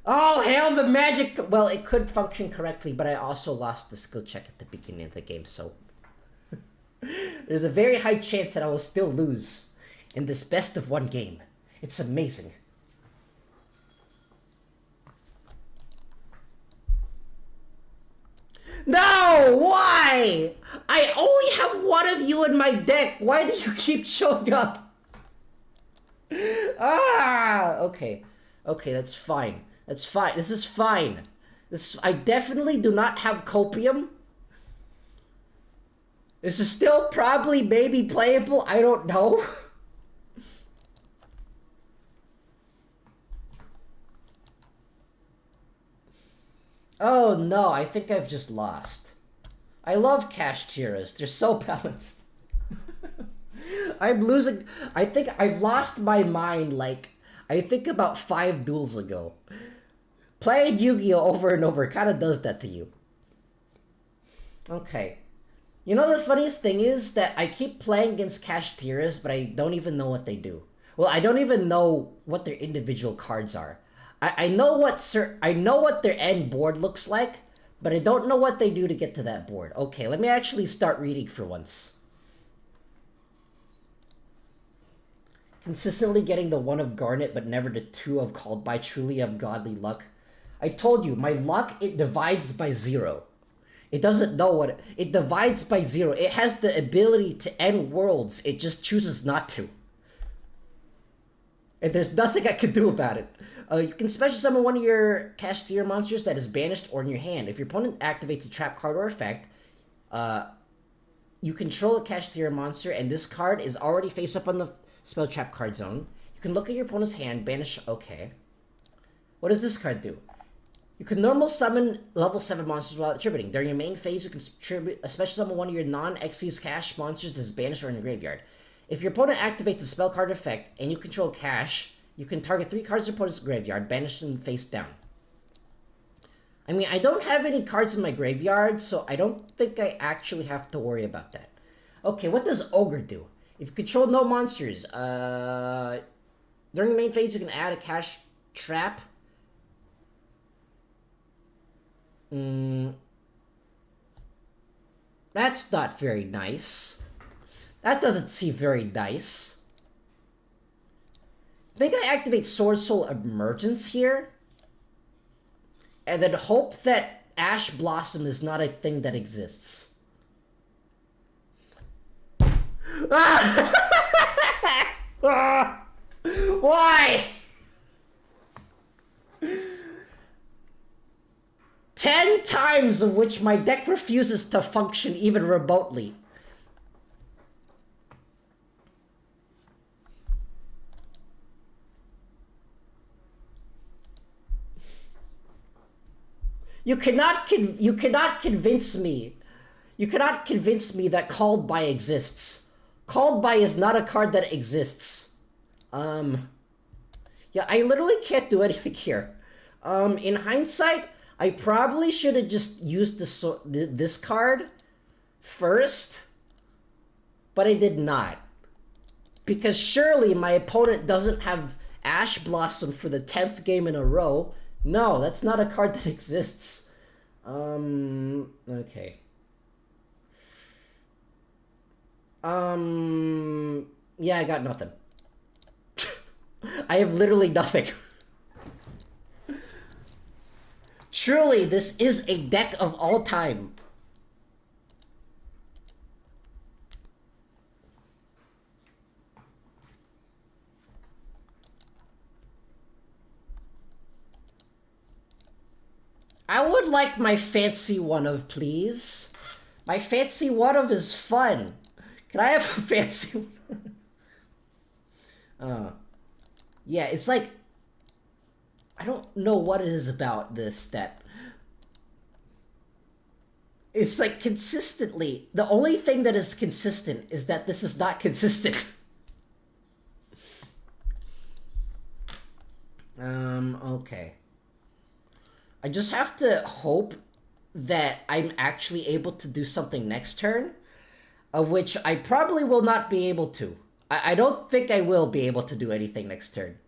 Oh, hail the magic! Well, it could function correctly, but I also lost the skill check at the beginning of the game, so... There's a very high chance that I will still lose in this best of one game. It's amazing. No! Why? I only have one of you in my deck. Why do you keep showing up? Ah! Okay. Okay, that's fine. That's fine. This is fine. I definitely do not have copium. This is still probably maybe playable. I don't know. Oh no, I think I've just lost. I love cash tiras. They're so balanced. I'm losing. I think I've lost my mind like, I think about 5 duels ago. Playing Yu-Gi-Oh over and over kind of does that to you. Okay. You know the funniest thing is that I keep playing against cash tiras, but I don't even know what they do. Well, I don't even know what their individual cards are. I know what their end board looks like, but I don't know what they do to get to that board. Okay, let me actually start reading for once. Consistently getting the 1 of Garnet, but never the 2 of Called By. Truly of godly luck. I told you, my luck, it divides by 0. It doesn't know what it divides by 0. It has the ability to end worlds. It just chooses not to. And there's nothing I can do about it. You can special summon one of your cash tier monsters that is banished or in your hand. If your opponent activates a trap card or effect, you control a cash tier monster, and this card is already face up on the spell trap card zone. You can look at your opponent's hand, banish. Okay. What does this card do? You can normal summon level 7 monsters without attributing. During your main phase, you can special summon one of your non-Xyz cash monsters that is banished or in your graveyard. If your opponent activates a spell card effect and you control cash, you can target 3 cards in your opponent's graveyard, banish them face down. I mean, I don't have any cards in my graveyard, so I don't think I actually have to worry about that. Okay, what does Ogre do? If you control no monsters, during the main phase, you can add a cash trap. That's not very nice. That doesn't seem very nice. I think I activate Sword Soul Emergence here. And then hope that Ash Blossom is not a thing that exists. Why? 10 times of which my deck refuses to function even remotely. You cannot convince me. You cannot convince me that Called By exists. Called By is not a card that exists. Yeah, I literally can't do anything here. In hindsight, I probably should have just used this card first, but I did not. Because surely my opponent doesn't have Ash Blossom for the 10th game in a row. No, that's not a card that exists. Okay. Yeah, I got nothing. I have literally nothing. Truly, this is a deck of all time. I would like my fancy one of, please. My fancy one of is fun. Can I have a fancy one? Yeah, it's like, I don't know what it is about this that it's like consistently, the only thing that is consistent is that this is not consistent. Okay. I just have to hope that I'm actually able to do something next turn, of which I probably will not be able to. I don't think I will be able to do anything next turn.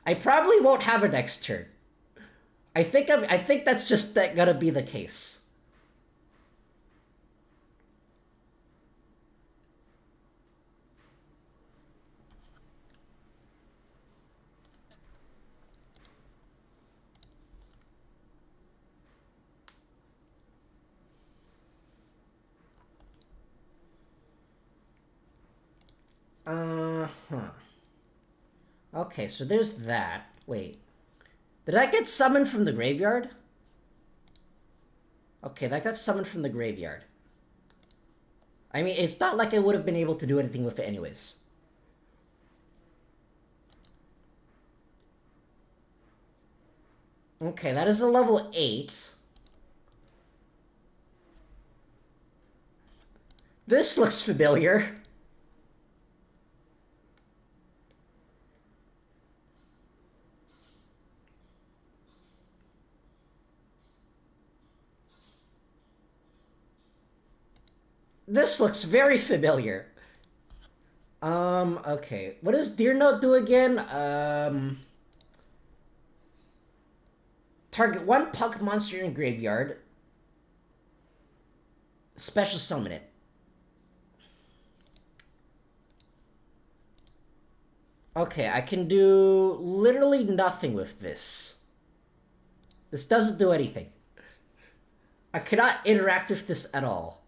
I probably won't have a next turn. I think that's just gonna be the case. Okay, so there's that. Wait. Did I get summoned from the graveyard? Okay, that got summoned from the graveyard. I mean, it's not like I would have been able to do anything with it anyways. Okay, that is a level 8. This looks familiar. This looks very familiar. Okay. What does Deer Note do again? Target one punk monster in graveyard. Special summon it. Okay, I can do literally nothing with this. This doesn't do anything. I cannot interact with this at all.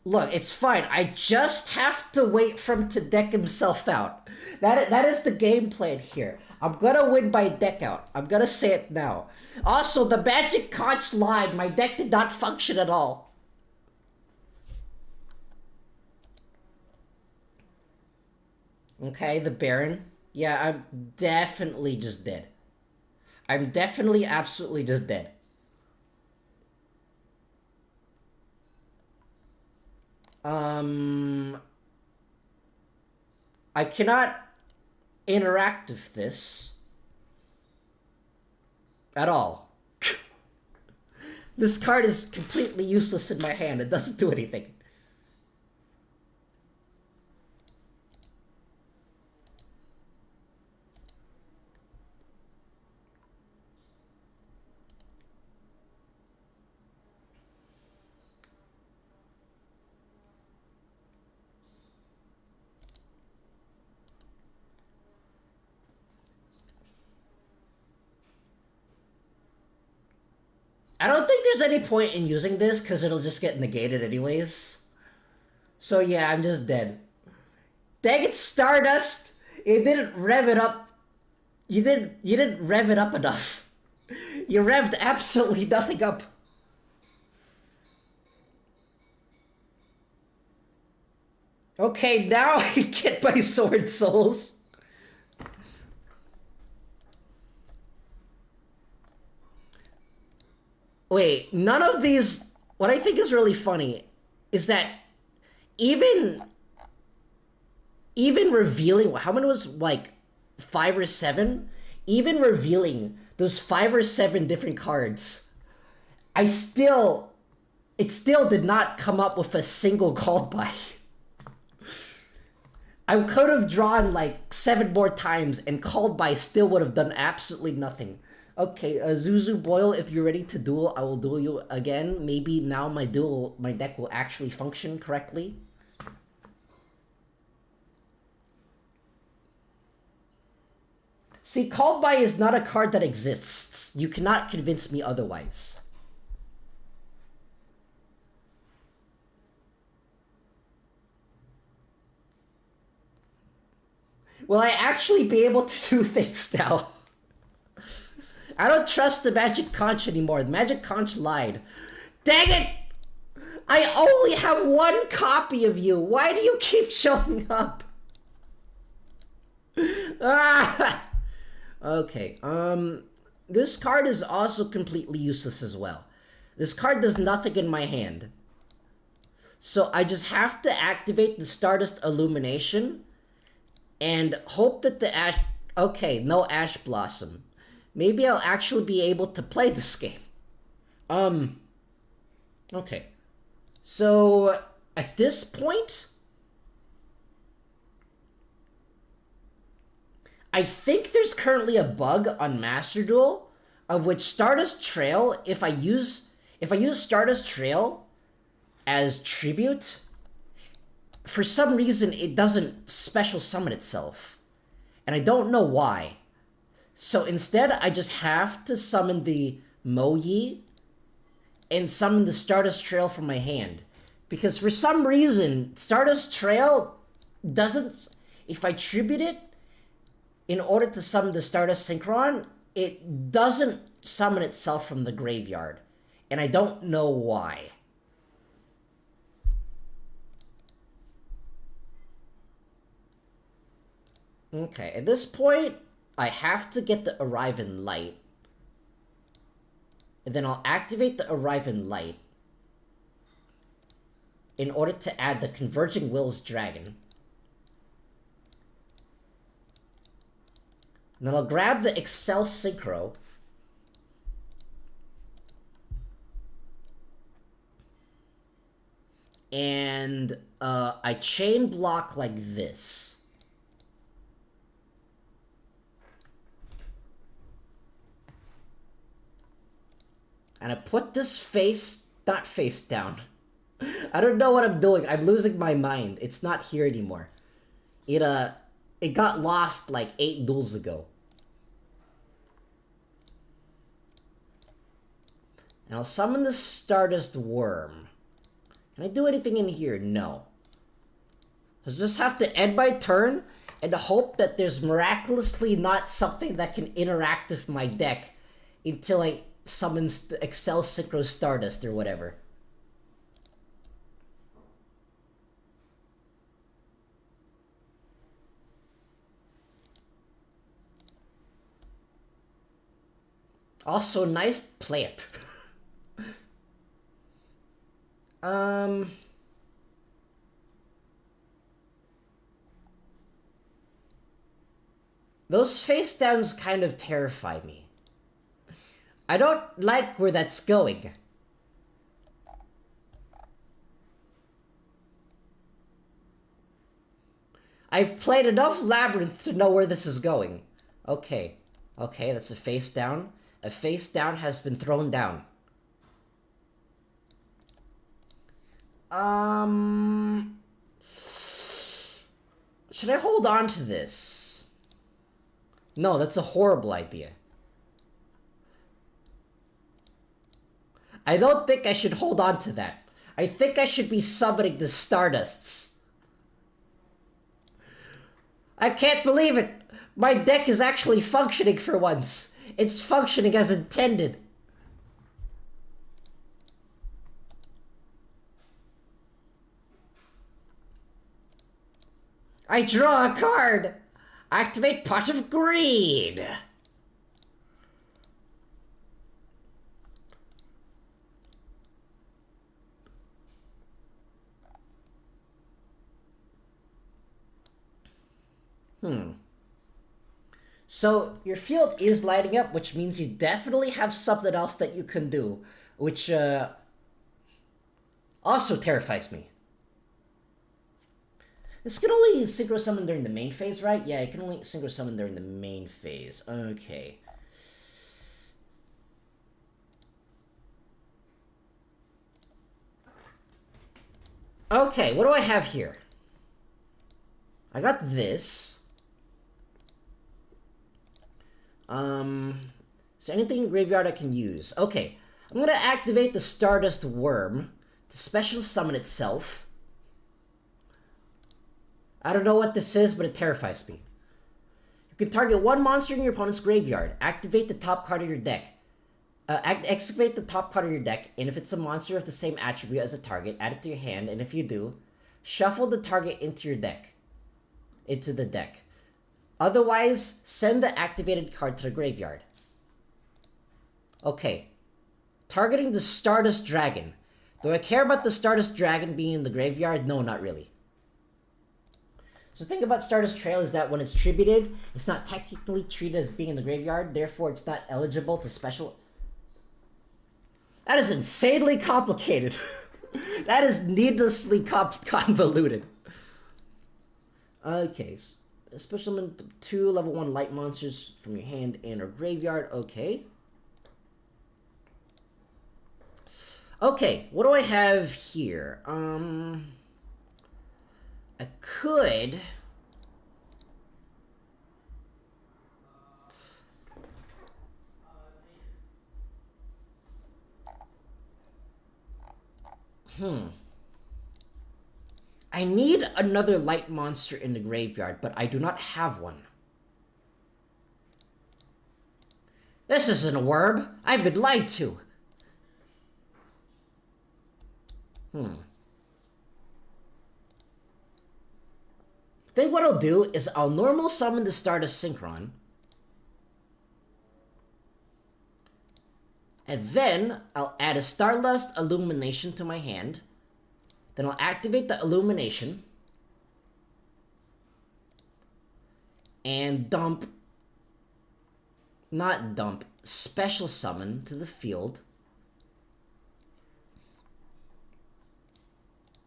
Look, it's fine. I just have to wait for him to deck himself out. That is the game plan here. I'm gonna win by deck out. I'm gonna say it now. Also, the magic conch lied. My deck did not function at all. Okay, the Baron. Yeah, I'm definitely just dead. I'm definitely absolutely just dead. I cannot interact with this at all. This card is completely useless in my hand. It doesn't do anything. I don't think there's any point in using this because it'll just get negated anyways. So yeah, I'm just dead. Dang it, Stardust! You didn't rev it up. You didn't rev it up enough. You revved absolutely nothing up. Okay, now I get my sword souls. Wait, none of these... What I think is really funny is that even revealing... How many was, like, 5 or 7? Even revealing those 5 or 7 different cards, it still did not come up with a single called by. I could have drawn, like, 7 more times and called by still would have done absolutely nothing. Okay, Zuzu Boyle, if you're ready to duel, I will duel you again. Maybe now my deck will actually function correctly. See, called by is not a card that exists. You cannot convince me otherwise. Will I actually be able to do things now? I don't trust the Magic Conch anymore. The Magic Conch lied. Dang it! I only have 1 copy of you. Why do you keep showing up? Ah! Okay, this card is also completely useless as well. This card does nothing in my hand. So I just have to activate the Stardust Illumination and hope that the Ash... Okay, no Ash Blossom. Maybe I'll actually be able to play this game. Okay. So, at this point, I think there's currently a bug on Master Duel of which Stardust Trail, if I use Stardust Trail as tribute, for some reason it doesn't special summon itself. And I don't know why. So instead, I just have to summon the Moyi and summon the Stardust Trail from my hand. Because for some reason, Stardust Trail doesn't... If I tribute it, in order to summon the Stardust Synchron, it doesn't summon itself from the graveyard. And I don't know why. Okay, at this point, I have to get the Arrive in Light. And then I'll activate the Arrive in Light in order to add the Converging Wills Dragon. And then I'll grab the Excel Synchro. And I chain block like this. And I put this not face down. I don't know what I'm doing. I'm losing my mind. It's not here anymore. It got lost like 8 duels ago. And I'll summon the Stardust Worm. Can I do anything in here? No. I just have to end my turn and hope that there's miraculously not something that can interact with my deck until I summon Excel Synchro Stardust or whatever. Also, nice plant. Those face downs kind of terrify me. I don't like where that's going. I've played enough Labyrinth to know where this is going. Okay. Okay, that's a face down. A face down has been thrown down. Should I hold on to this? No, that's a horrible idea. I don't think I should hold on to that. I think I should be summoning the Stardusts. I can't believe it! My deck is actually functioning for once. It's functioning as intended. I draw a card! Activate Pot of Greed! So, your field is lighting up, which means you definitely have something else that you can do, which, also terrifies me. This can only synchro summon during the main phase, right? Yeah, it can only synchro summon during the main phase. Okay. Okay, what do I have here? I got this. Is there anything in graveyard I can use? Okay, I'm gonna activate the Stardust Worm to special summon itself. I don't know what this is, but it terrifies me. You can target one monster in your opponent's graveyard. Activate the top card of your deck. Excavate the top card of your deck, and if it's a monster of the same attribute as the target, add it to your hand, and if you do, shuffle the target into your deck. Into the deck. Otherwise, send the activated card to the graveyard. Okay. Targeting the Stardust Dragon. Do I care about the Stardust Dragon being in the graveyard? No, not really. So the thing about Stardust Trail is that when it's tributed, it's not technically treated as being in the graveyard, therefore it's not eligible to special... That is insanely complicated. That is needlessly convoluted. Okay, special summon 2 level 1 light monsters from your hand and or graveyard. Okay. Okay, what do I have here? I could... I need another light monster in the graveyard, but I do not have one. This isn't a worm. I've been lied to. I think what I'll do is I'll normal summon the Stardust Synchron. And then I'll add a Stardust Illumination to my hand. Then I'll activate the Illumination. And dump... Not dump. Special summon to the field.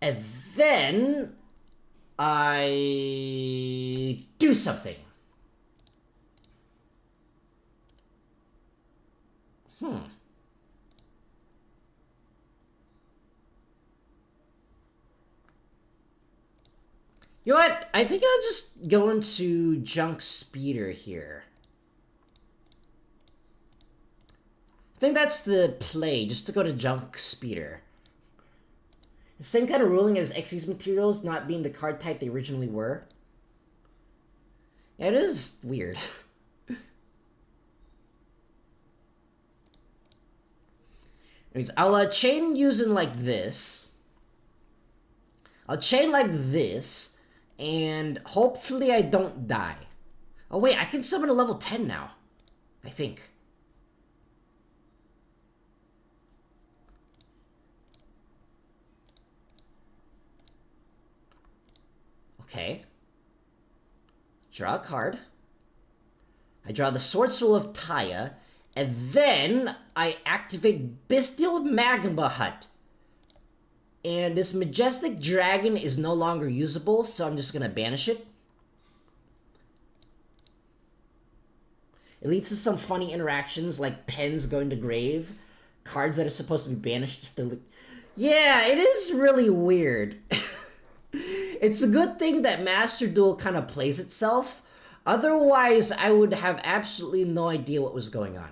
And then... I... do something. You know what? I think I'll just go into Junk Speeder here. I think that's the play, just to go to Junk Speeder. The same kind of ruling as Xyz materials not being the card type they originally were. Yeah, it is weird. Anyways, I'll chain using like this. I'll chain like this, and hopefully I don't die. Oh wait, I can summon a level 10 now, I think. Okay. Draw a card. I draw the Sword Soul of Taya, and then I activate Bestial Magma Hut. And this Majestic Dragon is no longer usable, so I'm just gonna banish it. It leads to some funny interactions, like pens going to grave, cards that are supposed to be banished if they're... Yeah, it is really weird. It's a good thing that Master Duel kind of plays itself. Otherwise, I would have absolutely no idea what was going on.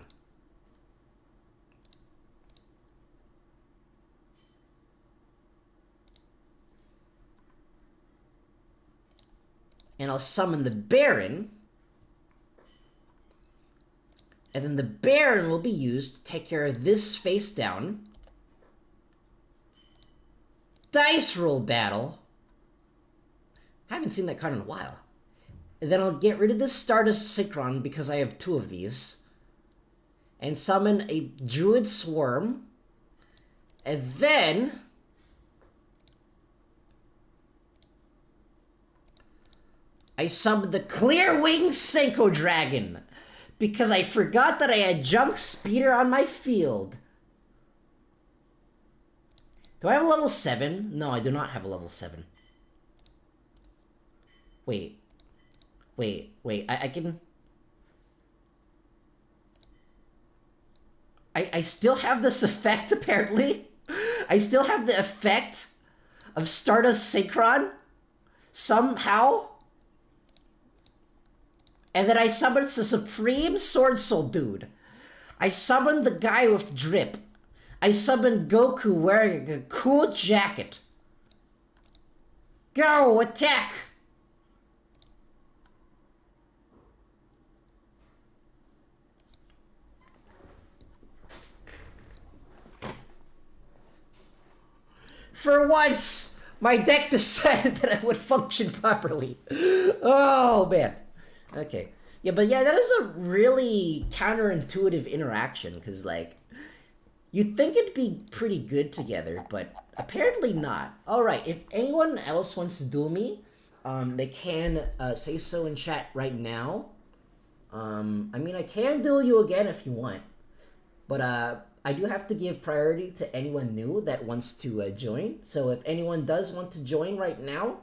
And I'll summon the Baron. And then the Baron will be used to take care of this face down. Dice roll battle. I haven't seen that card in a while. And then I'll get rid of this Stardust Synchron because I have 2 of these. And summon a Druid Swarm. And then... I summoned the Clearwing Senko Dragon because I forgot that I had Junk Speeder on my field. Do I have a level 7? No, I do not have a level 7. Wait, I can... I still have this effect, apparently. I still have the effect of Stardust Synchron, somehow. And then I summoned the Supreme Sword Soul dude. I summoned the guy with drip. I summoned Goku wearing a cool jacket. Go, attack! For once, my deck decided that it would function properly. Oh, man. Okay. Yeah, but yeah, that is a really counterintuitive interaction, because, like, you'd think it'd be pretty good together, but apparently not. Alright, if anyone else wants to duel me, they can say so in chat right now. I mean, I can duel you again if you want, but I do have to give priority to anyone new that wants to join. So if anyone does want to join right now,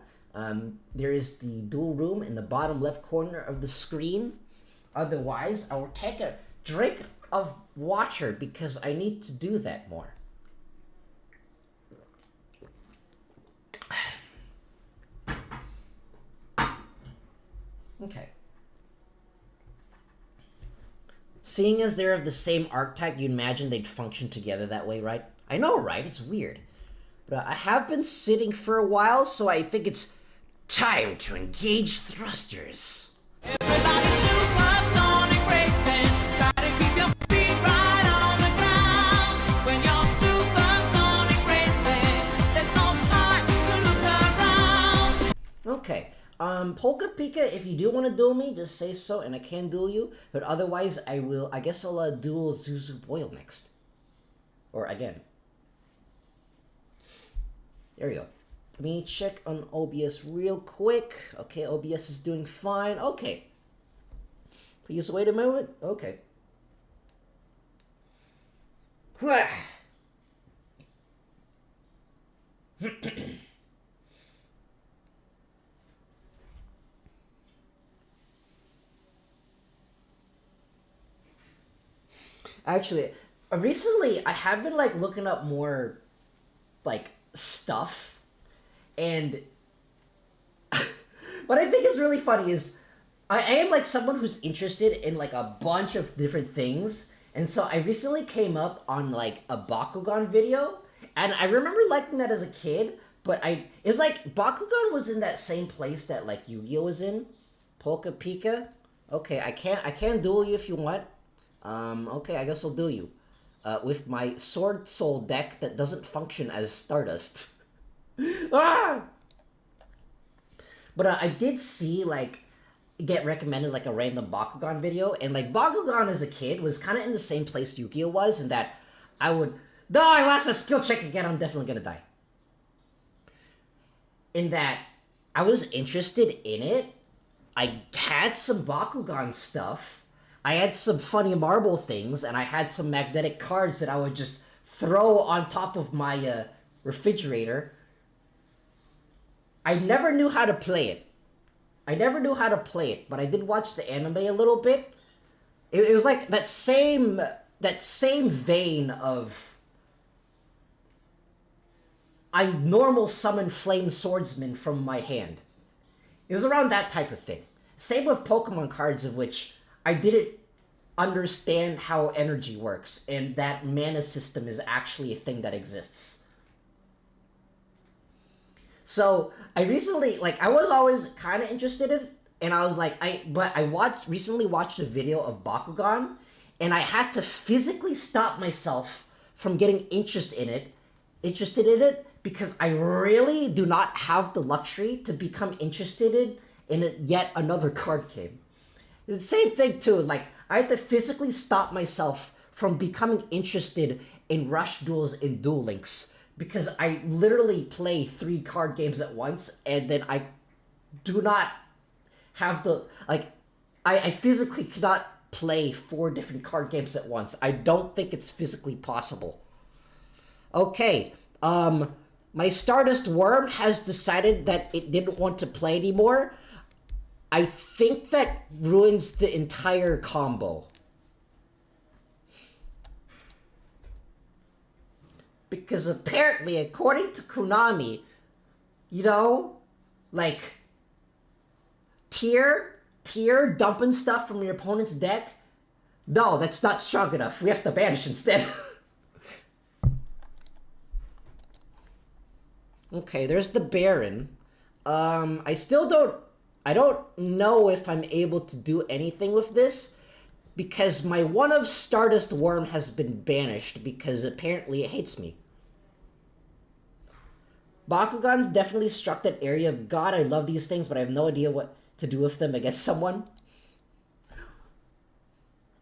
there is the duel room in the bottom left corner of the screen. Otherwise, I will take a drink of water because I need to do that more. Okay. Seeing as they're of the same archetype, you'd imagine they'd function together that way, right? I know, right? It's weird. But I have been sitting for a while, so I think it's time to engage thrusters. Everybody supersonic racing. Try to keep your feet right on the ground. When you're supersonic racing, there's no time to look around. Okay. Polka Pika, if you do want to duel me, just say so and I can duel you. But otherwise, I guess I'll duel Zuzu Boyle next. Or again. There we go. Let me check on OBS real quick. Okay, OBS is doing fine. Okay. Please wait a moment. Okay. Actually, recently I have been like looking up more like stuff, and what I think is really funny is I am like someone who's interested in like a bunch of different things, and so I recently came up on like a Bakugan video, And I remember liking that as a kid, but it was like Bakugan was in that same place that like Yu-Gi-Oh was in. Polka Pika. Okay, I can duel you if you want. Okay, I guess I'll duel you. With my Sword Soul deck that doesn't function as Stardust. Ah! But I did see like get recommended like a random Bakugan video, and like Bakugan as a kid was kind of in the same place Yugioh was, in that I would, no, I lost a skill check again, I'm definitely gonna die. In that I was interested in it, I had some Bakugan stuff, I had some funny marble things, and I had some magnetic cards that I would just throw on top of my refrigerator. I never knew how to play it. But I did watch the anime a little bit. It was like that same vein of I normal summon flame swordsman from my hand. It was around that type of thing. Same with Pokemon cards, of which I didn't understand how energy works, and that mana system is actually a thing that exists. So I recently, like, I was always kind of interested in it, and I was like, recently watched a video of Bakugan, and I had to physically stop myself from getting interested in it, because I really do not have the luxury to become interested in yet another card game. It's the same thing too, like, I had to physically stop myself from becoming interested in Rush Duels and Duel Links, because I literally play 3 card games at once, and then I do not have the, like, I physically cannot play 4 different card games at once. I don't think it's physically possible. Okay, my Stardust Worm has decided that it didn't want to play anymore. I think that ruins the entire combo. Because apparently, according to Konami, you know, like, tier dumping stuff from your opponent's deck? No, that's not strong enough. We have to banish instead. Okay, there's the Baron. I don't know if I'm able to do anything with this, because my one of Stardust Worm has been banished because apparently it hates me. Bakugan definitely struck that area of, God, I love these things, but I have no idea what to do with them against someone.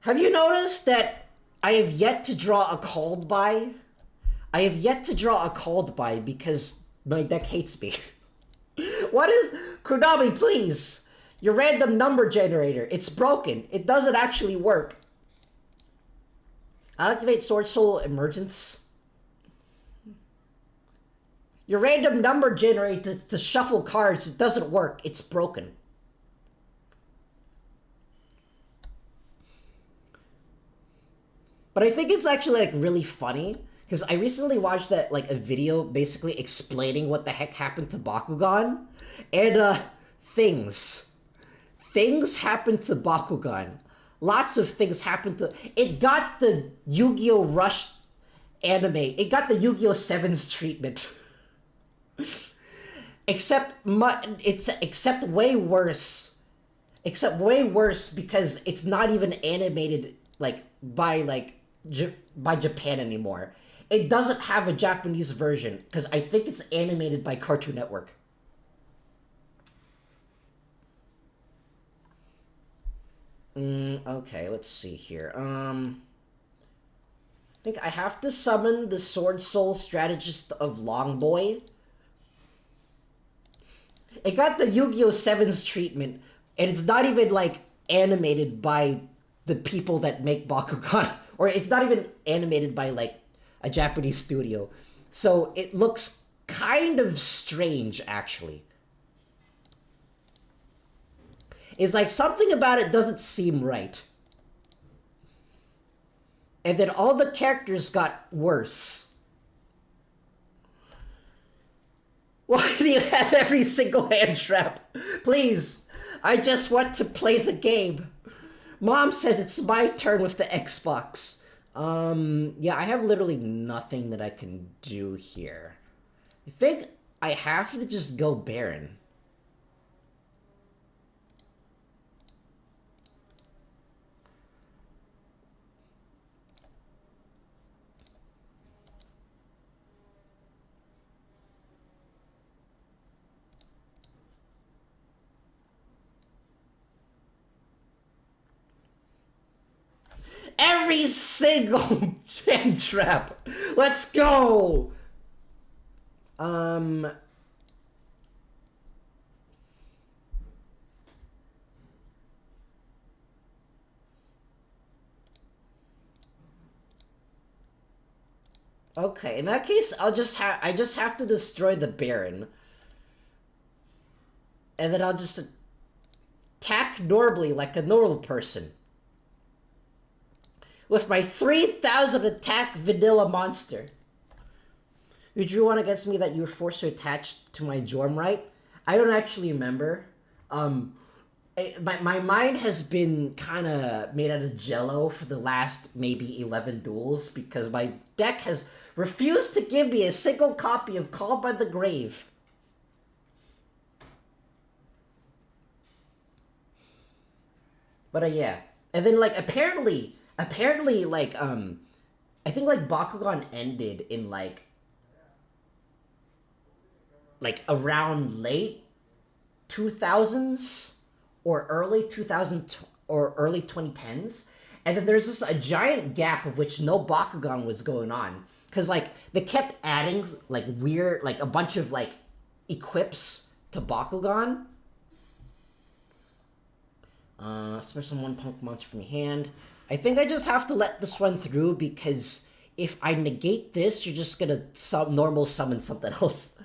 Have you noticed that I have yet to draw a called by? I have yet to draw a called by because my deck hates me. What is... Konami, please! Your random number generator. It's broken. It doesn't actually work. I'll activate Sword Soul Emergence. Your random number generator to shuffle cards, it doesn't work. It's broken. But I think it's actually, like, really funny, because I recently watched that, like, a video basically explaining what the heck happened to Bakugan, and, things happened to Bakugan. Lots of things happened to... It got the Yu-Gi-Oh! Rush anime. It got the Yu-Gi-Oh! 7's treatment. Except way worse. Except way worse because it's not even animated, like, by Japan anymore. It doesn't have a Japanese version, because I think it's animated by Cartoon Network. Okay, let's see here. I think I have to summon the Sword Soul Strategist of Longboy. It got the Yu-Gi-Oh! 7's treatment, and it's not even, like, animated by the people that make Bakugan. Or it's not even animated by, like, a Japanese studio. So it looks kind of strange, actually. It's like something about it doesn't seem right. And then all the characters got worse. Why do you have every single hand trap? Please, I just want to play the game. Mom says it's my turn with the Xbox. Yeah, I have literally nothing that I can do here. I think I have to just go Baron. Every single gem trap! Let's go! Okay, in that case, I just have to destroy the Baron. And then I'll just attack normally like a normal person. With my 3,000 attack vanilla monster. You drew one against me that you were forced to attach to my Jorm, right? I don't actually remember. My mind has been kind of made out of jello for the last maybe 11 duels because my deck has refused to give me a single copy of Call by the Grave. But yeah. And then like apparently like I think like Bakugan ended in like around late 2000s or early 2000 or early 2010s, and then there's just a giant gap of which no Bakugan was going on because like they kept adding like weird like a bunch of like equips to Bakugan. Special one punk monster from your hand. I think I just have to let this one through because if I negate this, you're just gonna normal summon something else.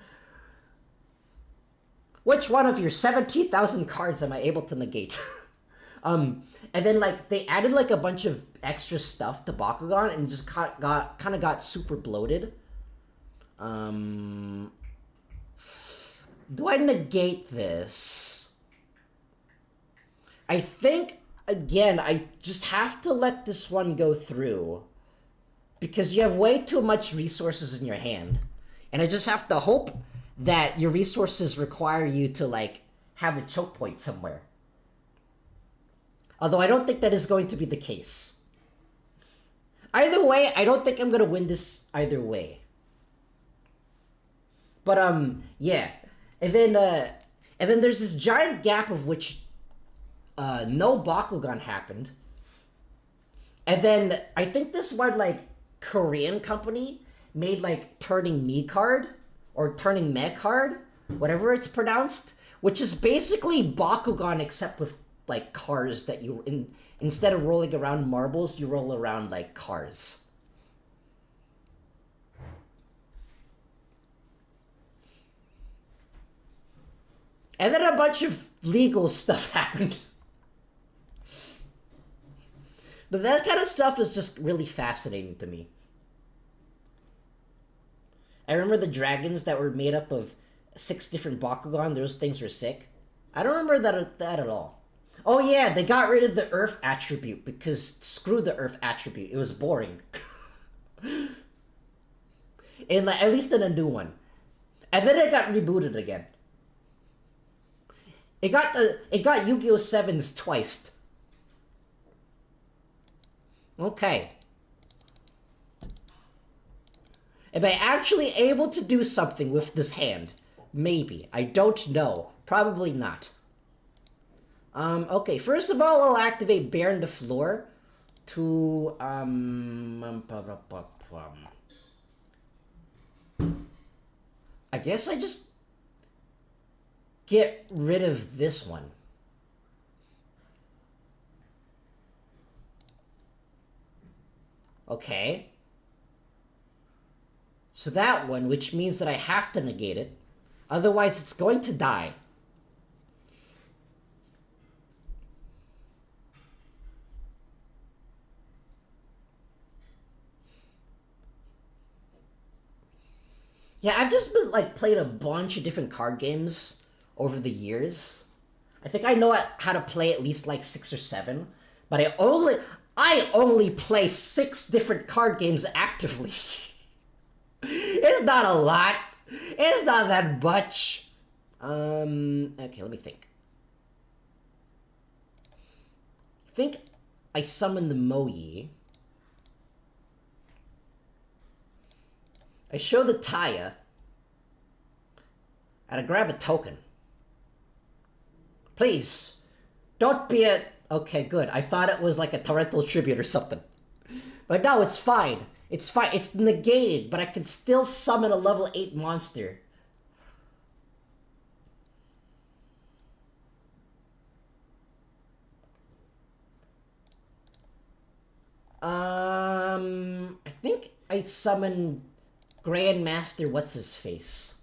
Which one of your 17,000 cards am I able to negate? And then like they added like a bunch of extra stuff to Bakugan and just kind of got super bloated. Do I negate this? I think again I just have to let this one go through because you have way too much resources in your hand, and I just have to hope that your resources require you to like have a choke point somewhere. Although I don't think that is going to be the case. Either way, I don't think I'm gonna win this either way. But yeah. And then there's this giant gap of which no Bakugan happened. And then I think this one like Korean company made like Turning Me card or Turning Me card, whatever it's pronounced, which is basically Bakugan except with like cars that you instead of rolling around marbles, you roll around like cars. And then a bunch of legal stuff happened. But that kind of stuff is just really fascinating to me. I remember the dragons that were made up of 6 different Bakugan. Those things were sick. I don't remember that at all. Oh yeah, they got rid of the Earth attribute because screw the Earth attribute. It was boring. And like, at least in a new one. And then it got rebooted again. It got Yu-Gi-Oh! 7s twice. Okay. Am I actually able to do something with this hand? Maybe. I don't know. Probably not. Okay, first of all, I'll activate Baron de Fleur to, I guess I just get rid of this one. Okay. So that one, which means that I have to negate it. Otherwise, it's going to die. Yeah, I've just been, like, played a bunch of different card games over the years. I think I know how to play at least, like, 6 or 7. But I only play 6 different card games actively. It's not a lot. It's not that much. Okay, let me think. I think I summon the Moyi. I show the Taya. And I grab a token. Please, don't be a... Okay, good. I thought it was like a torrential tribute or something. But no, it's fine. It's fine. It's negated, but I can still summon a level 8 monster. I think I summon Grandmaster What's-His-Face.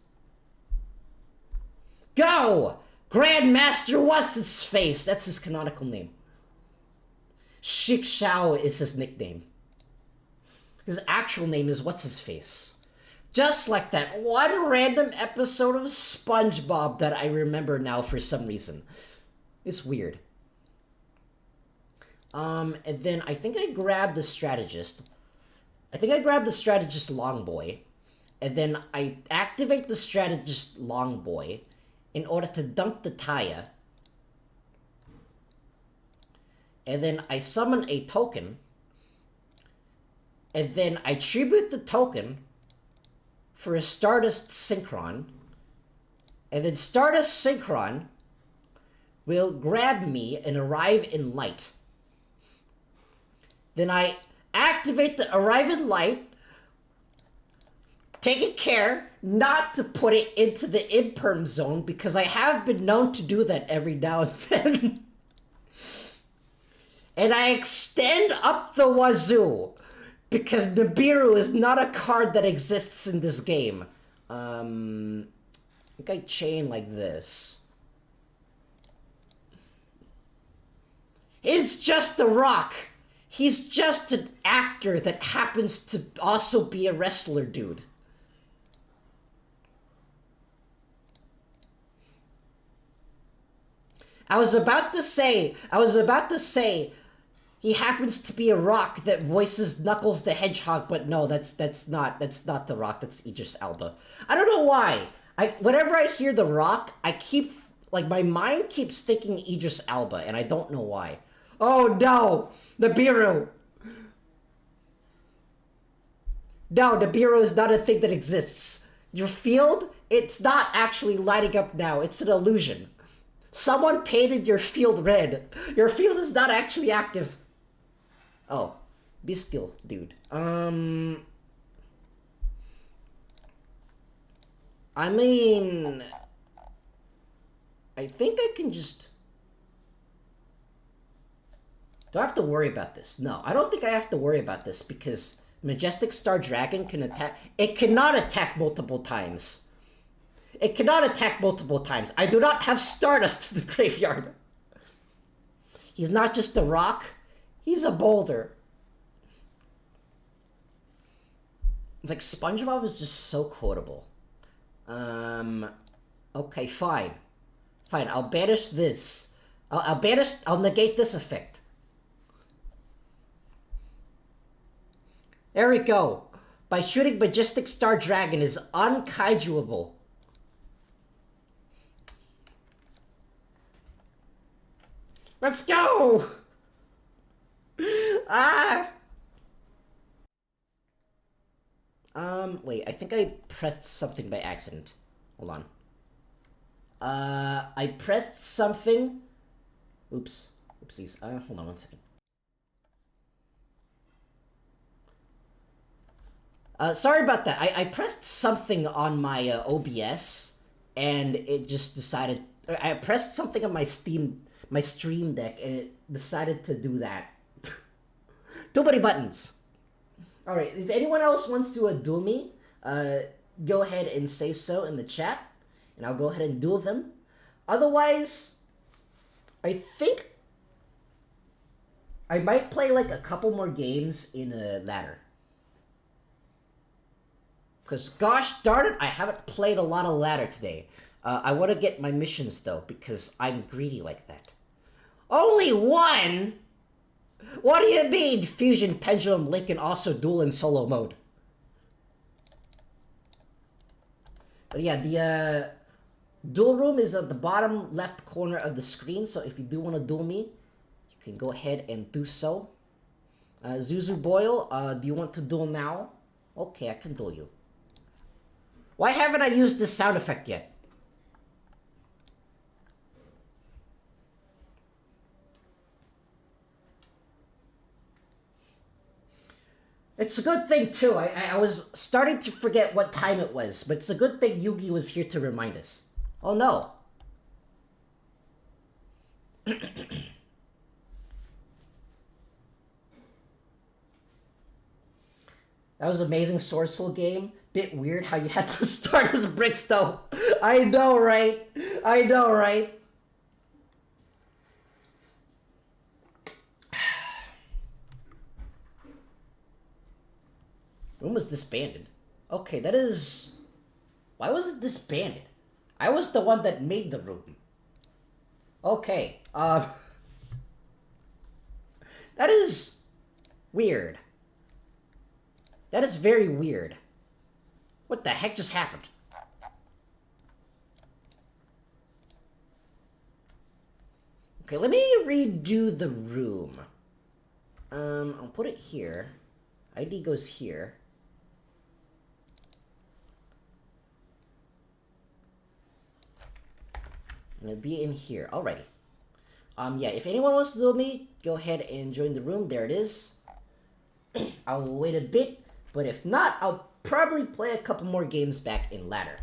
Go! Grandmaster What's-His-Face! That's his canonical name. Shikshao is his nickname. His actual name is What's-His-Face. Just like that one random episode of SpongeBob that I remember now for some reason. It's weird. And then I think I grabbed the Strategist. I think I grabbed the Strategist Longboy. And then I activate the Strategist Longboy in order to dump the Taya. And then I summon a token. And then I tribute the token for a Stardust Synchron. And then Stardust Synchron will grab me and arrive in light. Then I activate the Arrive in Light, taking care not to put it into the imperm zone because I have been known to do that every now and then. And I extend up the wazoo because Nibiru is not a card that exists in this game. I think I chain like this. It's just a rock. He's just an actor that happens to also be a wrestler, dude. I was about to say, he happens to be a rock that voices Knuckles the Hedgehog, but no, that's not the Rock, that's Idris Elba. I don't know why. Whenever I hear the Rock, my mind keeps thinking Idris Elba, and I don't know why. Oh no! Nibiru! No, Nibiru is not a thing that exists. Your field, it's not actually lighting up now. It's an illusion. Someone painted your field red. Your field is not actually active. Oh. Be still, dude. I mean... I think I can just... Do I have to worry about this? No, I don't think I have to worry about this because Majestic Star Dragon can attack... It cannot attack multiple times. It cannot attack multiple times. I do not have Stardust in the graveyard. He's not just a rock. He's a boulder. It's like SpongeBob is just so quotable. Okay, fine. Fine, I'll banish this. I'll negate this effect. There we go. By shooting Majestic Star Dragon is unkaijuable. Let's go! Ah! Wait, I think I pressed something by accident. Hold on. I pressed something. Oops. Oopsies. Hold on one second. Sorry about that. I pressed something on my OBS, and it just decided... I pressed something on my Stream Deck, and it decided to do that. Too many buttons. Alright, if anyone else wants to duel me, go ahead and say so in the chat, and I'll go ahead and duel them. Otherwise, I think I might play like a couple more games in a ladder. Because gosh darn it, I haven't played a lot of ladder today. I want to get my missions though, because I'm greedy like that. Only one? What do you mean? Fusion, Pendulum, Link, and also Duel in solo mode. But yeah, the duel room is at the bottom left corner of the screen, so if you do want to duel me, you can go ahead and do so. Zuzu Boyle, do you want to duel now? Okay, I can duel you. Why haven't I used this sound effect yet? It's a good thing, too. I was starting to forget what time it was, but it's a good thing Yugi was here to remind us. Oh, no. That was an amazing Sword Soul game. Bit weird how you had to start as bricks, though. I know, right? I know, right? Room was disbanded. Okay, that is... Why was it disbanded? I was the one that made the room. Okay, that is... weird. That is very weird. What the heck just happened? Okay, let me redo the room. I'll put it here. ID goes here. And it'll be in here. Alrighty. Yeah, if anyone wants to do me, go ahead and join the room. There it is. I'll wait a bit, but if not, I'll probably play a couple more games back in ladder.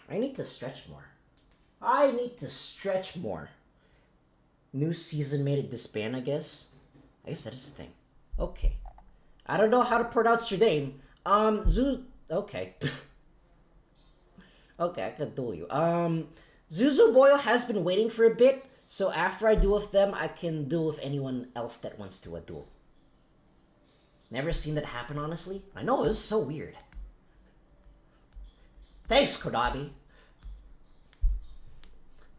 I need to stretch more. I need to stretch more. New season made it disband, I guess. I guess that is the thing. Okay. I don't know how to pronounce your name. Okay. Okay, I can duel you. Zuzu Boyle has been waiting for a bit, so after I duel with them, I can duel with anyone else that wants to a duel. Never seen that happen, honestly. I know, it was so weird. Thanks, Konami.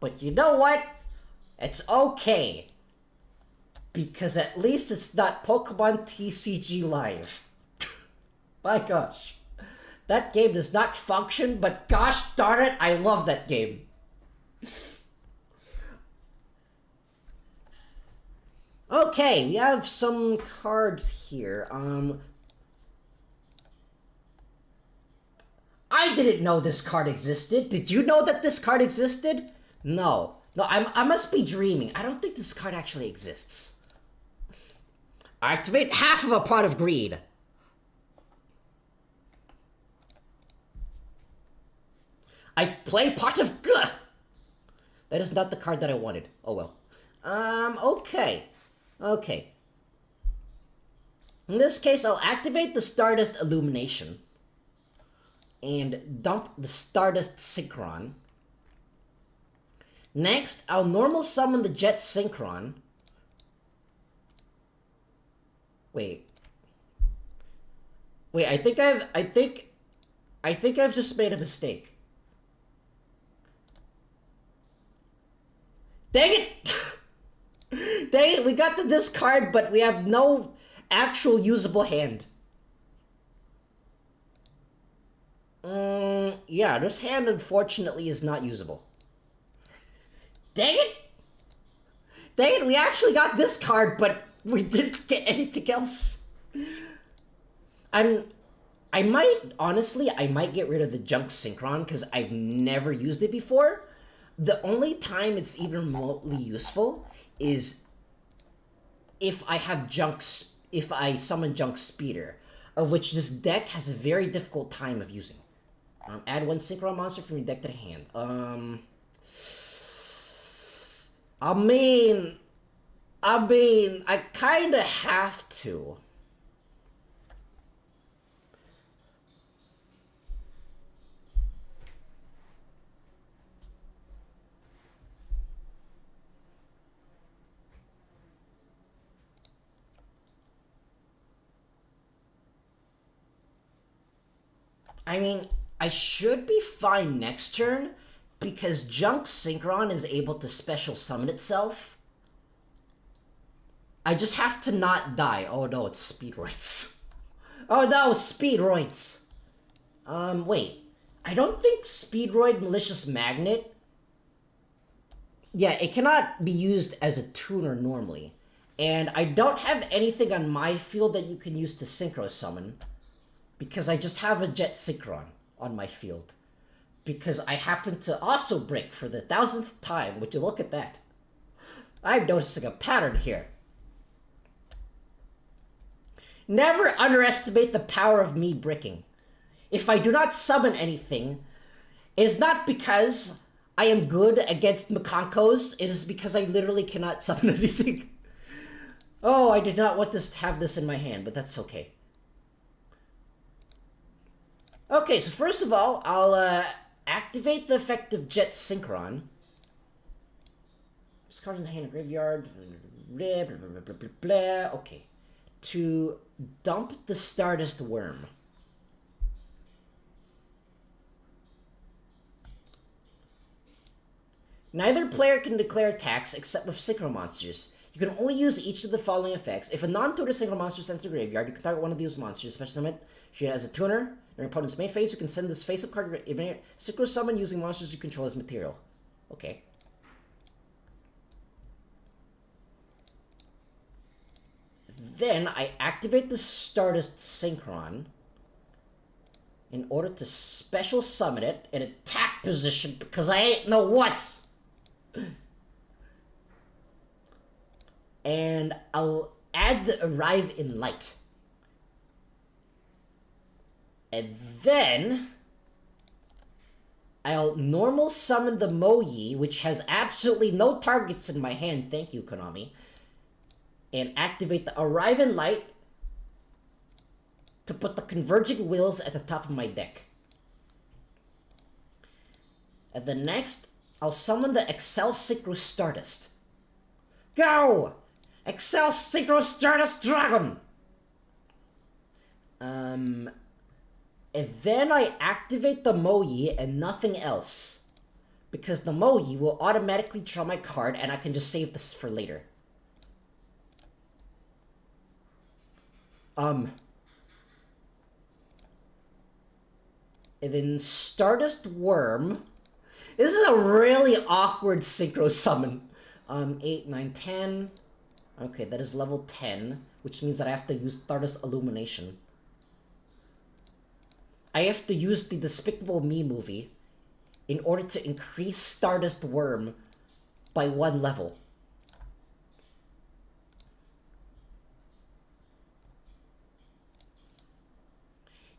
But you know what? It's okay. Because at least it's not Pokemon TCG Live. My gosh. That game does not function, but gosh darn it, I love that game. Okay, we have some cards here. I didn't know this card existed. Did you know that this card existed? No. No, I must be dreaming. I don't think this card actually exists. Activate half of a pot of greed. I play Pot of Guh! That is not the card that I wanted. Oh well. Okay. Okay. In this case, I'll activate the Stardust Illumination. And dump the Stardust Synchron. Next, I'll normal summon the Jet Synchron. Wait. Wait, I think I've just made a mistake. Dang it! Dang it, we got to this card, but we have no actual usable hand. Yeah, this hand unfortunately is not usable. Dang it! Dang it, we actually got this card, but we didn't get anything else. I might get rid of the Junk Synchron, because I've never used it before. The only time it's even remotely useful is if I summon Junk Speeder, of which this deck has a very difficult time of using. Add one Synchron monster from your deck to the hand. I kinda have to. I mean, I should be fine next turn because Junk Synchron is able to special summon itself. I just have to not die. Oh no, it's Speedroids. Oh no, Speedroids! Wait. I don't think Speedroid Malicious Magnet... Yeah, it cannot be used as a tuner normally. And I don't have anything on my field that you can use to Synchro Summon. Because I just have a Jet Synchron on my field. Because I happen to also break for the 1000th time. Would you look at that? I'm noticing a pattern here. Never underestimate the power of me bricking. If I do not summon anything, it is not because I am good against Makankos, it is because I literally cannot summon anything. Oh, I did not want to have this in my hand, but that's okay. Okay, so first of all, I'll activate the effect of Jet Synchron. Just cards in the hand and graveyard. Blah, blah, blah, blah, blah, blah. Okay. To dump the Stardust Worm. Neither player can declare attacks except with synchro monsters. You can only use each of the following effects. If a non-tutor synchro monster is sent to the graveyard, you can target one of these monsters, special summon it as a tuner. Your opponent's main phase, you can send this face-up card synchro summon using monsters you control as material. Okay. Then I activate the Stardust Synchron in order to special summon it in attack position because I ain't no wuss. And I'll add the Arrive in Light. And then I'll normal summon the Moyi, which has absolutely no targets in my hand. Thank you, Konami. And activate the Arrive in Light to put the Converging Wills at the top of my deck. And then next, I'll summon the Excel Synchro Stardust. Go! Excel Synchro Stardust Dragon! And then I activate the Moyi and nothing else. Because the Moyi will automatically draw my card and I can just save this for later. And then Stardust Worm. This is a really awkward synchro summon. 8, 9, 10. Okay, that is level 10, which means that I have to use Stardust Illumination. I have to use the Despicable Me movie in order to increase Stardust Worm by 1 level.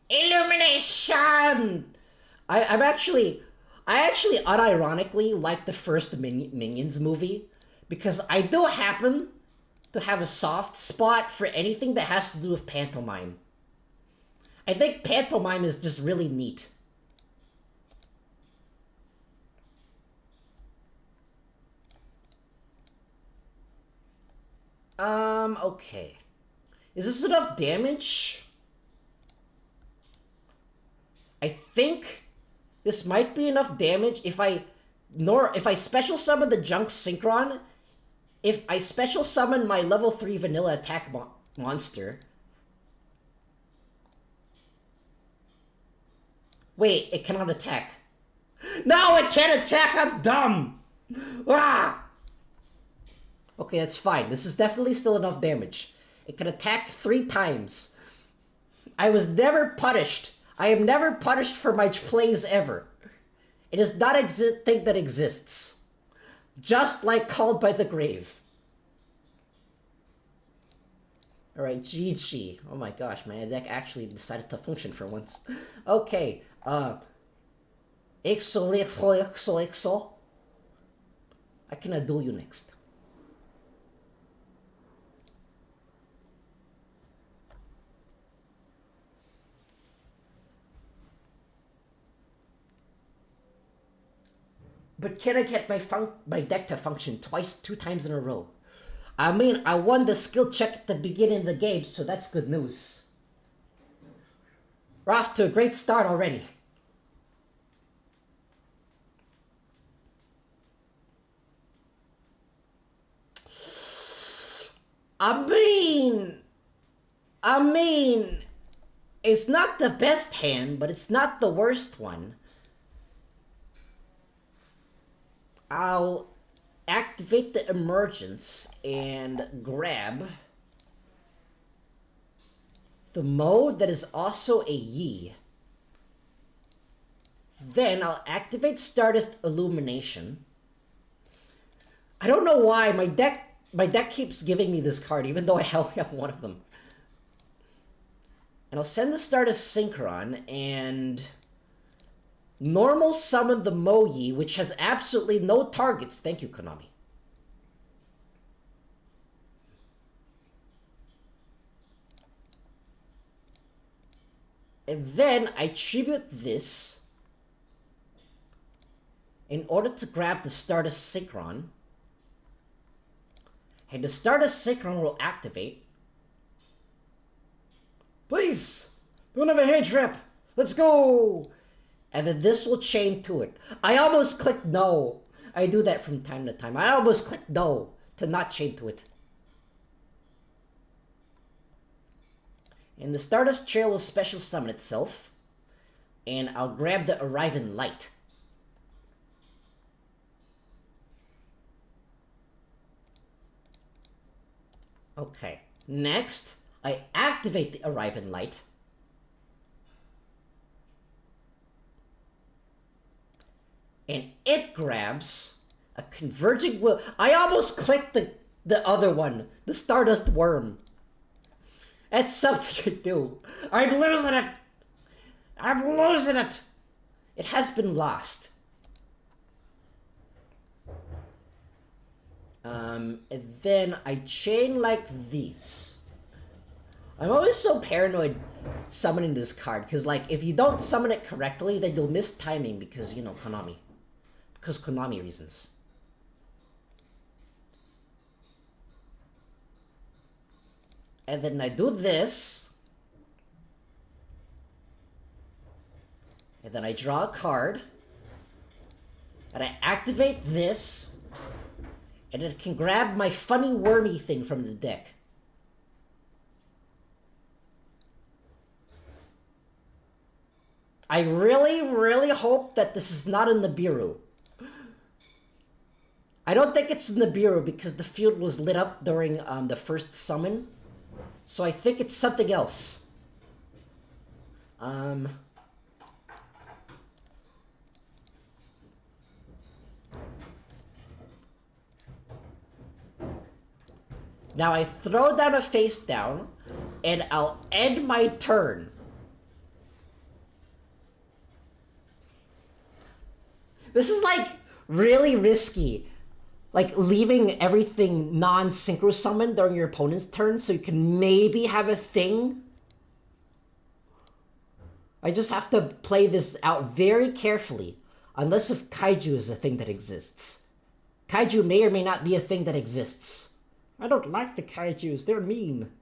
Illumination! I actually unironically like the first Minions movie because I do happen to have a soft spot for anything that has to do with pantomime. I think pantomime is just really neat. Okay. Is this enough damage? I think this might be enough damage if I special summon the Junk Synchron, if I special summon my level 3 vanilla attack monster. Wait, it cannot attack. No, it can't attack! I'm dumb! Ah! Okay, that's fine. This is definitely still enough damage. It can attack 3 times. I was never punished. I am never punished for my plays ever. It is not a thing that exists. Just like Called by the Grave. Alright, GG. Oh my gosh, my deck actually decided to function for once. Okay, Ixo. I can duel you next. But can I get my deck to function 2 times in a row? I mean, I won the skill check at the beginning of the game, so that's good news. We're off to a great start already. I mean, it's not the best hand, but it's not the worst one. I'll activate the emergence and grab the mode that is also a Yi. Then I'll activate Stardust Illumination. I don't know why my deck keeps giving me this card, even though I only have one of them. And I'll send the Stardust Synchron and normal summon the Moyi, which has absolutely no targets. Thank you, Konami. And then I tribute this in order to grab the Stardust Synchron. And the Stardust Synchron will activate. Please, don't have a hand trap. Let's go. And then this will chain to it. I almost clicked no. I do that from time to time. I almost clicked no to not chain to it. And the Stardust Trail will special summon itself. And I'll grab the Arriving Light. Okay. Next, I activate the Arriving Light. And it grabs a Converging Will. I almost clicked the other one, the Stardust Worm. That's something to do. I'm losing it. I'm losing it. It has been lost. And then I chain like these. I'm always so paranoid summoning this card, because like if you don't summon it correctly, then you'll miss timing because, you know, Konami. Because Konami reasons. And then I do this. And then I draw a card. And I activate this. And it can grab my funny wormy thing from the deck. I really, really hope that this is not in the Nibiru. I don't think it's in the Nibiru because the field was lit up during the first summon. So I think it's something else. Now I throw down a face down, and I'll end my turn. This is like really risky. Like leaving everything non-synchro summon during your opponent's turn so you can maybe have a thing. I just have to play this out very carefully. Unless if Kaiju is a thing that exists. Kaiju may or may not be a thing that exists. I don't like the Kaijus, they're mean.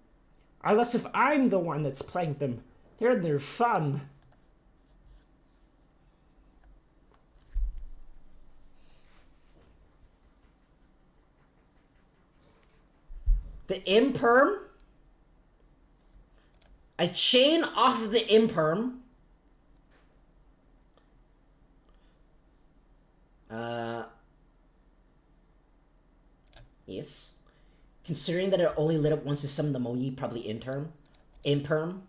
Unless if I'm the one that's playing them. They're fun. The Imperm. I chain off of the Imperm. Yes. Considering that it only lit up once you summon the Moyi, probably Imperm.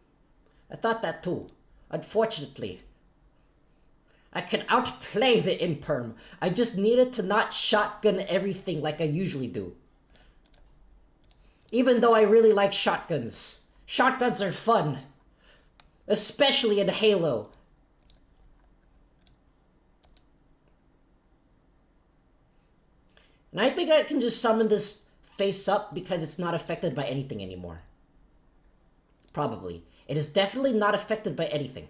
I thought that too. Unfortunately. I can outplay the Imperm. I just needed to not shotgun everything like I usually do. Even though I really like shotguns. Shotguns are fun. Especially in Halo. And I think I can just summon this face up because it's not affected by anything anymore. Probably. It is definitely not affected by anything.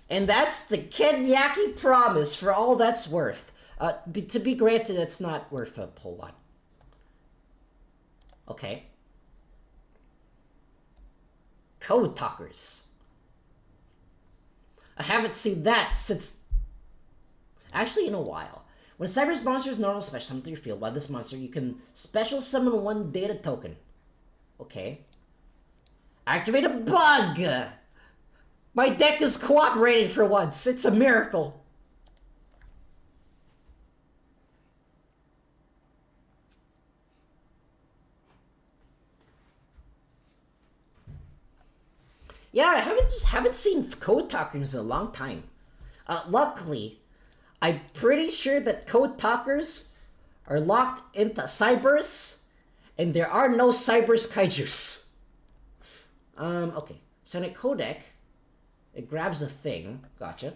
And that's the Kenyaki promise for all that's worth. To be granted, it's not worth a whole lot. Okay. Code Talkers. I haven't seen that since... Actually, in a while. When a Cyber's monster is normal special summon to your field, by this monster, you can special summon 1 data token. Okay. Activate a bug! My deck is cooperating for once. It's a miracle. Yeah, I haven't seen Code Talkers in a long time. Luckily, I'm pretty sure that Code Talkers are locked into Cybers, and there are no Cybers Kaijus. Okay. Sonic Codec. It grabs a thing. Gotcha.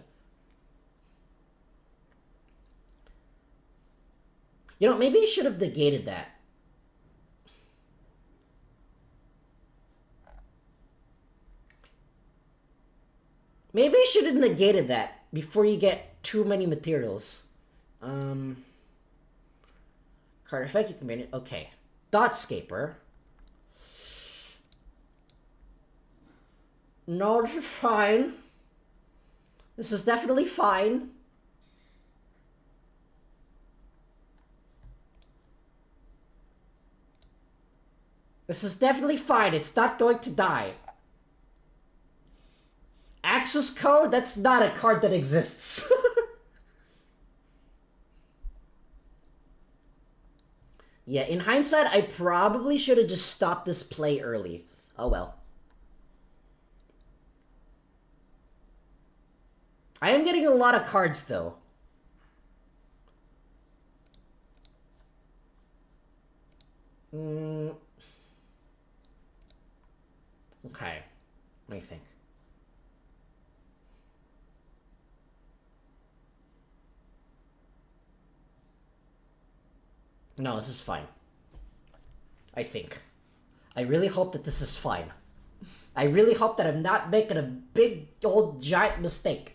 You know, maybe I should have negated that. Maybe I should have negated that before you get too many materials. Card effect, you can manage. Okay. Dotscaper. No, this is fine. This is definitely fine. This is definitely fine. It's not going to die. Access code? That's not a card that exists. Yeah, in hindsight, I probably should have just stopped this play early. Oh well. I am getting a lot of cards, though. Okay. What do you think? No, this is fine. I think. I really hope that this is fine. I really hope that I'm not making a big old giant mistake.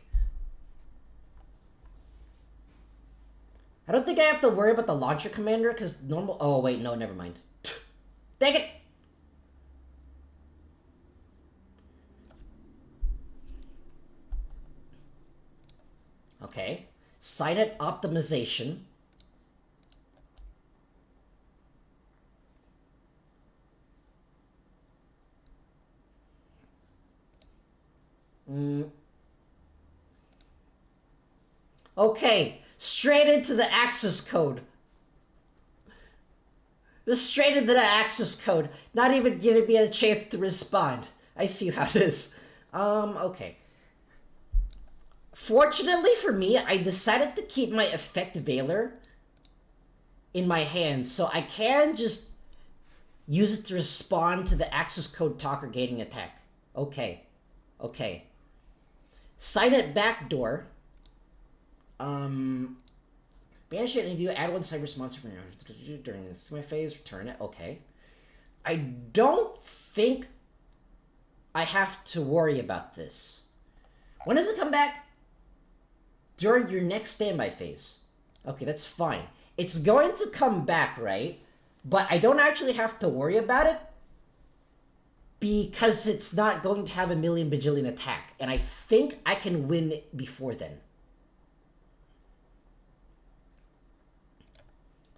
I don't think I have to worry about the launcher commander because normal... Oh, wait, no, never mind. Dang it! Okay. Silent optimization. Okay. Straight into the access code. Just straight into the access code. Not even giving me a chance to respond. I see how it is. Okay. Fortunately for me, I decided to keep my effect Veiler in my hand, so I can just use it to respond to the access code talker gaining attack. Okay. Okay. Silent backdoor. Banish it and you add 1 Cyber monster from your during this my phase, return it. Okay. I don't think I have to worry about this. When does it come back? During your next standby phase. Okay, that's fine. It's going to come back, right? But I don't actually have to worry about it because it's not going to have a million bajillion attack. And I think I can win before then.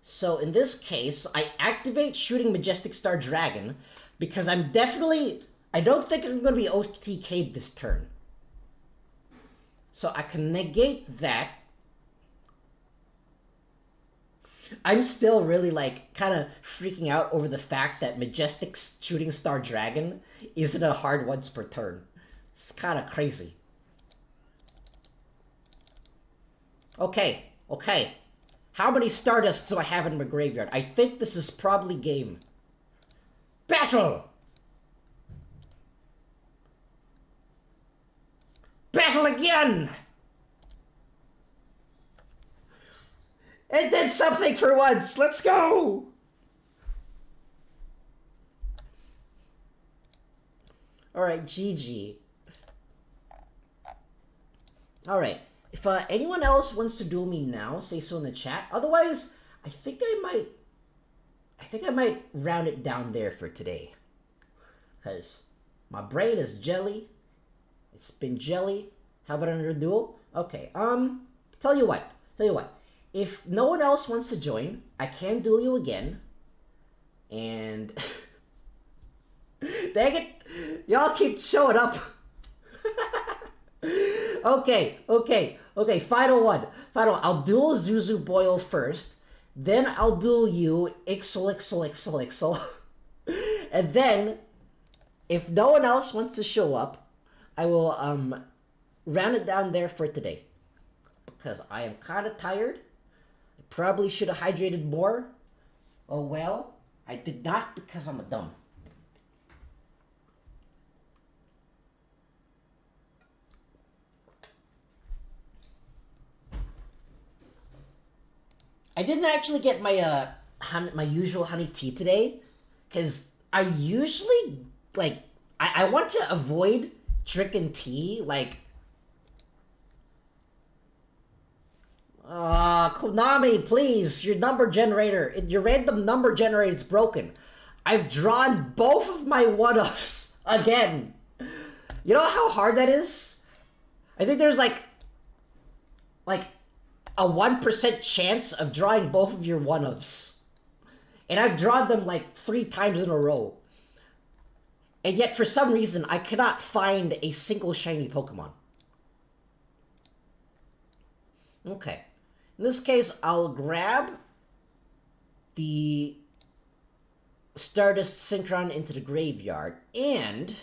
So in this case, I activate Shooting Majestic Star Dragon because I don't think I'm going to be OTK'd this turn. So I can negate that. I'm still really kind of freaking out over the fact that Majestic Shooting Star Dragon isn't a hard once per turn. It's kind of crazy. Okay, okay. How many Stardusts do I have in my graveyard? I think this is probably game. Battle! Battle again! It did something for once! Let's go! Alright, GG. Alright. If anyone else wants to duel me now, say so in the chat. Otherwise, I think I might round it down there for today. Because My brain is jelly. It's been jelly. How about another duel? Okay, tell you what. If no one else wants to join, I can duel you again. And... Dang it! Y'all keep showing up. Okay. Final one. I'll duel Zuzu Boyle first. Then I'll duel you, Ixel. And then, if no one else wants to show up, I will round it down there for today. Because I am kind of tired. I probably should have hydrated more. Oh well, I did not because I'm a dumb. I didn't actually get my my usual honey tea today, because I usually, like, I want to avoid drinking tea, like, Konami, please, your random number generator is broken. I've drawn both of my one-offs again. You know how hard that is? I think there's like a 1% chance of drawing both of your one-offs. And I've drawn them like 3 times in a row. And yet, for some reason, I cannot find a single shiny Pokemon. Okay. In this case, I'll grab the Stardust Synchron into the graveyard, and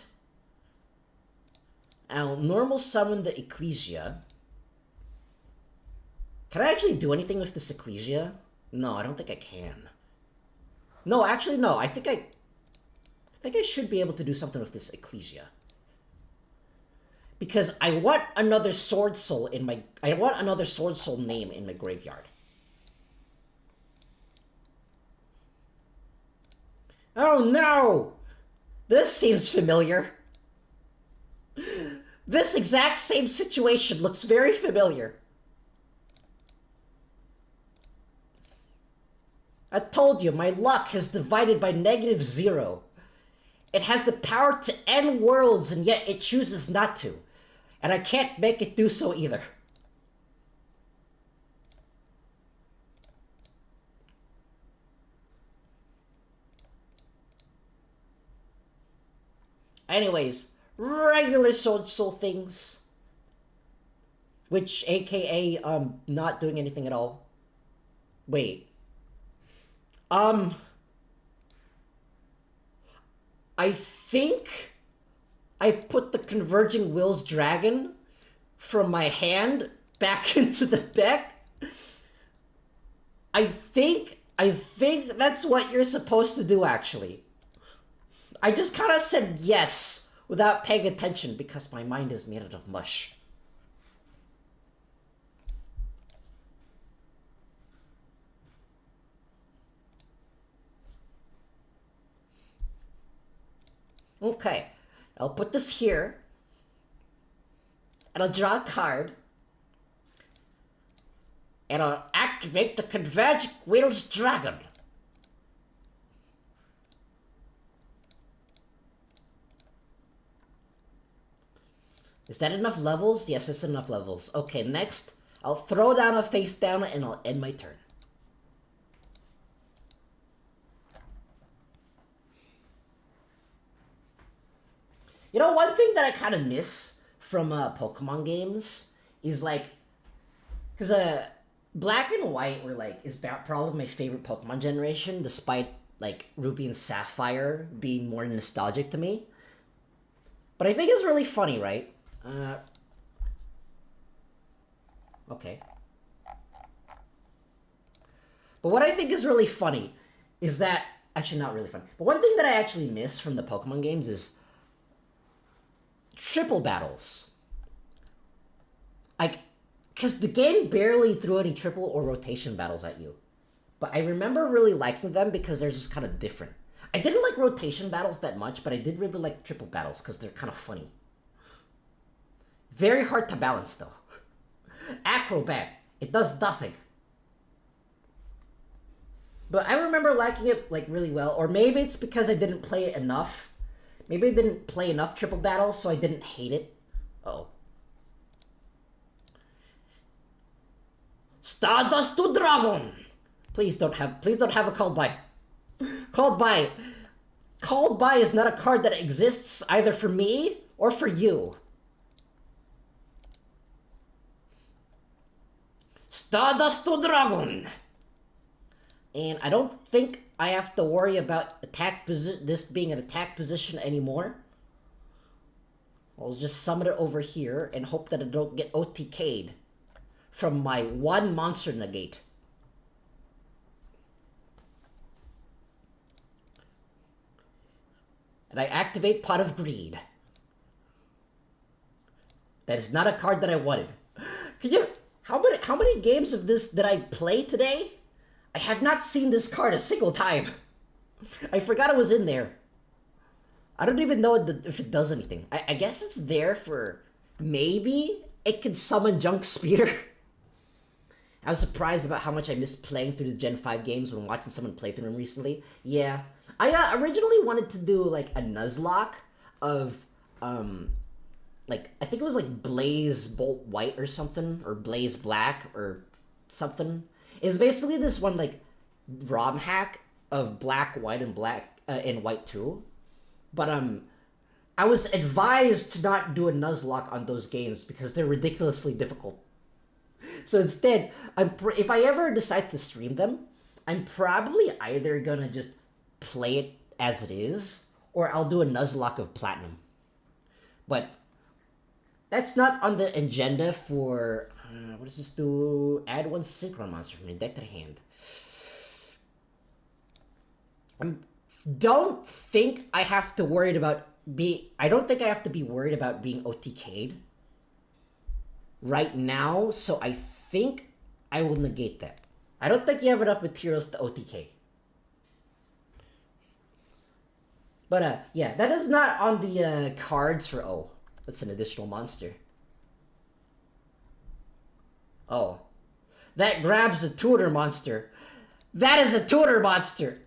I'll normal summon the Ecclesia. Can I actually do anything with this Ecclesia? No, I don't think I can. No, actually, no. I think I should be able to do something with this Ecclesia. Because I want another Sword Soul name in my graveyard. Oh no! This seems familiar. This exact same situation looks very familiar. I told you, my luck has divided by -0. It has the power to end worlds, and yet it chooses not to. And I can't make it do so either. Anyways, regular Sword Soul things. Which, aka, not doing anything at all. Wait. I think I put the Converging Wills Dragon from my hand back into the deck. I think that's what you're supposed to do, actually. I just kind of said yes without paying attention because my mind is made out of mush. Okay, I'll put this here, and I'll draw a card, and I'll activate the Converging Wills Dragon. Is that enough levels? Yes, it's enough levels. Okay, next, I'll throw down a face down, and I'll end my turn. You know, one thing that I kind of miss from Pokemon games is, like, because Black and White were, like, is probably my favorite Pokemon generation, despite, like, Ruby and Sapphire being more nostalgic to me. But I think it's really funny, right? Okay. But what I think is really funny is that... Actually, not really funny. But one thing that I actually miss from the Pokemon games is... triple battles. Like, because the game barely threw any triple or rotation battles at you. But I remember really liking them because they're just kind of different. I didn't like rotation battles that much, but I did really like triple battles because they're kind of funny. Very hard to balance, though. Acrobat. It does nothing. But I remember liking it, like, really well. Or maybe it's because I didn't play it enough. Maybe I didn't play enough triple battles, so I didn't hate it. Uh-oh. Stardust to Dragon! Please don't have a called by. Called by. Called by is not a card that exists either for me or for you. Stardust to Dragon! And I don't think I have to worry about this being an attack position anymore. I'll just summon it over here and hope that I don't get OTK'd from my one monster negate. And I activate Pot of Greed. That is not a card that I wanted. Could you... How many games of this did I play today? I have not seen this card a single time. I forgot it was in there. I don't even know if it does anything. I guess it's there for... Maybe it can summon Junk Speeder. I was surprised about how much I missed playing through the Gen 5 games when watching someone play through them recently. Yeah. I originally wanted to do, like, a Nuzlocke of, like, I think it was, like, Blaze Bolt White or something, or Blaze Black or something. It's basically this one, like, ROM hack of black, white, and white too. But, I was advised to not do a Nuzlocke on those games because they're ridiculously difficult. So instead, if I ever decide to stream them, I'm probably either gonna just play it as it is, or I'll do a Nuzlocke of Platinum. But that's not on the agenda for... what does this do? Add one Synchron monster from your deck to the hand. I don't think I have to worry about I don't think I have to be worried about being OTK'd right now, so I think I will negate that. I don't think you have enough materials to OTK. But, yeah, that is not on the cards for... Oh, that's an additional monster. Oh. That grabs a tutor monster. That is a tutor monster!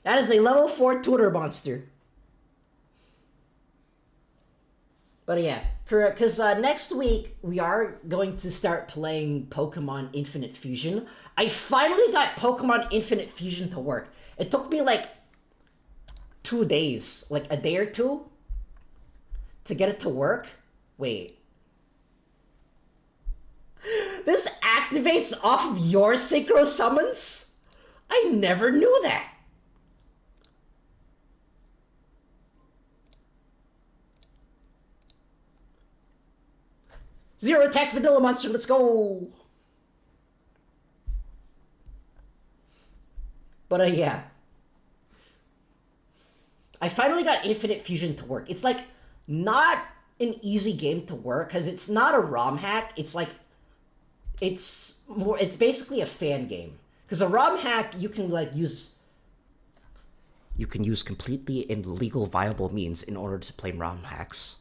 That is a level 4 tutor monster. But yeah, because next week we are going to start playing Pokemon Infinite Fusion. I finally got Pokemon Infinite Fusion to work. It took me like 2 days, like a day or two, to get it to work. Wait. This activates off of your Synchro Summons? I never knew that. Zero attack vanilla monster, let's go! But yeah. I finally got Infinite Fusion to work. It's like not an easy game to work because it's not a ROM hack. It's like it's basically a fan game. Because a ROM hack you can use completely in legal viable means in order to play ROM hacks.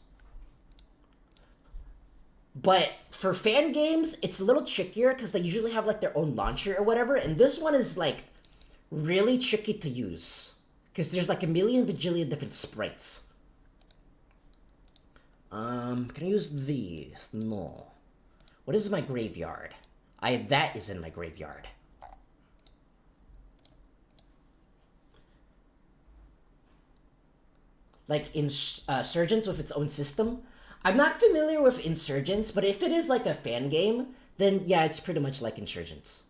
But for fan games, it's a little trickier because they usually have like their own launcher or whatever, and this one is like really tricky to use because there's like a million bajillion different sprites. Can I use these? No. What is my graveyard? That is in my graveyard. Like Insurgents with its own system. I'm not familiar with Insurgents, but if it is like a fan game, then yeah, it's pretty much like Insurgents.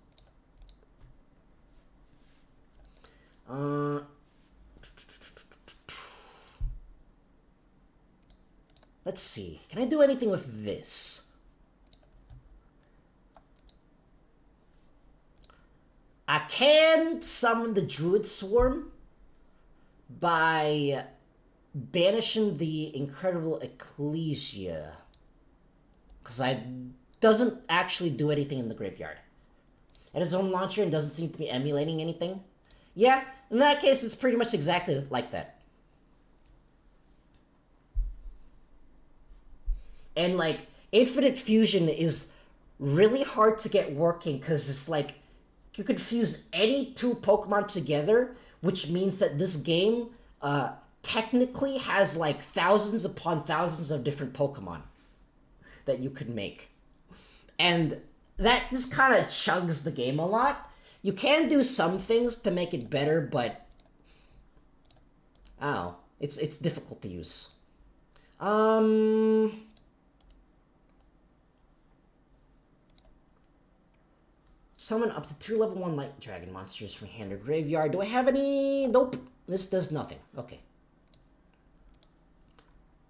Let's see. Can I do anything with this? I can summon the Druid Swarm by banishing the Incredible Ecclesia. Because it doesn't actually do anything in the graveyard. It has its own launcher and doesn't seem to be emulating anything. Yeah, in that case, it's pretty much exactly like that. And, like, Infinite Fusion is really hard to get working because it's like you could fuse any two Pokemon together, which means that this game technically has like thousands upon thousands of different Pokemon that you could make. And that just kind of chugs the game a lot. You can do some things to make it better, but oh, it's difficult to use. Summon up to 2 level 1 light dragon monsters from hand or graveyard. Do I have any? Nope. This does nothing. Okay.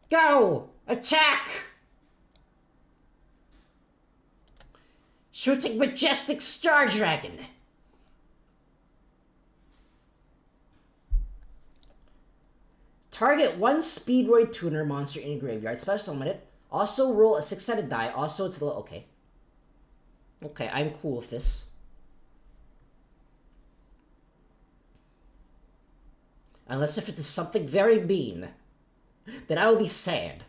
Go! Attack! Shooting Majestic Star Dragon. Target 1 Speedroid Tuner monster in your graveyard. Special summon it. Also roll a 6-sided die. Also, it's a little... Okay. Okay, I'm cool with this. Unless if it is something very mean, then I will be sad.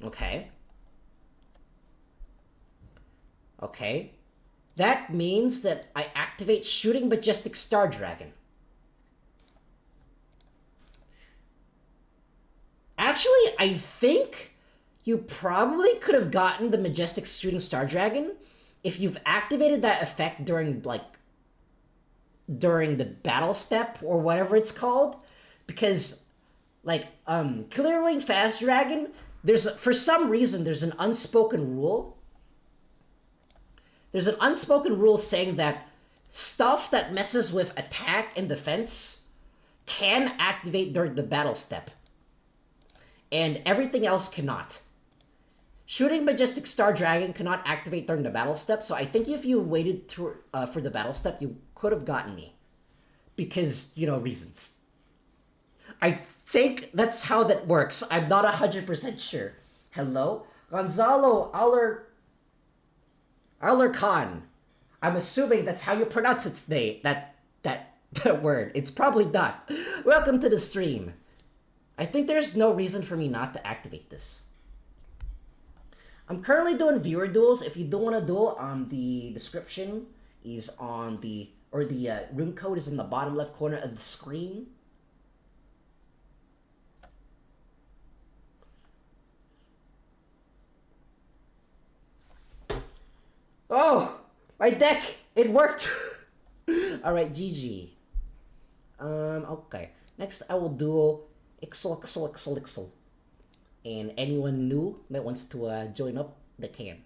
Okay. Okay. That means that I activate Shooting Majestic Star Dragon. Actually, I think you probably could have gotten the Majestic Shooting Star Dragon if you've activated that effect during the battle step or whatever it's called, because Killer Wing Fast Dragon, for some reason there's an unspoken rule. There's an unspoken rule saying that stuff that messes with attack and defense can activate during the battle step, and everything else cannot. Shooting Majestic Star Dragon cannot activate during the battle step, so I think if you waited for the battle step, you could have gotten me. Because, reasons. I think that's how that works. I'm not 100% sure. Hello? Gonzalo Alarcon. I'm assuming that's how you pronounce its name. That word. It's probably not. Welcome to the stream. I think there's no reason for me not to activate this. I'm currently doing viewer duels. If you don't want to duel, the description is on the room code is in the bottom left corner of the screen. Oh, my deck! It worked! Alright, GG. Okay. Next, I will duel Ixel. And anyone new that wants to join up, they can.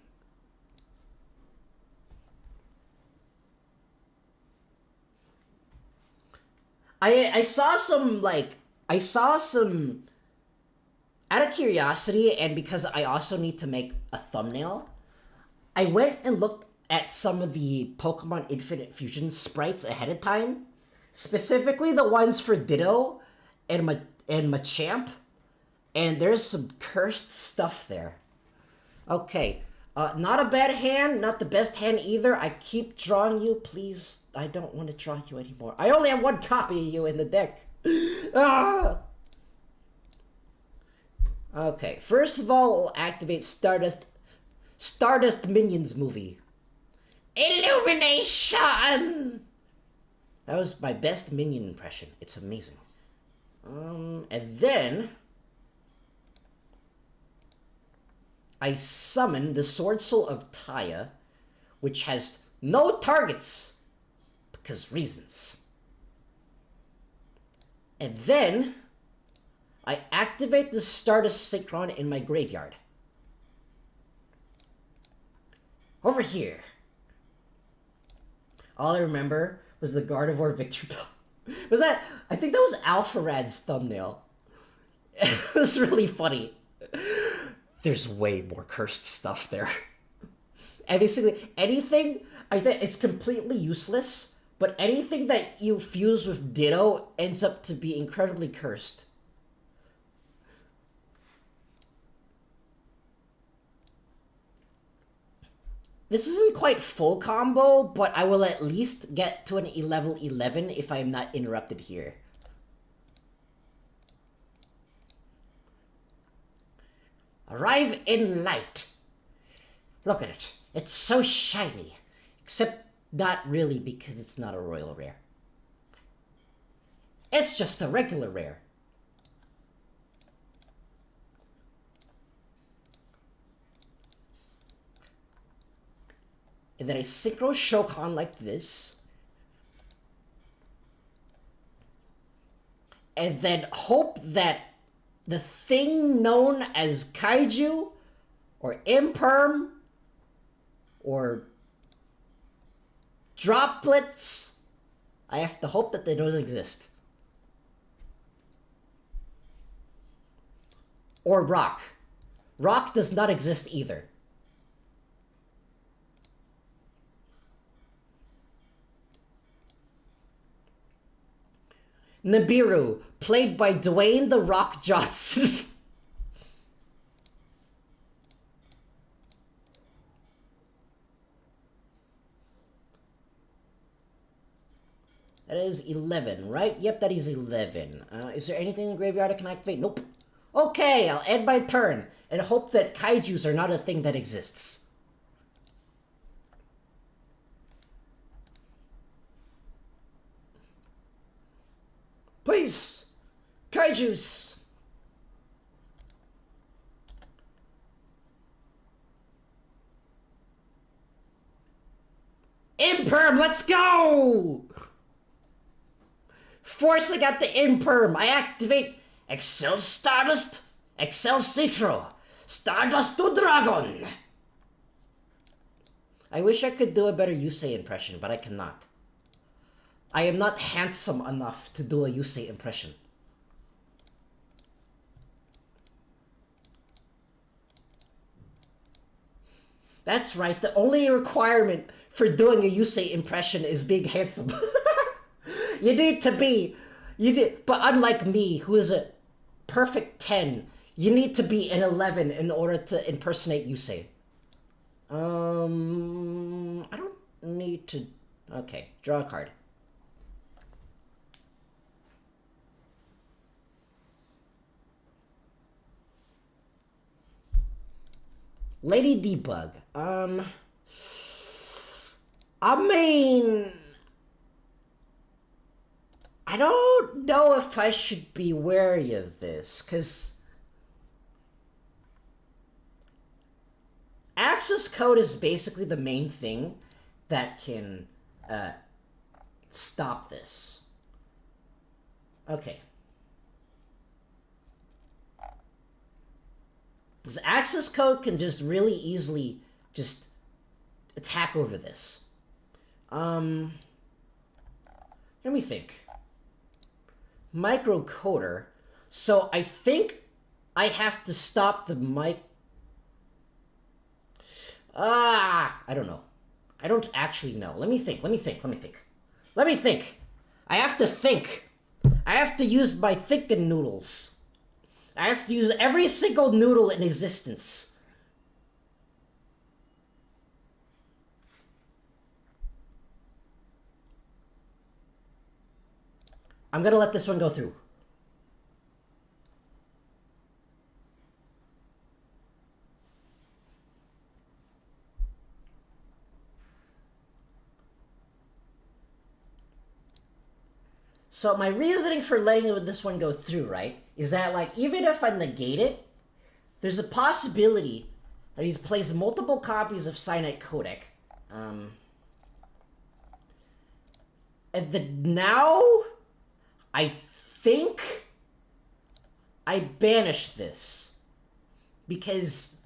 I saw some out of curiosity, and because I also need to make a thumbnail, I went and looked at some of the Pokemon Infinite Fusion sprites ahead of time, specifically the ones for Ditto and Machamp. And there's some cursed stuff there. Okay. Not a bad hand, not the best hand either. I keep drawing you, please. I don't want to draw you anymore. I only have 1 copy of you in the deck. Ah! Okay, first of all, we'll activate Stardust Minions movie. Illumination! That was my best Minion impression. It's amazing. And then I summon the Sword Soul of Taya, which has no targets, because reasons. And then I activate the Stardust Synchron in my graveyard. Over here. All I remember was the Gardevoir Victor Bell. I think that was Alpha Rad's thumbnail. It was really funny. There's way more cursed stuff there. And basically, anything, I think it's completely useless, but anything that you fuse with Ditto ends up to be incredibly cursed. This isn't quite full combo, but I will at least get to an level 11 if I'm not interrupted here. Arrive in light. Look at it. It's so shiny. Except not really, because it's not a royal rare. It's just a regular rare. And then I synchro Shokan like this. And then hope that the thing known as Kaiju or Imperm or droplets, I have to hope that they don't exist. Or rock. Rock does not exist either. Nibiru, played by Dwayne The Rock Johnson. That is 11, right? Yep, that is 11. Is there anything in the graveyard I can activate? Nope. Okay, I'll end my turn and hope that kaijus are not a thing that exists. Please! Kaijus! Imperm, let's go! Forcing out the Imperm, I activate Excel Stardust, Excel Synchro, Stardust to Dragon! I wish I could do a better Yusei impression, but I cannot. I am not handsome enough to do a Yusei impression. That's right, the only requirement for doing a Yusei impression is being handsome. You need to be, but unlike me, who is a perfect 10, you need to be an 11 in order to impersonate Yusei. I don't need to, okay, draw a card. Lady Debug. I mean, I don't know if I should be wary of this, because access code is basically the main thing that can stop this. Okay. Because access code can just really easily just attack over this. Let me think. Microcoder. So I think I have to stop the mic. I don't know. I don't actually know. Let me think. I have to think. I have to use my thinking noodles. I have to use every single noodle in existence. I'm gonna let this one go through. So my reasoning for letting this one go through, right, is that, like, even if I negate it, there's a possibility that he's placed multiple copies of Cyanide Codec. And now, I think I banish this. Because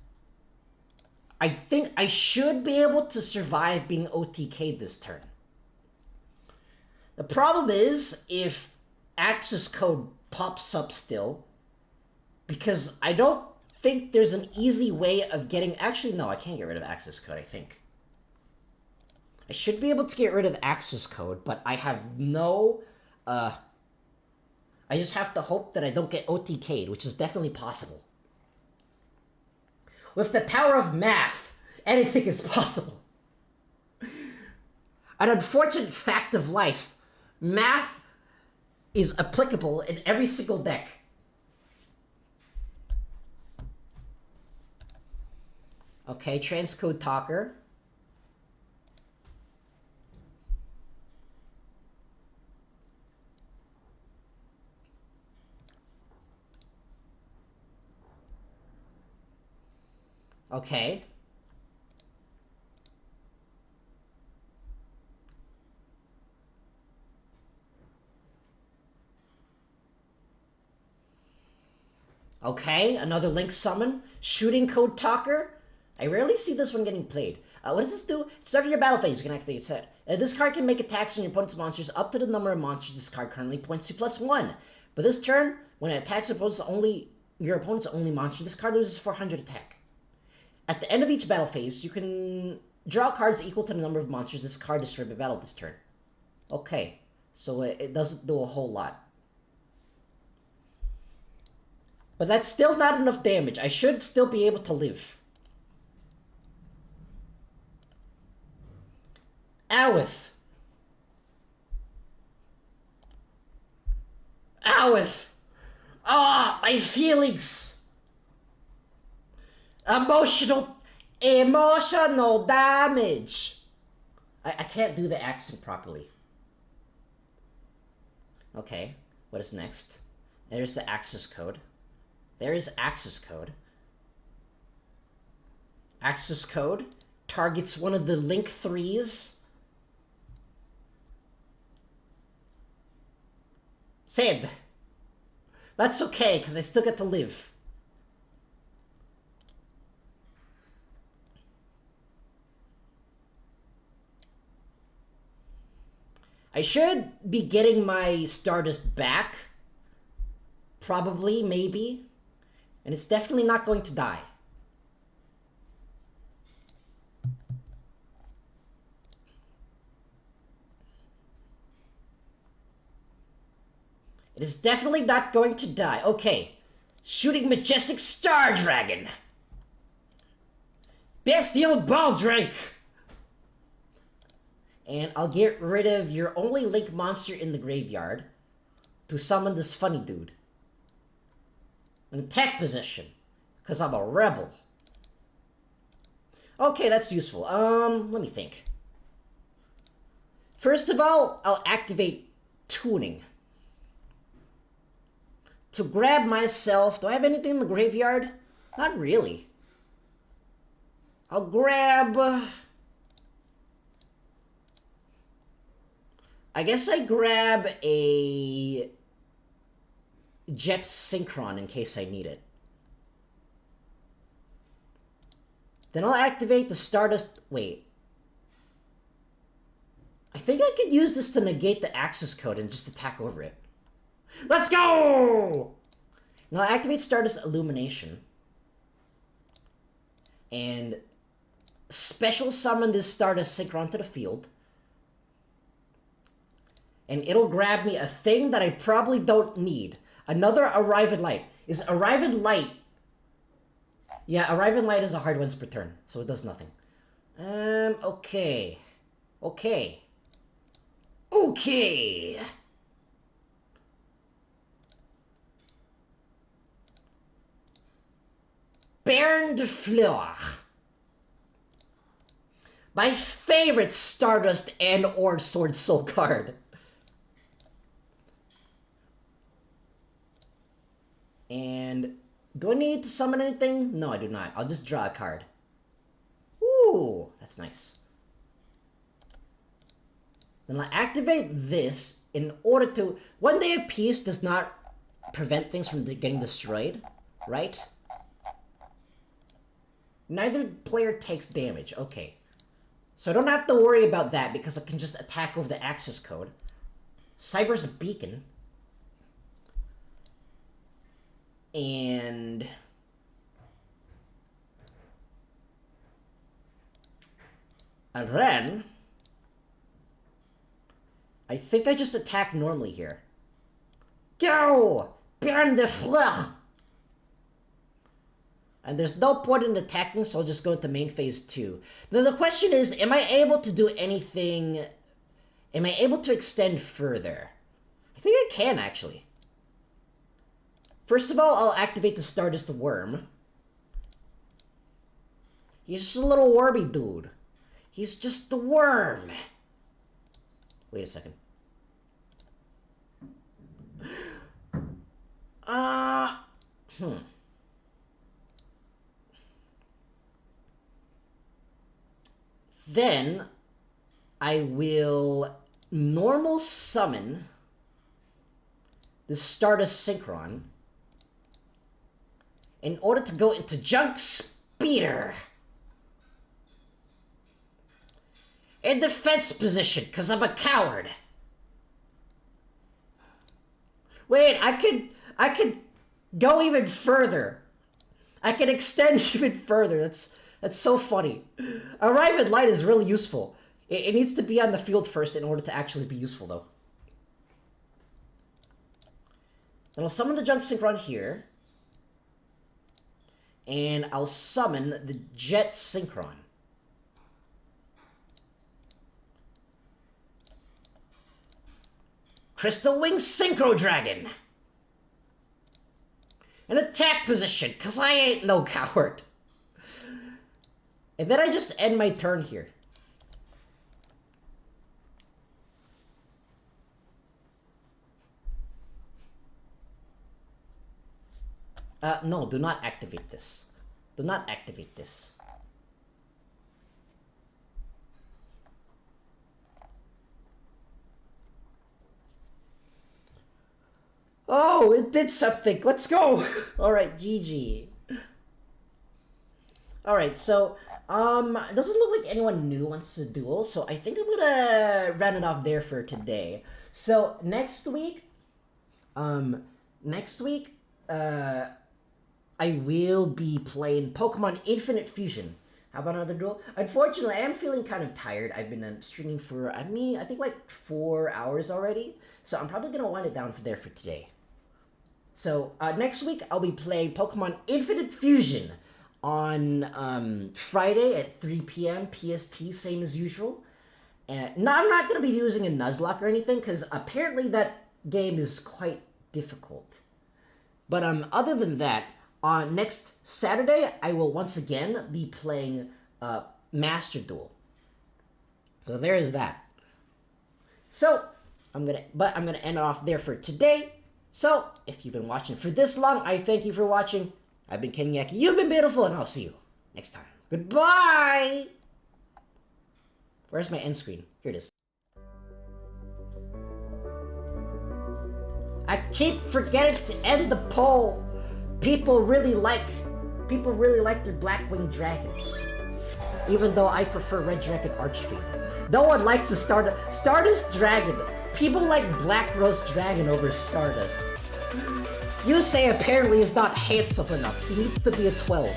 I think I should be able to survive being OTK'd this turn. The problem is if access code pops up still, because I don't think there's an easy way of getting... Actually, no, I can't get rid of access code, I think. I should be able to get rid of access code, but I have no... I just have to hope that I don't get OTK'd, which is definitely possible. With the power of math, anything is possible. An unfortunate fact of life. Math is applicable in every single deck. Okay, transcode talker. Okay. Okay, another Link summon. Shooting Code Talker. I rarely see this one getting played. What does this do? Starting your battle phase, you can activate set. This card can make attacks on your opponent's monsters up to the number of monsters this card currently points to +1. But this turn, when it attacks your opponent's only monster, this card loses 400 attack. At the end of each battle phase, you can draw cards equal to the number of monsters this card destroyed by battle this turn. Okay, so it doesn't do a whole lot. But that's still not enough damage. I should still be able to live. Owith. Owith. Ah, my feelings. Emotional damage. I can't do the accent properly. Okay, what is next? There's the access code. There is access code. Access code targets one of the Link 3s. Sad. That's okay, because I still get to live. I should be getting my Stardust back. Probably, maybe. And it's definitely not going to die. It is definitely not going to die. Okay. Shooting Majestic Star Dragon. Bestial Baldrake. And I'll get rid of your only Link monster in the graveyard to summon this funny dude. An attack position. Because I'm a rebel. Okay, that's useful. Let me think. First of all, I'll activate Tuning. To grab myself... Do I have anything in the graveyard? Not really. I'll grab... I guess I grab a... Jet Synchron in case I need it. Then I'll activate the Stardust... Wait. I think I could use this to negate the access code and just attack over it. Let's go! Now I'll activate Stardust Illumination. And special summon this Stardust Synchron to the field. And it'll grab me a thing that I probably don't need. Another Arrive at Light. Is Arrive at Light... Yeah, Arrive at Light is a hard once per turn, so it does nothing. Okay. Okay. Okay! Baron de Fleur. My favorite Stardust and or Sword Soul card. And do I need to summon anything? No, I do not. I'll just draw a card. Ooh, that's nice. Then I'll activate this in order to... 1 Day of Peace does not prevent things from getting destroyed, right? Neither player takes damage. Okay. So I don't have to worry about that because I can just attack over the access code. Cyber's Beacon. And then I think I just attack normally here. Go! Baron de Fleur! And there's no point in attacking, so I'll just go into main phase 2. Now the question is, am I able to do anything... Am I able to extend further? I think I can, actually. First of all, I'll activate the Stardust Worm. He's just a little wormy dude. He's just the worm. Wait a second. Then I will normal summon the Stardust Synchron in order to go into Junk Speeder. In defense position, because I'm a coward. Wait, I could go even further. I can extend even further. That's so funny. Arrive at Light is really useful. It needs to be on the field first in order to actually be useful, though. Then I'll summon the Junk Synchron here. And I'll summon the Jet Synchron. Crystal Wing Synchro Dragon. In attack position, because I ain't no coward. And then I just end my turn here. No, do not activate this. Do not activate this. Oh, it did something. Let's go. All right, GG. All right, so it doesn't look like anyone new wants to duel, so I think I'm gonna round it off there for today. So next week, I will be playing Pokemon Infinite Fusion. How about another duel? Unfortunately, I am feeling kind of tired. I've been streaming for, I think like 4 hours already. So I'm probably going to wind it down for today. So next week, I'll be playing Pokemon Infinite Fusion on Friday at 3 p.m. PST, same as usual. No, I'm not going to be using a Nuzlocke or anything, because apparently that game is quite difficult. But other than that, on next Saturday, I will once again be playing Master Duel. So there is that. So I'm gonna end it off there for today. So if you've been watching for this long, I thank you for watching. I've been Ken Yaki. You've been beautiful, and I'll see you next time. Goodbye. Where's my end screen? Here it is. I keep forgetting to end the poll. People really like their Blackwing dragons. Even though I prefer Red Dragon Archfiend. No one likes the Stardust Dragon. People like Black Rose Dragon over Stardust. You say apparently is not handsome enough. He needs to be a 12.